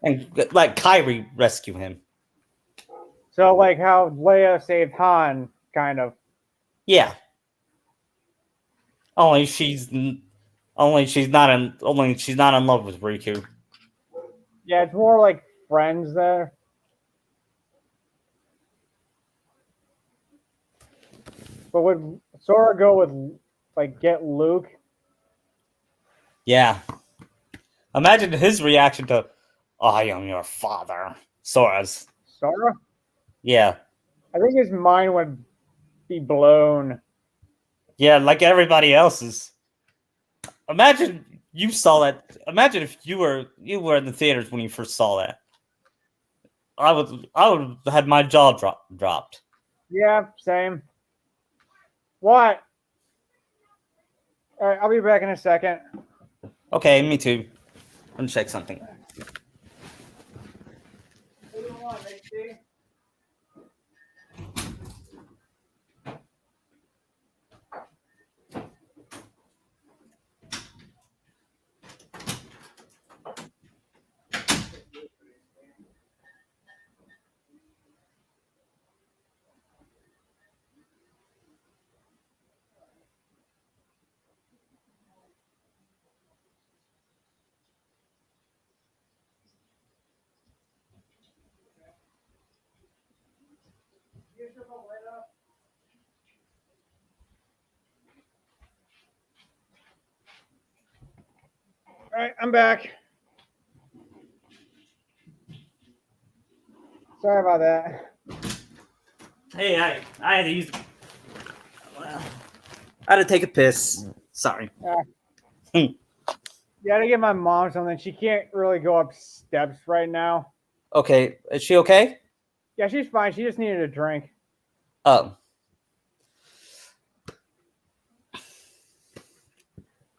And like Kyrie rescue him. So like how Leia saved Han, kind of. Yeah. Only she's not in love with Riku. Yeah, it's more like friends there. But would Sora go with like get Luke? Yeah. Imagine his reaction to I am your father. Sora's. Sora? Yeah. I think his mind would be blown. Yeah, like everybody else's. Imagine you saw that. Imagine if you were in the theaters when you first saw that. I would have had my jaw dropped. Yeah, same. What? All right, I'll be back in a second. Okay, me too. Let me check something. All right, I'm back. Sorry about that. Hey, I had to use. Well, I had to take a piss. Sorry. Yeah, to get my mom something. She can't really go up steps right now. Okay, is she okay? Yeah, she's fine. She just needed a drink. Oh.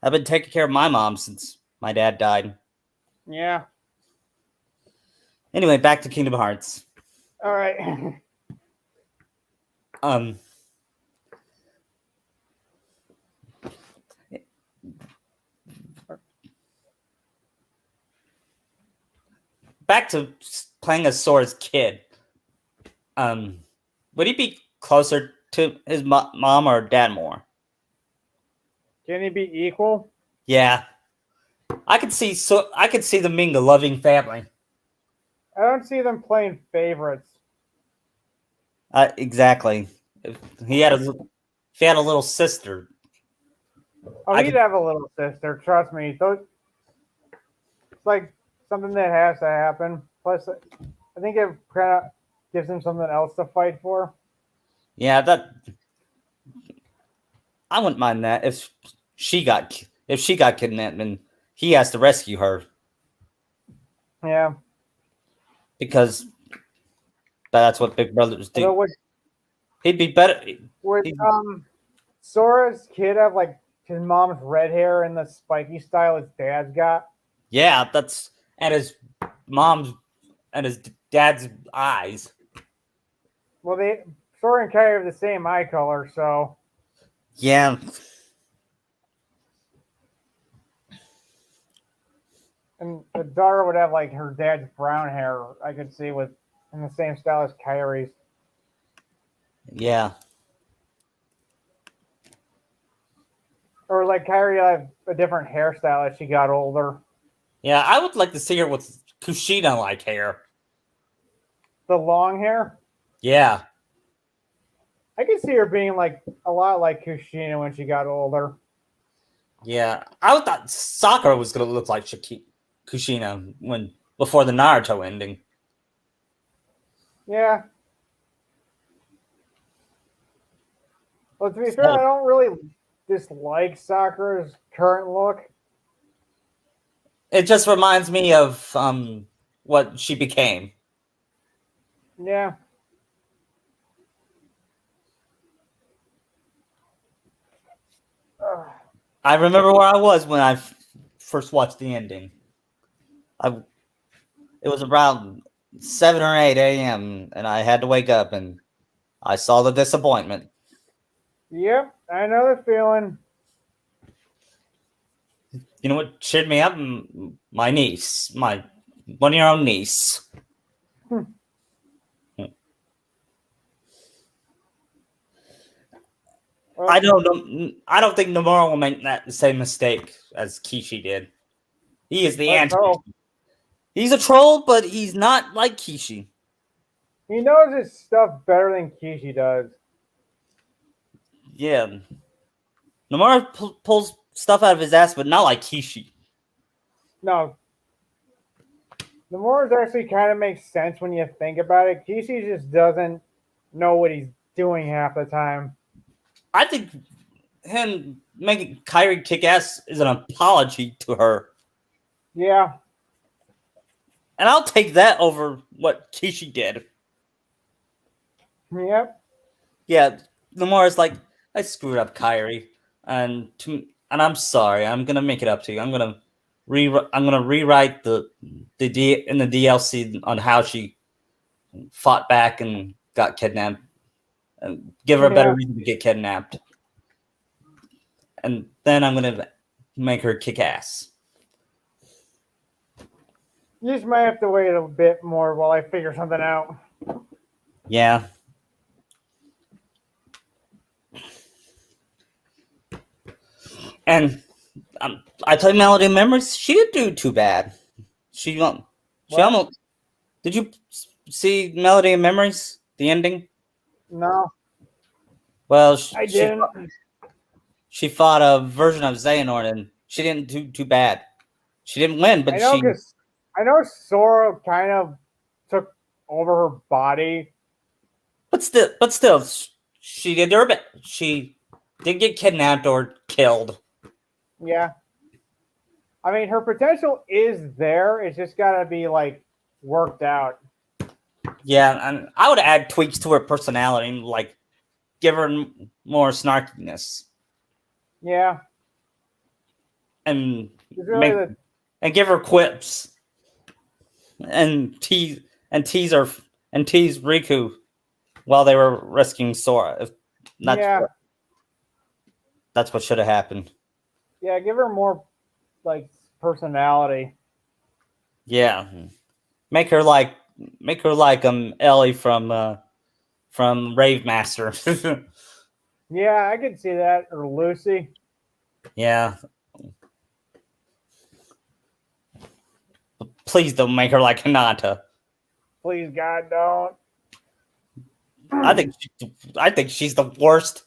I've been taking care of my mom since my dad died. Yeah. Anyway, back to Kingdom Hearts. All right. Back to playing as Sora's kid. Would he be closer to his mom or dad more? Can he be equal? Yeah, I could see them being a loving family. I don't see them playing favorites. Exactly. If he had a little sister. Oh, he'd have a little sister. Trust me. It's like something that has to happen. Plus, I think it kind of gives him something else to fight for. Yeah, I wouldn't mind that if she got kidnapped and he has to rescue her. Yeah. Because that's what big brothers do. He'd be better. Would Sora's kid have like his mom's red hair and the spiky style his dad's got? Yeah, and his mom's and his dad's eyes. Well, Sora and Kai have the same eye color, so yeah. And Dara would have like her dad's brown hair. I could see in the same style as Kyrie's. Yeah. Or like Kyrie have a different hairstyle as she got older. Yeah, I would like to see her with Kushina-like hair. The long hair? Yeah. I could see her being like a lot like Kushina when she got older. Yeah, I thought Sakura was going to look like Kushina before the Naruto ending. Yeah. Well, to be fair, I don't really dislike Sakura's current look. It just reminds me of what she became. Yeah. I remember where I was when I first watched the ending. It was around 7 or 8 a.m. and I had to wake up and I saw the disappointment. Yep, I know the feeling. You know what cheered me up? My niece, my 1-year-old niece. Well, I don't think Nomura will make that same mistake as Kishi did. He is the anti. He's a troll, but he's not like Kishi. He knows his stuff better than Kishi does. Yeah. Nomura pulls stuff out of his ass, but not like Kishi. No. Nomura's actually kind of makes sense when you think about it. Kishi just doesn't know what he's doing half the time. I think him making Kyrie kick ass is an apology to her. Yeah, And I'll take that over what Kishi did. yep. Yeah, Nomura's like, I screwed up Kyrie, and I'm sorry. I'm gonna make it up to you. I'm gonna rewrite the in the DLC on how she fought back and got kidnapped, and give her a better Yeah. reason to get kidnapped. And then I'm gonna make her kick ass. You just might have to wait a bit more while I figure something out. Yeah. And I played Melody of Memories. She didn't do too bad. She What? almost. Did you see Melody of Memories? The ending? No, Well, I didn't. she fought a version of Xehanort, and she didn't do too bad. She didn't win, but I know she. because I know Sora kind of took over her body. But still, she did her bit. She did get kidnapped or killed. Yeah. I mean, her potential is there. It's just got to be like worked out. Yeah, and I would add tweaks to her personality, like give her more snarkiness Yeah. and It's really and give her quips and tease her and tease Riku while they were rescuing Sora. If yeah. that's what should have happened. Yeah, give her more like personality. Yeah, make her like Ellie from Rave Master. Yeah, I could see that. Or Lucy. Yeah. Please don't make her like Hinata. Please, God, don't. I think she's the worst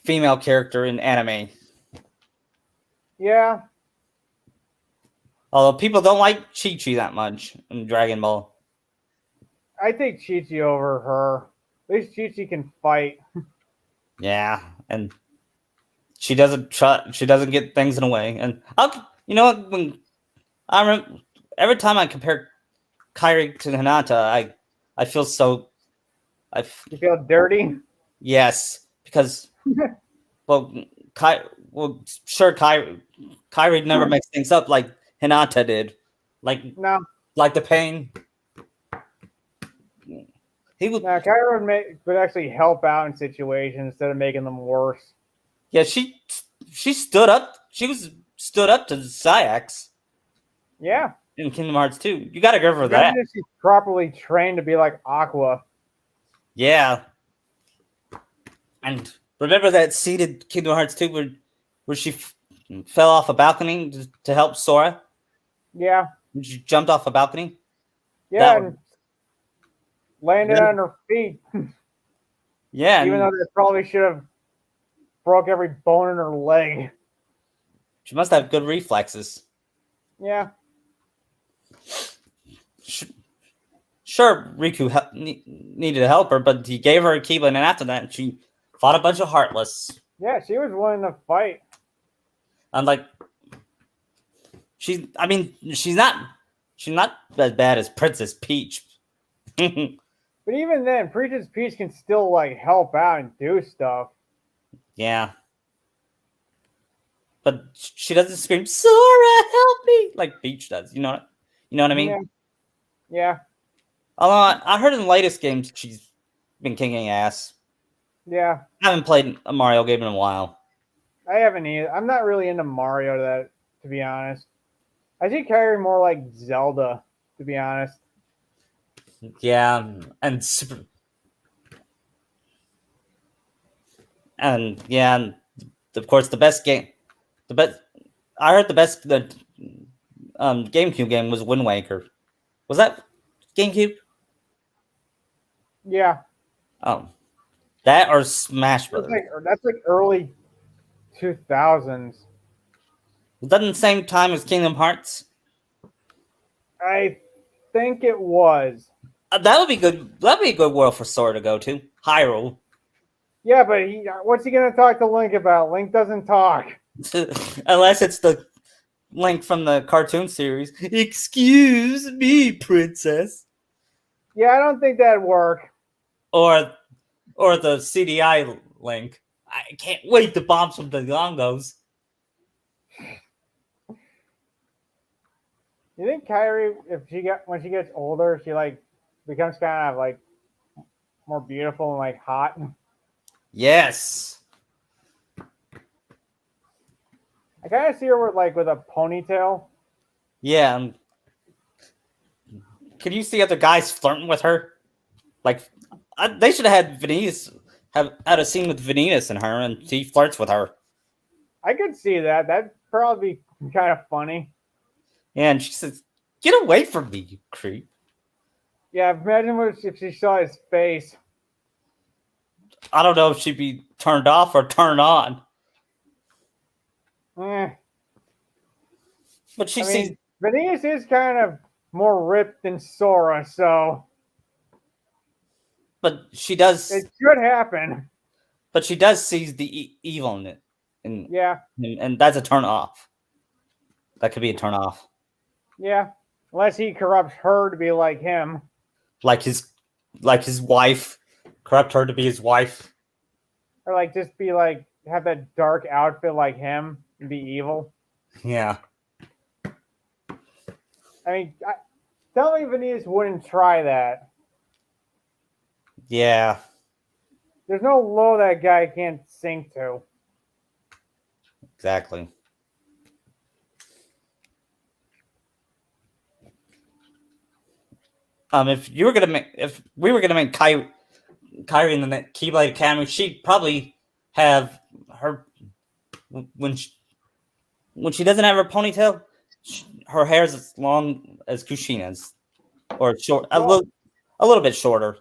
female character in anime. Yeah. Although people don't like Chi-Chi that much in Dragon Ball. I take Chi-Chi over her. At least Chi-Chi can fight. Yeah, and she doesn't get things in a way. And you know what? When I remember every time I compare Kairi to Hinata, I feel so. You feel dirty? Yes, because Kairi never makes things up like Hinata did. No. Like the pain. He would. No, Kyra would actually help out in situations instead of making them worse. Yeah, she stood up. She was stood up to Sayax Yeah. in Kingdom Hearts 2. You gotta give her that. Imagine if she's properly trained to be like Aqua. Yeah. And remember that scene in Kingdom Hearts 2 where she fell off a balcony to help Sora? Yeah. She jumped off a balcony? Yeah. That And landed on her feet. Yeah. Even though they probably should have broke every bone in her leg. She must have good reflexes. Yeah. Sure, Riku needed to help her, but he gave her a Keyblade, and after that, she fought a bunch of Heartless. Yeah, she was willing to fight. I'm like, she's not as bad as Princess Peach. But even then, Princess Peach can still like help out and do stuff. Yeah. But she doesn't scream, Sora, help me, like Peach does. You know what I mean? Yeah. Although I heard in the latest games she's been kicking ass. Yeah. I haven't played a Mario game in a while. I haven't either. I'm not really into Mario to be honest. I see Kyrie more like Zelda, to be honest. Yeah, and of course the best game. I heard the GameCube game was Wind Waker. Was that GameCube? Yeah. Oh, that or Smash Brothers. That's like early 2000s. Was that in the same time as Kingdom Hearts? I think it was. That would be good. That'd be a good world for Sora to go to. Hyrule. Yeah, but what's he gonna talk to Link about? Link doesn't talk. Unless it's the Link from the cartoon series. Excuse me, princess. Yeah, I don't think that'd work. Or the CDI Link. I can't wait to bomb some Dagongos. You think Kyrie, when she gets older, she like becomes kind of like more beautiful and like hot? Yes. I kind of see her with a ponytail. Yeah. Can you see other guys flirting with her? Like, they should have had have had a scene with Venus and her, and he flirts with her. I could see that. That'd probably be kind of funny. Yeah, and she says, "Get away from me, you creep." Yeah, imagine if she saw his face. I don't know if she'd be turned off or turned on, Eh. but she I sees. mean, Venus is kind of more ripped than Sora, so But she does. it should happen. But she does see the evil in it, and, Yeah, and that's a turn off. That could be a turn off. yeah. Unless he corrupts her to be like him. Like his wife, corrupt her to be his wife. Or like just be like have that dark outfit like him and be evil. Yeah. I mean, tell me Venus wouldn't try that. Yeah. There's no low that guy can't sink to. Exactly. If we were gonna make Kyrie in the Keyblade Academy, she'd probably have her when she doesn't have her ponytail, her hair is as long as Kushina's, or short, a little bit shorter.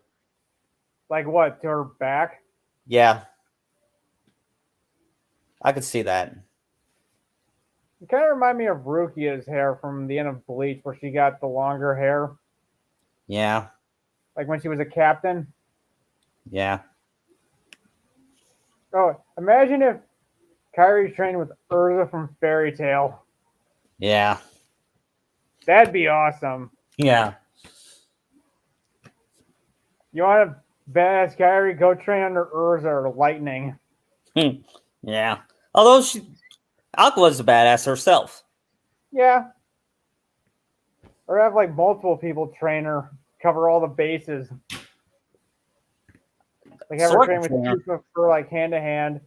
Like what, to her back? Yeah, I could see that. It kind of remind me of Rukia's hair from the end of Bleach, where she got the longer hair, Yeah, like when she was a captain. yeah. Oh, imagine if Kyrie trained with Urza from Fairy Tail. Yeah. That'd be awesome. Yeah. You want a badass Kyrie? Go train under Urza or Lightning. Yeah. Although Aqua's a badass herself. Yeah. Or have like multiple people train her, cover all the bases. Like have her Sword train with trainer. Tifa for like hand to hand,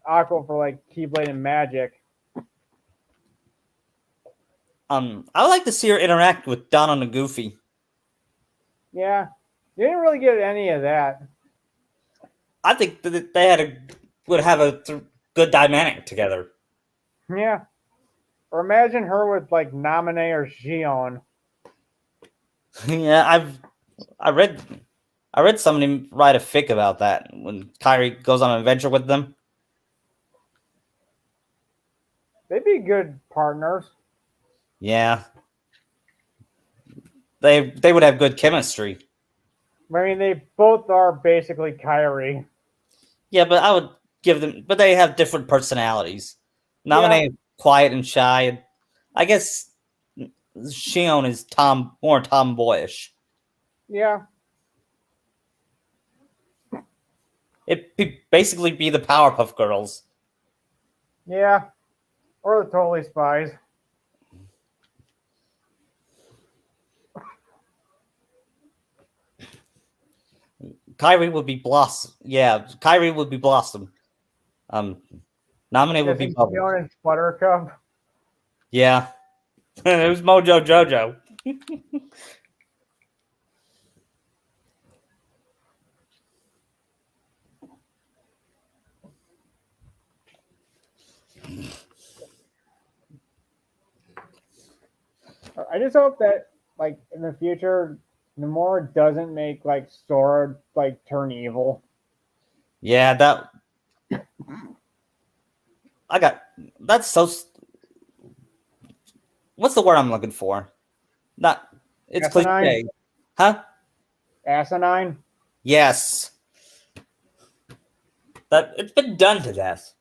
Aqua for like Keyblade and Magic. I would like to see her interact with Donald and Goofy. Yeah. You didn't really get any of that. I think that they would have a good dynamic together. Yeah. Or imagine her with like Naminé or Xion. Yeah, I read somebody write a fic about that when Kyrie goes on an adventure with them. They'd be good partners. Yeah. They would have good chemistry. I mean, they both are basically Kyrie. Yeah, but I would give them, but they have different personalities. Naminé is quiet and shy, and I guess Shion is more tomboyish. Yeah. It'd basically be the Powerpuff Girls. Yeah. Or the Totally Spies. Kyrie would be Blossom. Yeah, Kyrie would be Blossom. Naminé would be Bubbles. Xion and Buttercup. Yeah. It was Mojo Jojo. I just hope that, like, in the future, Nomura doesn't make, like, Sora, like, turn evil. Yeah, that's so. What's the word I'm looking for? It's Asinine? cliche. Huh? Asinine? Yes. that it's been done to death.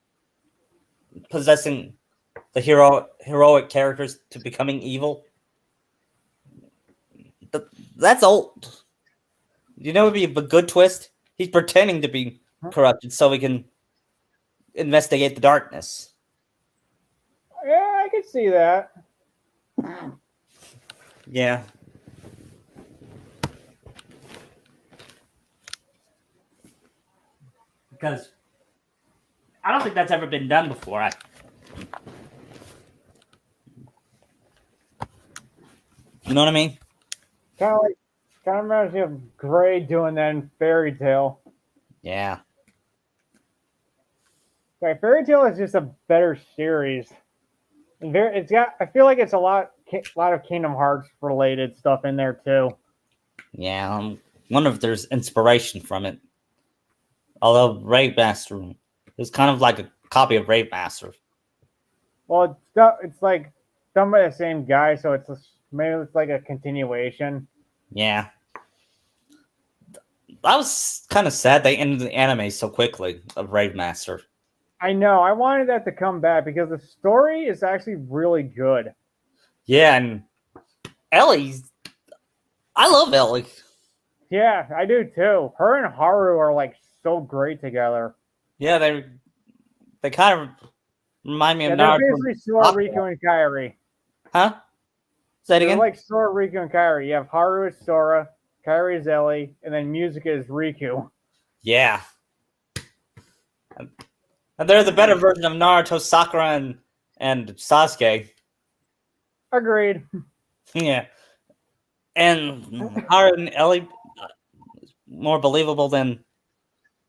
Possessing the heroic characters to becoming evil. That's old. You know, it'd be a good twist. He's pretending to be corrupted so he can investigate the darkness. Yeah, I could see that. Yeah. Because I don't think that's ever been done before. You know what I mean? Kind of reminds me of Gray doing that in Fairy Tale. Yeah. Like, Fairy Tale is just a better series. And it's got. I feel like it's a lot of Kingdom Hearts related stuff in there too. Yeah. I wonder if there's inspiration from it. Although Rave Master is kind of like a copy of Rave Master. Well, it's like done by the same guy, so maybe it's like a continuation. Yeah. I was kind of sad they ended the anime so quickly of Rave Master. I know. I wanted that to come back because the story is actually really good. Yeah, and Ellie, I love Ellie. Yeah, I do too. Her and Haru are like so great together. Yeah, they kind of remind me of They're Naruto. basically Sora, Riku, and Kairi. Huh? Say it They're again? like Sora, Riku, and Kairi. You have Haru as Sora, Kairi is Ellie, and then Music is Riku. Yeah. And they're the better version of Naruto, Sakura, and Sasuke. Agreed. Yeah. And Haru and Ellie more believable than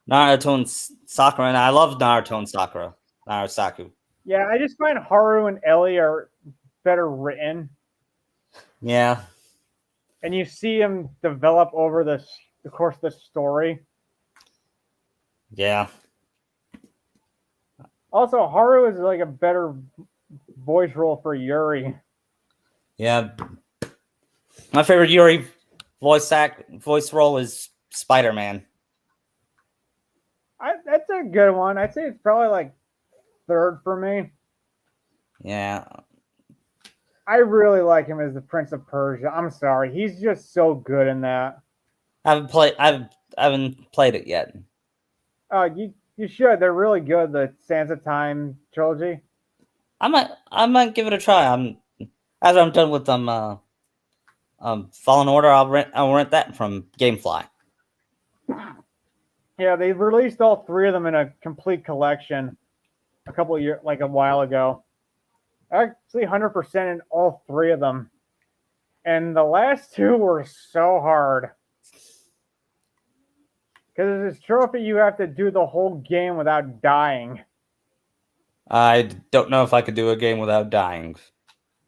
Naruto and Sakura, and I love Naruto and Sakura. Narusaku. Yeah, I just find Haru and Ellie are better written. Yeah. And you see them develop over the course of the story. Yeah. Also, Haru is like a better voice role for Yuri. Yeah. My favorite Yuri voice role is Spider-Man. That's a good one. I'd say it's probably like third for me. Yeah. I really like him as the Prince of Persia. I'm sorry, he's just so good in that. I haven't played it yet. You should. They're really good. The Sands of Time trilogy. I might give it a try. After I'm done with Fallen Order, I'll rent that from GameFly. Yeah, they released all three of them in a complete collection a while ago. Actually, 100% in all three of them, and the last two were so hard. Because this trophy, you have to do the whole game without dying. I don't know if I could do a game without dying.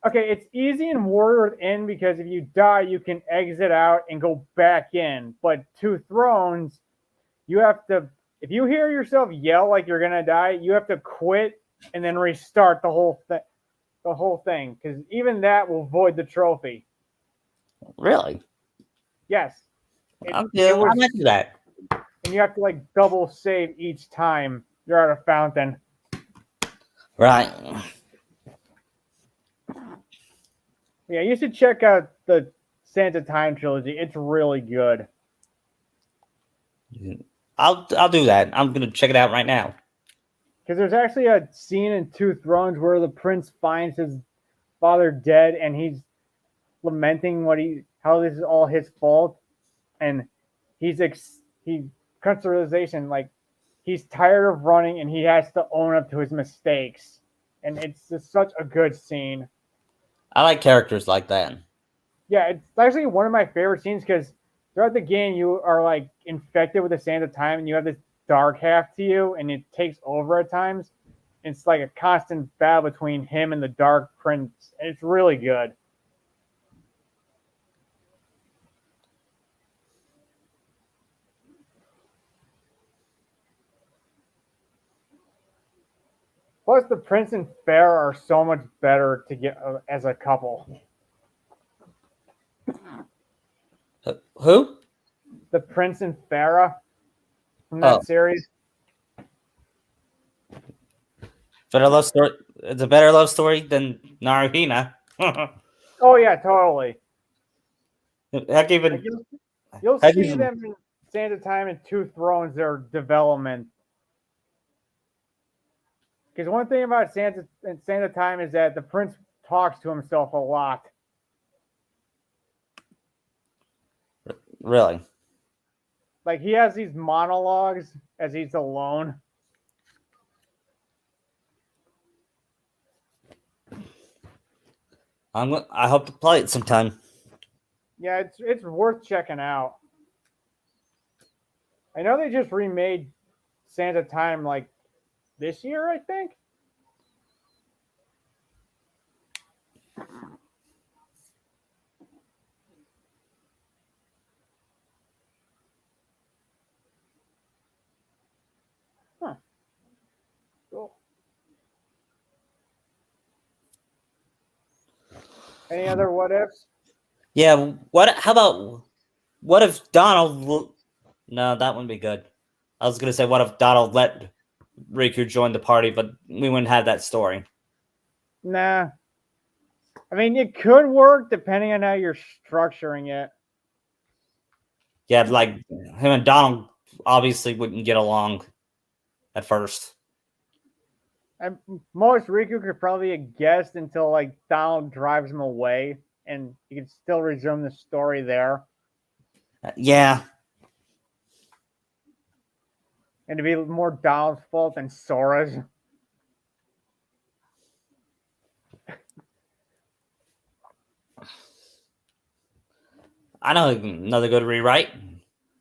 Okay, it's easy in Warrior Within because if you die, you can exit out and go back in. But Two Thrones, you have to, if you hear yourself yell like you're gonna die, you have to quit and then restart the whole thing. Because even that will void the trophy. Really? Yes. I might do that. And you have to like double save each time you're at a fountain. Right. Yeah, you should check out the Sands of Time trilogy. It's really good. I'll do that. I'm gonna check it out right now. Because there's actually a scene in Two Thrones where the prince finds his father dead and he's lamenting how this is all his fault, and he comes to the realization like he's tired of running and he has to own up to his mistakes, and it's just such a good scene. I like characters like that. Yeah, it's actually one of my favorite scenes because throughout the game you are like infected with the Sands of Time and you have this dark half to you and it takes over at times. It's like a constant battle between him and the Dark Prince, and it's really good. Plus, the Prince and Fair are so much better to get as a couple. Who? The Prince and Farah from that series. Better love story. It's a better love story than Naruhina. Oh yeah, totally. Heck, Like, even you'll heck, see even them in Sands of Time and Two Thrones, their development. Because one thing about Sands of Time is that the prince talks to himself a lot. really. Like he has these monologues as he's alone. I hope to play it sometime. Yeah, it's worth checking out. I know they just remade Sands of Time like this year, I think. Huh. Cool. Any other what ifs? Yeah. What? How about what if Donald? No, that wouldn't be good. I was gonna say, what if Donald let Riku join the party, but we wouldn't have that story. Nah. I mean, it could work depending on how you're structuring it. Yeah, like him and Donald obviously wouldn't get along at first. And most Riku could probably be a guest until like Donald drives him away, and you can still resume the story there. Yeah. And to be more Donald's fault than Sora's. I know another good rewrite.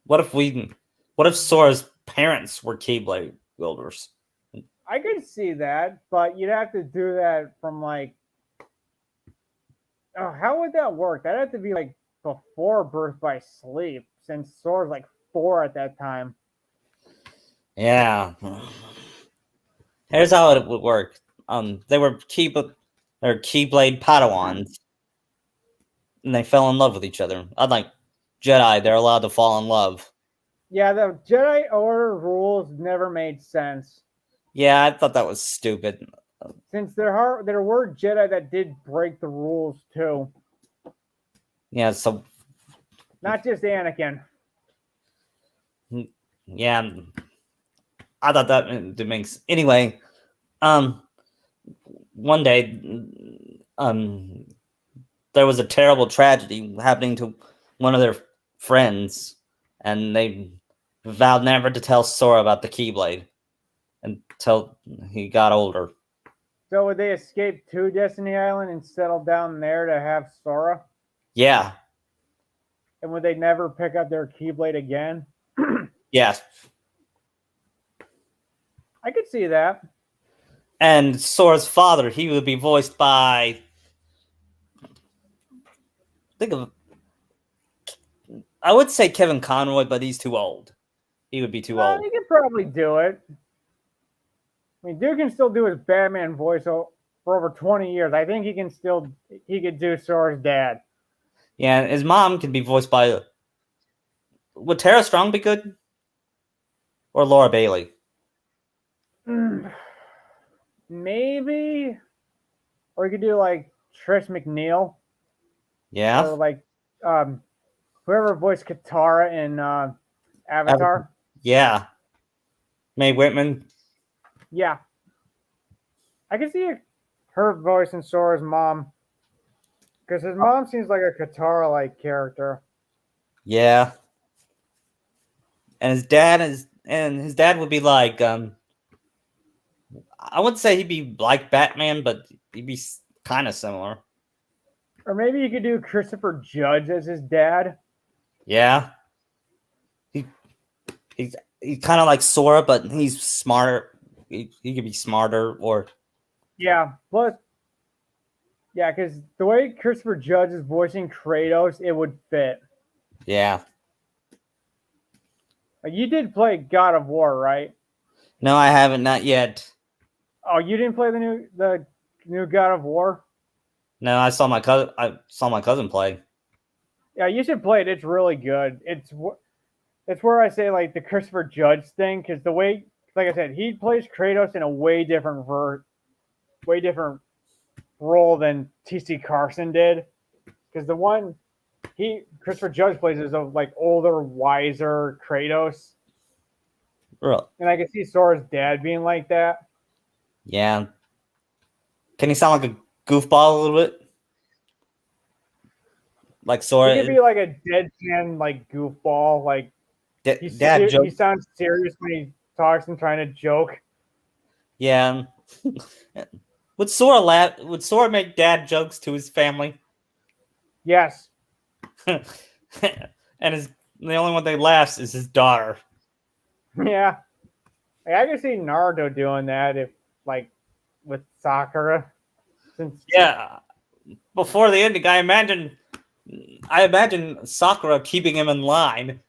What if Sora's parents were Keyblade wielders? I could see that, but you'd have to do that from like, oh, how would that work? That'd have to be like before Birth by Sleep, since Sora's like 4 at that time. Yeah. Here's how it would work. They were Keyblade Padawans, and they fell in love with each other. Unlike Jedi, they're allowed to fall in love. Yeah, the Jedi Order rules never made sense. Yeah, I thought that was stupid. Since there were Jedi that did break the rules too. Yeah, so Not just Anakin. yeah, I thought that makes anyway. One day, there was a terrible tragedy happening to one of their friends, and they vowed never to tell Sora about the Keyblade until he got older. So would they escape to Destiny Island and settle down there to have Sora? Yeah, And would they never pick up their Keyblade again? yeah. I could see that. And Sora's father, he would be voiced by. I would say Kevin Conroy, but he's too old. He would be too old. He could probably do it. I mean, Duke can still do his Batman voice for over 20 years. I think he could do Sora's dad. Yeah, his mom can be voiced by. Would Tara Strong be good? Or Laura Bailey? Maybe. Or you could do like Trish McNeil. Yeah. Or like whoever voiced Katara in Avatar. Yeah. Mae Whitman. Yeah. I can see her voice in Sora's mom. Because his mom seems like a Katara-like character. Yeah. And his dad would be like I wouldn't say he'd be like Batman, but he'd be kind of similar. Or maybe you could do Christopher Judge as his dad. Yeah. He's kind of like Sora, but he's smarter. He could be smarter or. Yeah, plus, yeah, because the way Christopher Judge is voicing Kratos, it would fit. Yeah. Like, you did play God of War, right? No, I haven't, not yet. Oh, you didn't play the new God of War? No, I saw my cousin play. Yeah, you should play it. It's really good. It's where I say like the Christopher Judge thing, because the way, like I said, he plays Kratos in a way different way different role than T.C. Carson did, because the one Christopher Judge plays is a like older, wiser Kratos, Real. and I can see Sora's dad being like that. Yeah. Can he sound like a goofball a little bit? Like Sora? He could be like a deadpan, like goofball, like Dad joke. he sounds serious when he talks and trying to joke. Yeah. Would Sora laugh? Would Sora make dad jokes to his family? Yes. And the only one that laughs is his daughter. Yeah. Like, I can see Naruto doing that if like with Sakura. Since Yeah. Before the ending, I imagine Sakura keeping him in line.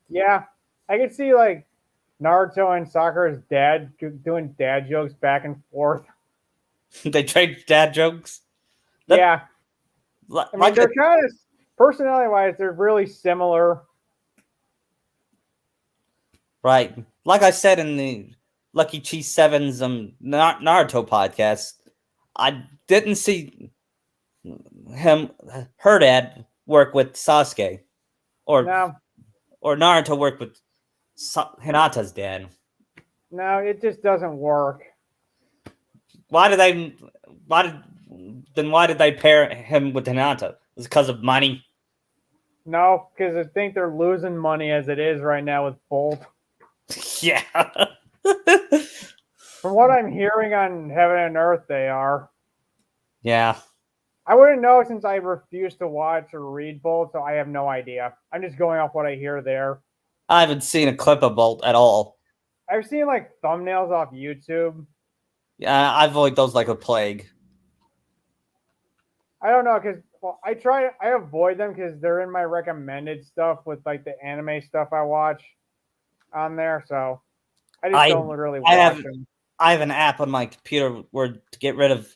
yeah, I could see like Naruto and Sakura's dad doing dad jokes back and forth. They trade dad jokes. Yeah. Like, I mean, they're kind of personality-wise, they're really similar. right. Like I said in the Lucky Cheese Seven's Naruto podcast, I didn't see her dad work with Sasuke, or Naruto work with Hinata's dad. No, it just doesn't work. Why did they pair him with Hinata? Is it because of money? No, because I think they're losing money as it is right now with Bolt. Yeah. From what I'm hearing on Heaven and Earth, they are. Yeah. I wouldn't know since I refuse to watch or read Bolt, so I have no idea. I'm just going off what I hear there. I haven't seen a clip of Bolt at all. I've seen like thumbnails off YouTube. Yeah, I avoid those like a plague. I don't know because I avoid them because they're in my recommended stuff with like the anime stuff I watch on there. So I just don't really watch them. I have an app on my computer where to get rid of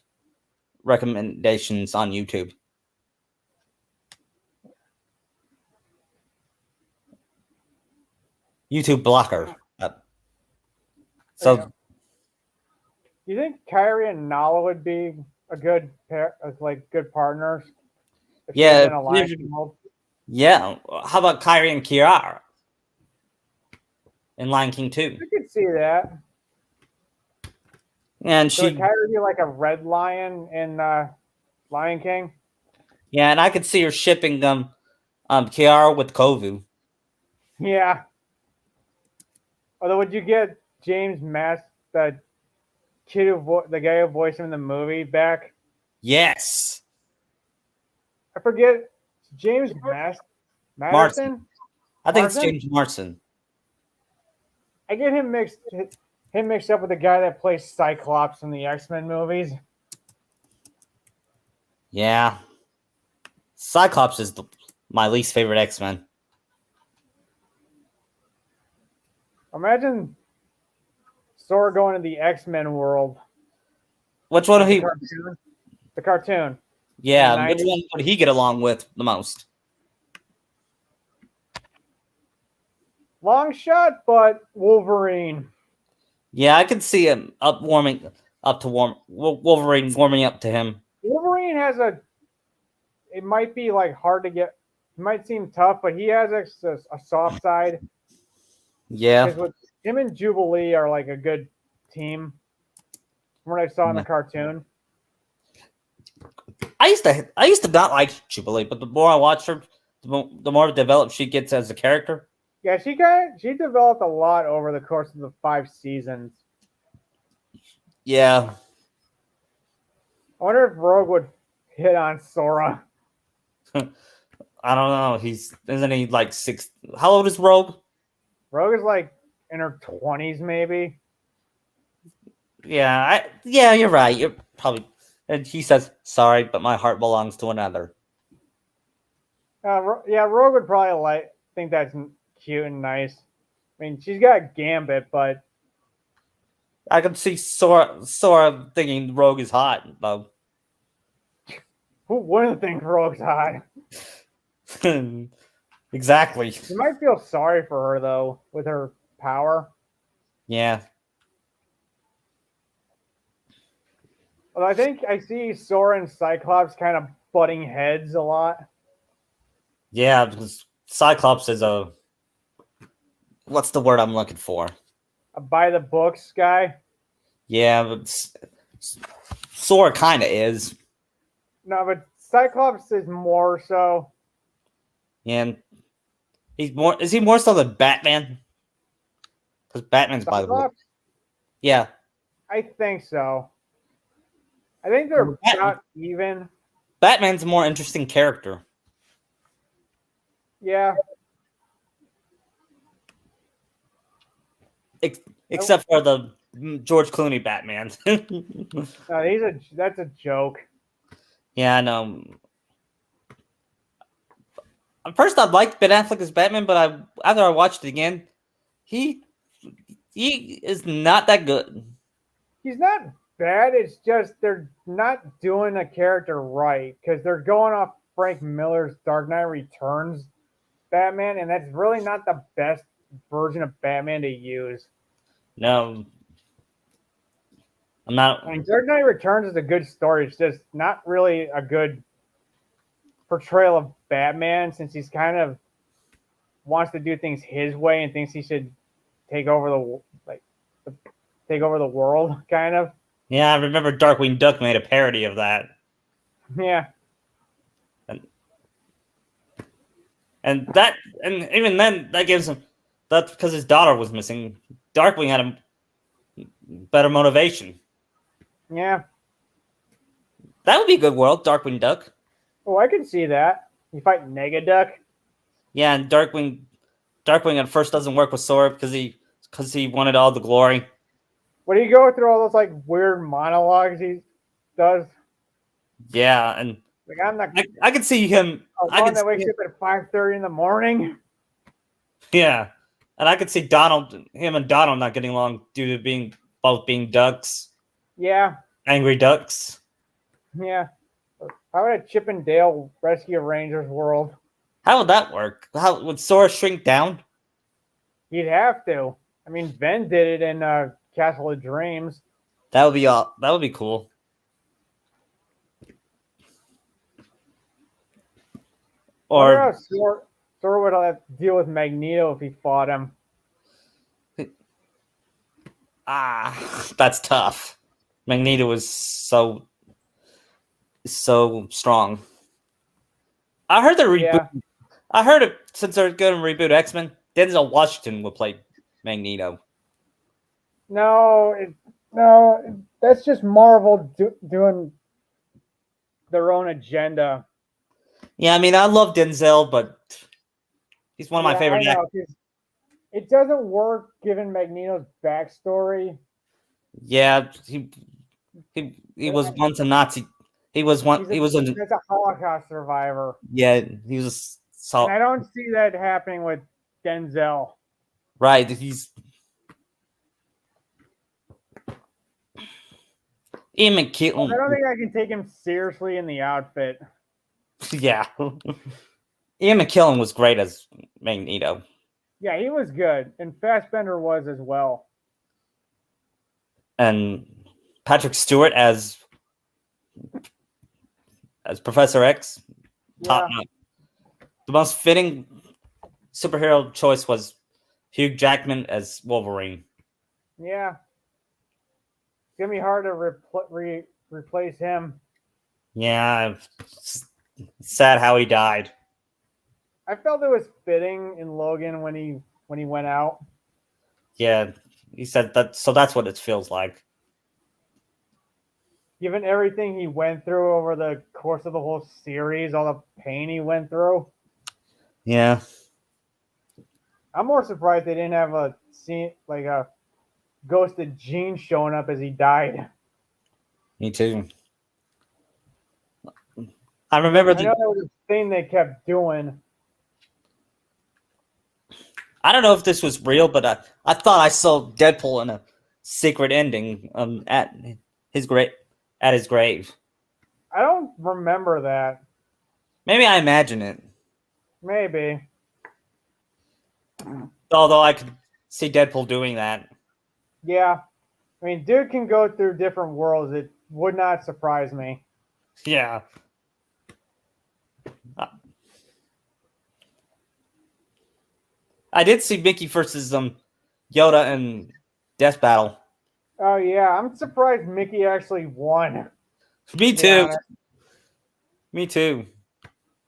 recommendations on YouTube. YouTube blocker. So, do you think Kyrie and Nala would be a good pair, like good partners? Yeah. Yeah. How about Kyrie and Kiara in Lion King 2? I could see that. And so would Kyrie be like a red lion in Lion King? Yeah, and I could see her shipping Kiara with Kovu. Yeah. Although, would you get James Mass, the kid the guy who voiced him in the movie, back? Yes. I forget James Marsden. I think it's James Marsden. I get him mixed up with the guy that plays Cyclops in the X-Men movies. Yeah. Cyclops is my least favorite X-Men. Imagine Sora going to the X-Men world. Which one he? The cartoon. Yeah, which one would he get along with the most? Long shot, but Wolverine. Yeah, I could see him Wolverine warming up to him. Wolverine has it might be like hard to get. It might seem tough, but he has a soft side. Yeah. Because him and Jubilee are like a good team. From what I saw in the cartoon. I used to not like Jubilee, but the more I watch her, the more developed she gets as a character. Yeah, she developed a lot over the course of the 5 seasons. Yeah. I wonder if Rogue would hit on Sora. I don't know. Isn't he like 6? How old is Rogue? Rogue is like in her 20s, maybe. Yeah, you're right. You're probably. And he says, "Sorry, but my heart belongs to another." Yeah, Rogue would probably think that's cute and nice. I mean, she's got Gambit, but I can see Sora thinking Rogue is hot, though. Who wouldn't think Rogue's hot? Exactly. You might feel sorry for her though, with her power. Yeah. Well, I think I see Sora and Cyclops kind of butting heads a lot. Yeah, because Cyclops is a what's the word I'm looking for? A by the books guy. Yeah, but Sora kind of is. No, but Cyclops is more so. And he's more. Is he more so than Batman? Because Batman's by the book. Cyclops? Yeah. I think so. I think they're about even. Batman's a more interesting character. Yeah. Except for the George Clooney Batman. No, that's a joke. Yeah, I know. At first, I liked Ben Affleck as Batman, but after I watched it again, he is not that good. He's not bad. It's just they're not doing a character right because they're going off Frank Miller's Dark Knight Returns Batman, and that's really not the best version of Batman to use. No, I'm not. I mean, Dark Knight Returns is a good story. It's just not really a good portrayal of Batman since he's kind of wants to do things his way and thinks he should take over the world, kind of. Yeah, I remember Darkwing Duck made a parody of that. Yeah. And even then, that gives him. That's because his daughter was missing. Darkwing had a better motivation. Yeah. That would be a good world, Darkwing Duck. Oh, I can see that. You fight Negaduck. Yeah, and Darkwing at first doesn't work with Sora because he wanted all the glory. When you go through all those like weird monologues he does. Yeah, and Like I'm not. I could see him. I one that wakes up at 5:30 in the morning. Yeah, and I could see him and Donald not getting along due to both being ducks. Yeah. Angry ducks. Yeah. How would a Chip and Dale Rescue Rangers world? How would that work? How would Sora shrink down? You'd have to. I mean, Ben did it in Castle of Dreams. That would be cool. Or Sora would have to deal with Magneto if he fought him. That's tough. Magneto was so strong. I heard the reboot. Yeah. I heard it since they're going to reboot X-Men. Denzel Washington will play Magneto. No, that's just Marvel doing their own agenda. Yeah, I mean, I love Denzel, but he's one of my favorite actors. It doesn't work given Magneto's backstory. Yeah, he was once a Nazi. He was a Holocaust survivor. Yeah, he was and I don't see that happening with Denzel. Right, Ian McKellen. I don't think I can take him seriously in the outfit. Yeah. Ian McKellen was great as Magneto. Yeah, he was good. And Fassbender was as well. And Patrick Stewart as Professor X. Top notch. The most fitting superhero choice was Hugh Jackman as Wolverine. Yeah. It's going to be hard to replace him. Yeah. Sad how he died. I felt it was fitting in Logan when he went out. Yeah, he said that. So that's what it feels like. Given everything he went through over the course of the whole series, all the pain he went through. Yeah. I'm more surprised they didn't have a scene like a ghosted Jean showing up as he died. Me too. I remember I know that was a thing they kept doing. I don't know if this was real, but I thought I saw Deadpool in a secret ending at his grave. I don't remember that. Maybe I imagine it. Maybe. Although I could see Deadpool doing that. Yeah. I mean, dude can go through different worlds. would not surprise me. Yeah. I did see Mickey versus Yoda in Death Battle. Oh yeah, I'm surprised Mickey actually won. Me to be too. honest. Me too.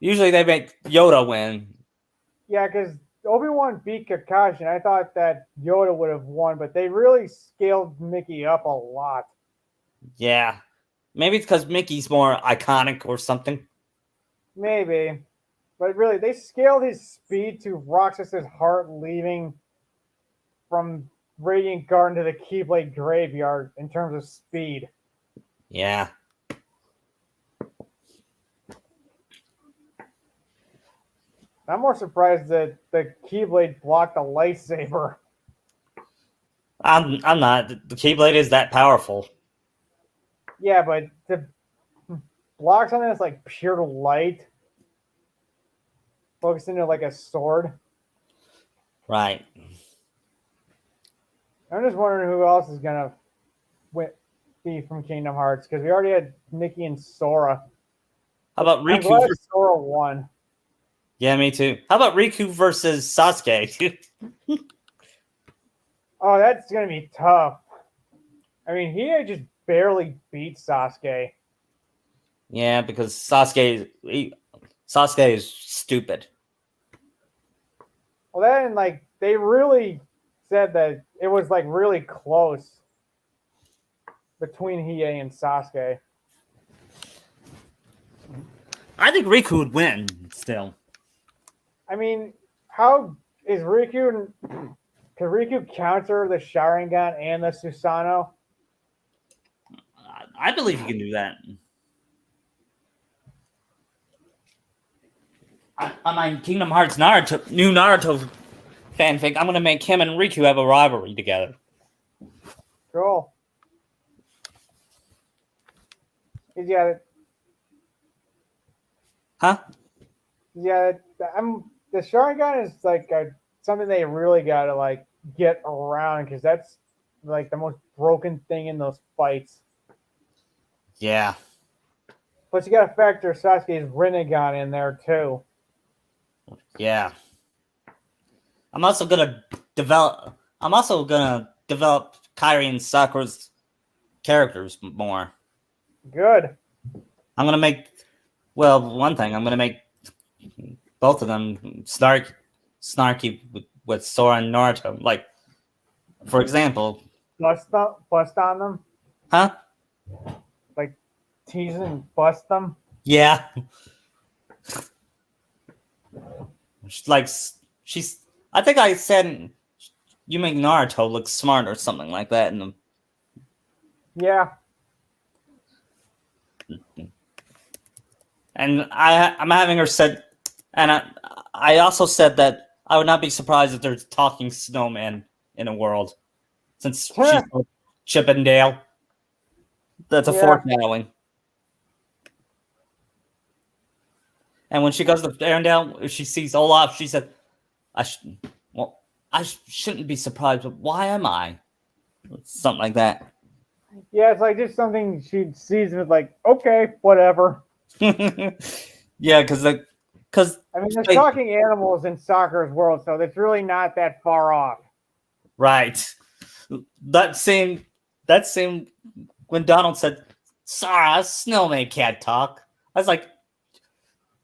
Usually they make Yoda win. Yeah, because Obi-Wan beat Kakashi, and I thought that Yoda would have won, but they really scaled Mickey up a lot. Yeah. Maybe it's because Mickey's more iconic or something. Maybe. But really, they scaled his speed to Roxas's heart leaving from Radiant Garden to the Keyblade Graveyard in terms of speed. Yeah. I'm more surprised that the Keyblade blocked the lightsaber. I'm not. The Keyblade is that powerful. Yeah, but to block something that's like pure light, focused into like a sword. Right. I'm just wondering who else is gonna be from Kingdom Hearts because we already had Mickey and Sora. How about I'm Riku? glad Sora won. Yeah, me too. How about Riku versus Sasuke? Oh, that's gonna be tough. I mean, he had just barely beat Sasuke. Yeah, because Sasuke is stupid. Well, then like they really said that it was like really close between Hiei and Sasuke. I think Riku would win still. I mean, how is Riku? Can Riku counter the Sharingan and the Susanoo? I believe he can do that. On my Kingdom Hearts new Naruto fanfic, I'm gonna make him and Riku have a rivalry together. Cool. Yeah, Huh? yeah. The Sharingan is like something they really got to like get around because that's like the most broken thing in those fights. Yeah. Plus, you got to factor Sasuke's Rinnegan in there too. Yeah. I'm also gonna develop Kairi and Sakura's characters more. Good. I'm gonna make one thing, I'm gonna make both of them snarky with Sora and Naruto. Like, for example, Bust on them. huh? Like tease and bust them. Yeah. She's. I think I said you make Naruto look smart or something like that. Yeah. And I'm having her said, and I also said that I would not be surprised if there's talking snowman in a world, since she's Chip and Dale. That's a foreshadowing. And when she goes to Arendelle, she sees Olaf. She said, I shouldn't be surprised, but why am I?" Something like that. Yeah, it's like just something she sees with like, okay, whatever. Yeah, because I mean, there's talking animals in Sakura's world, so it's really not that far off. Right. That same when Donald said, "Sarah, snowman can't talk." I was like,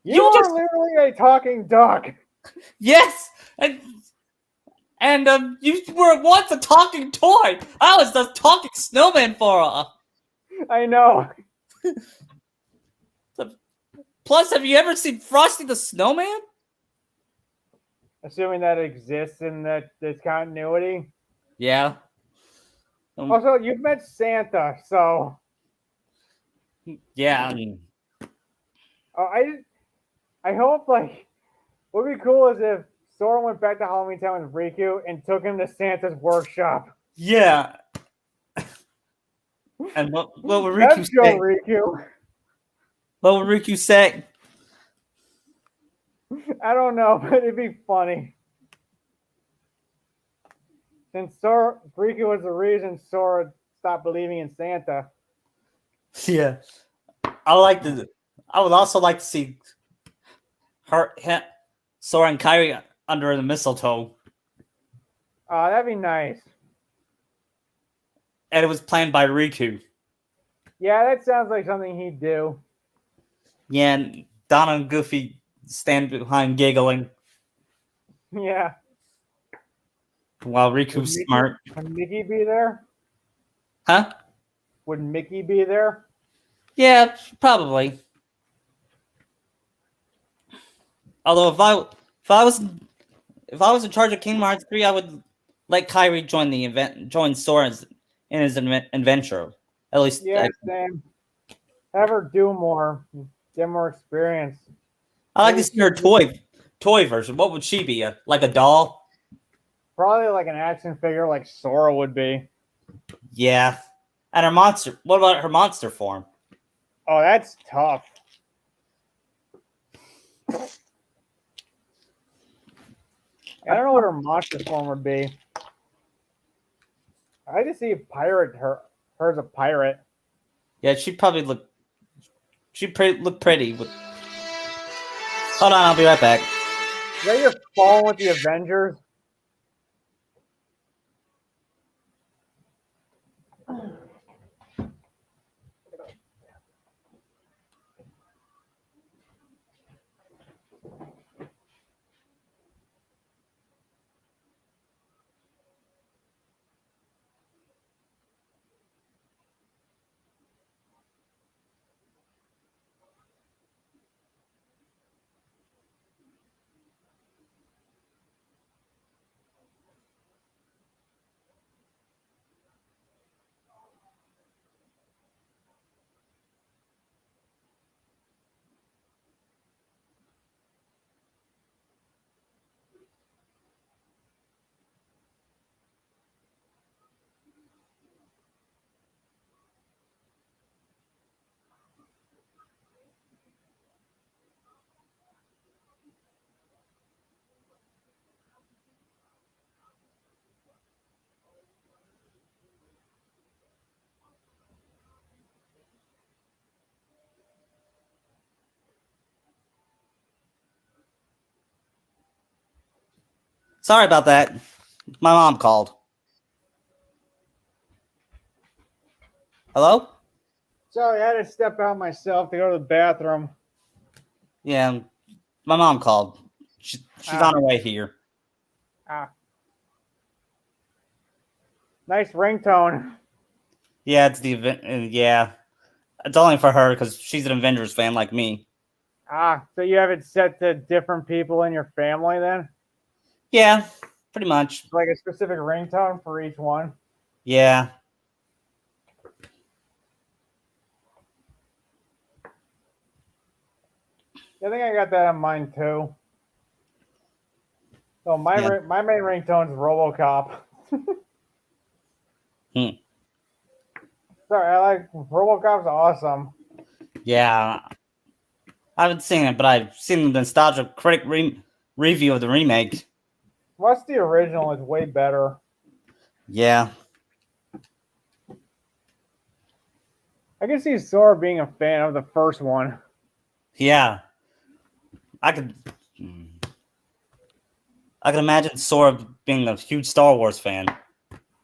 You are literally a talking duck. Yes, and you were once a talking toy. I was the talking snowman for I know. Plus, have you ever seen Frosty the Snowman? Assuming that exists in this continuity. Yeah. Also, you've met Santa, so yeah. I hope like what would be cool is if Sora went back to Halloween Town with Riku and took him to Santa's workshop. Yeah. And what would Riku say? Riku. What would Riku say? I don't know, but it'd be funny. Since Riku was the reason Sora stopped believing in Santa. Yeah, I would also like to see Sora and Kyrie under the mistletoe, Oh, that'd be nice. and it was planned by Riku. Yeah, that sounds like something he'd do. Yeah, and Donna and Goofy stand behind giggling Yeah. while Would Riku's Mickey, smart. would Mickey be there? Huh? Would Mickey be there? Yeah, probably. Although if I was in charge of Kingdom Hearts 3, I would let Kyrie join Sora in his adventure. At least, Yeah, same. Have her do more. Get more experience. I like to see her toy version. What would she be? Like a doll? Probably like an action figure like Sora would be. Yeah. And her monster. What about her monster form? Oh, that's tough. I don't know what her monster form would be. I just see a pirate. Her's a pirate. Yeah, she'd probably look. Look pretty. Hold on, I'll be right back. Is that your phone with the Avengers? Sorry about that. My mom called. Hello? Sorry, I had to step out myself to go to the bathroom. Yeah, my mom called. She's on her way here. Ah. Nice ringtone. Yeah, it's the event. Yeah, it's only for her because she's an Avengers fan like me. Ah, so you have it set to different people in your family then? Yeah, pretty much. Like a specific ringtone for each one? Yeah. I think I got that on mine too. So my main ringtone is RoboCop. Sorry, I like RoboCop's awesome. Yeah. I haven't seen it, but I've seen the nostalgia critic review of the remake. What's the original is way better. Yeah. I can see Sora being a fan of the first one. Yeah. I could imagine Sora being a huge Star Wars fan.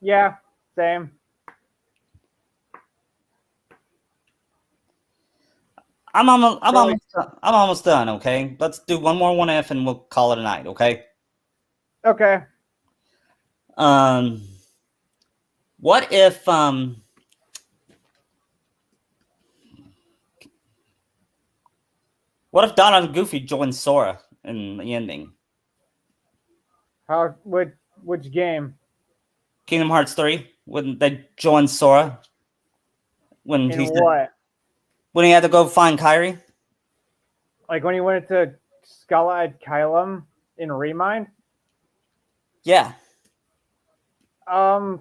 Yeah, same. I'm almost done, okay? Let's do one more 1F and we'll call it a night, okay? Okay. What if Donna and Goofy joined Sora in the ending? Which game? Kingdom Hearts 3, when they joined Sora? When he had to go find Kyrie? Like when he went to Skull-Eyed Kylam in Remind? Yeah. I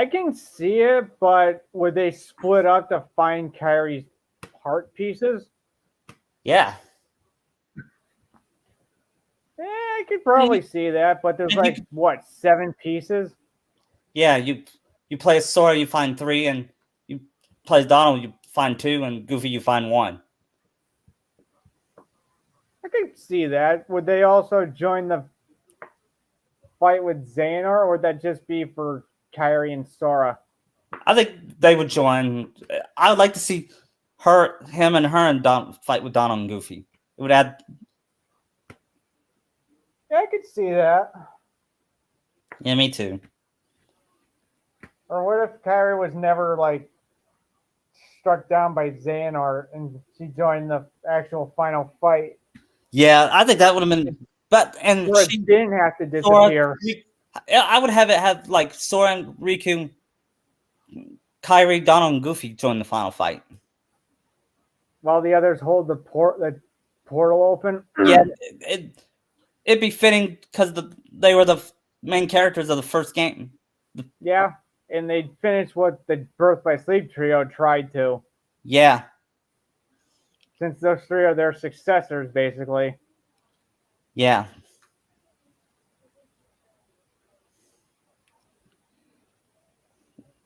can see it, but would they split up to find Kyrie's part pieces? Yeah. I could probably see that, but there's like, 7 pieces? Yeah, you play as Sora, you find 3, and plays Donald, you find 2, and Goofy, you find 1. I could see that. Would they also join the fight with Xehanort, or would that just be for Kairi and Sora? I think they would join. I would like to see him and fight with Donald and Goofy. It would add. Yeah, I could see that. Yeah, me too. Or what if Kairi was never like struck down by Xehanort and she joined the actual final fight? Yeah, I think that would have been. But and Or she didn't have to Sora, disappear. I would have it have like Sora and Riku, Kairi, Donald, and Goofy join the final fight. While the others hold the portal open. Yeah, it'd be fitting because they were the main characters of the first game. Yeah, and they finished what the Birth by Sleep trio tried to. Yeah, Since those 3 are their successors, basically. yeah.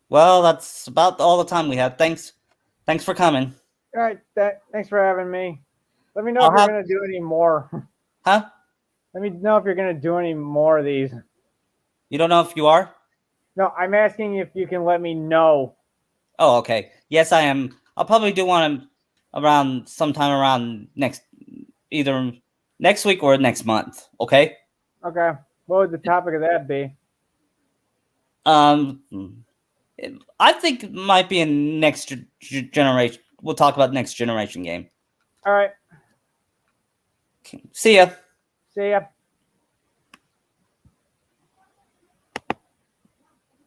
Well, that's about all the time we have. Thanks for coming. All right, thanks for having me. Let me know I'll if you're going to do any more. Huh? Let me know if you're going to do any more of these. You don't know if you are? No, I'm asking if you can let me know. Oh, okay. Yes, I am. I'll probably do one sometime around either next week or next month. Okay. Okay. What would the topic of that be? I think it might be a next generation. We'll talk about next generation game. All right. See ya. See ya.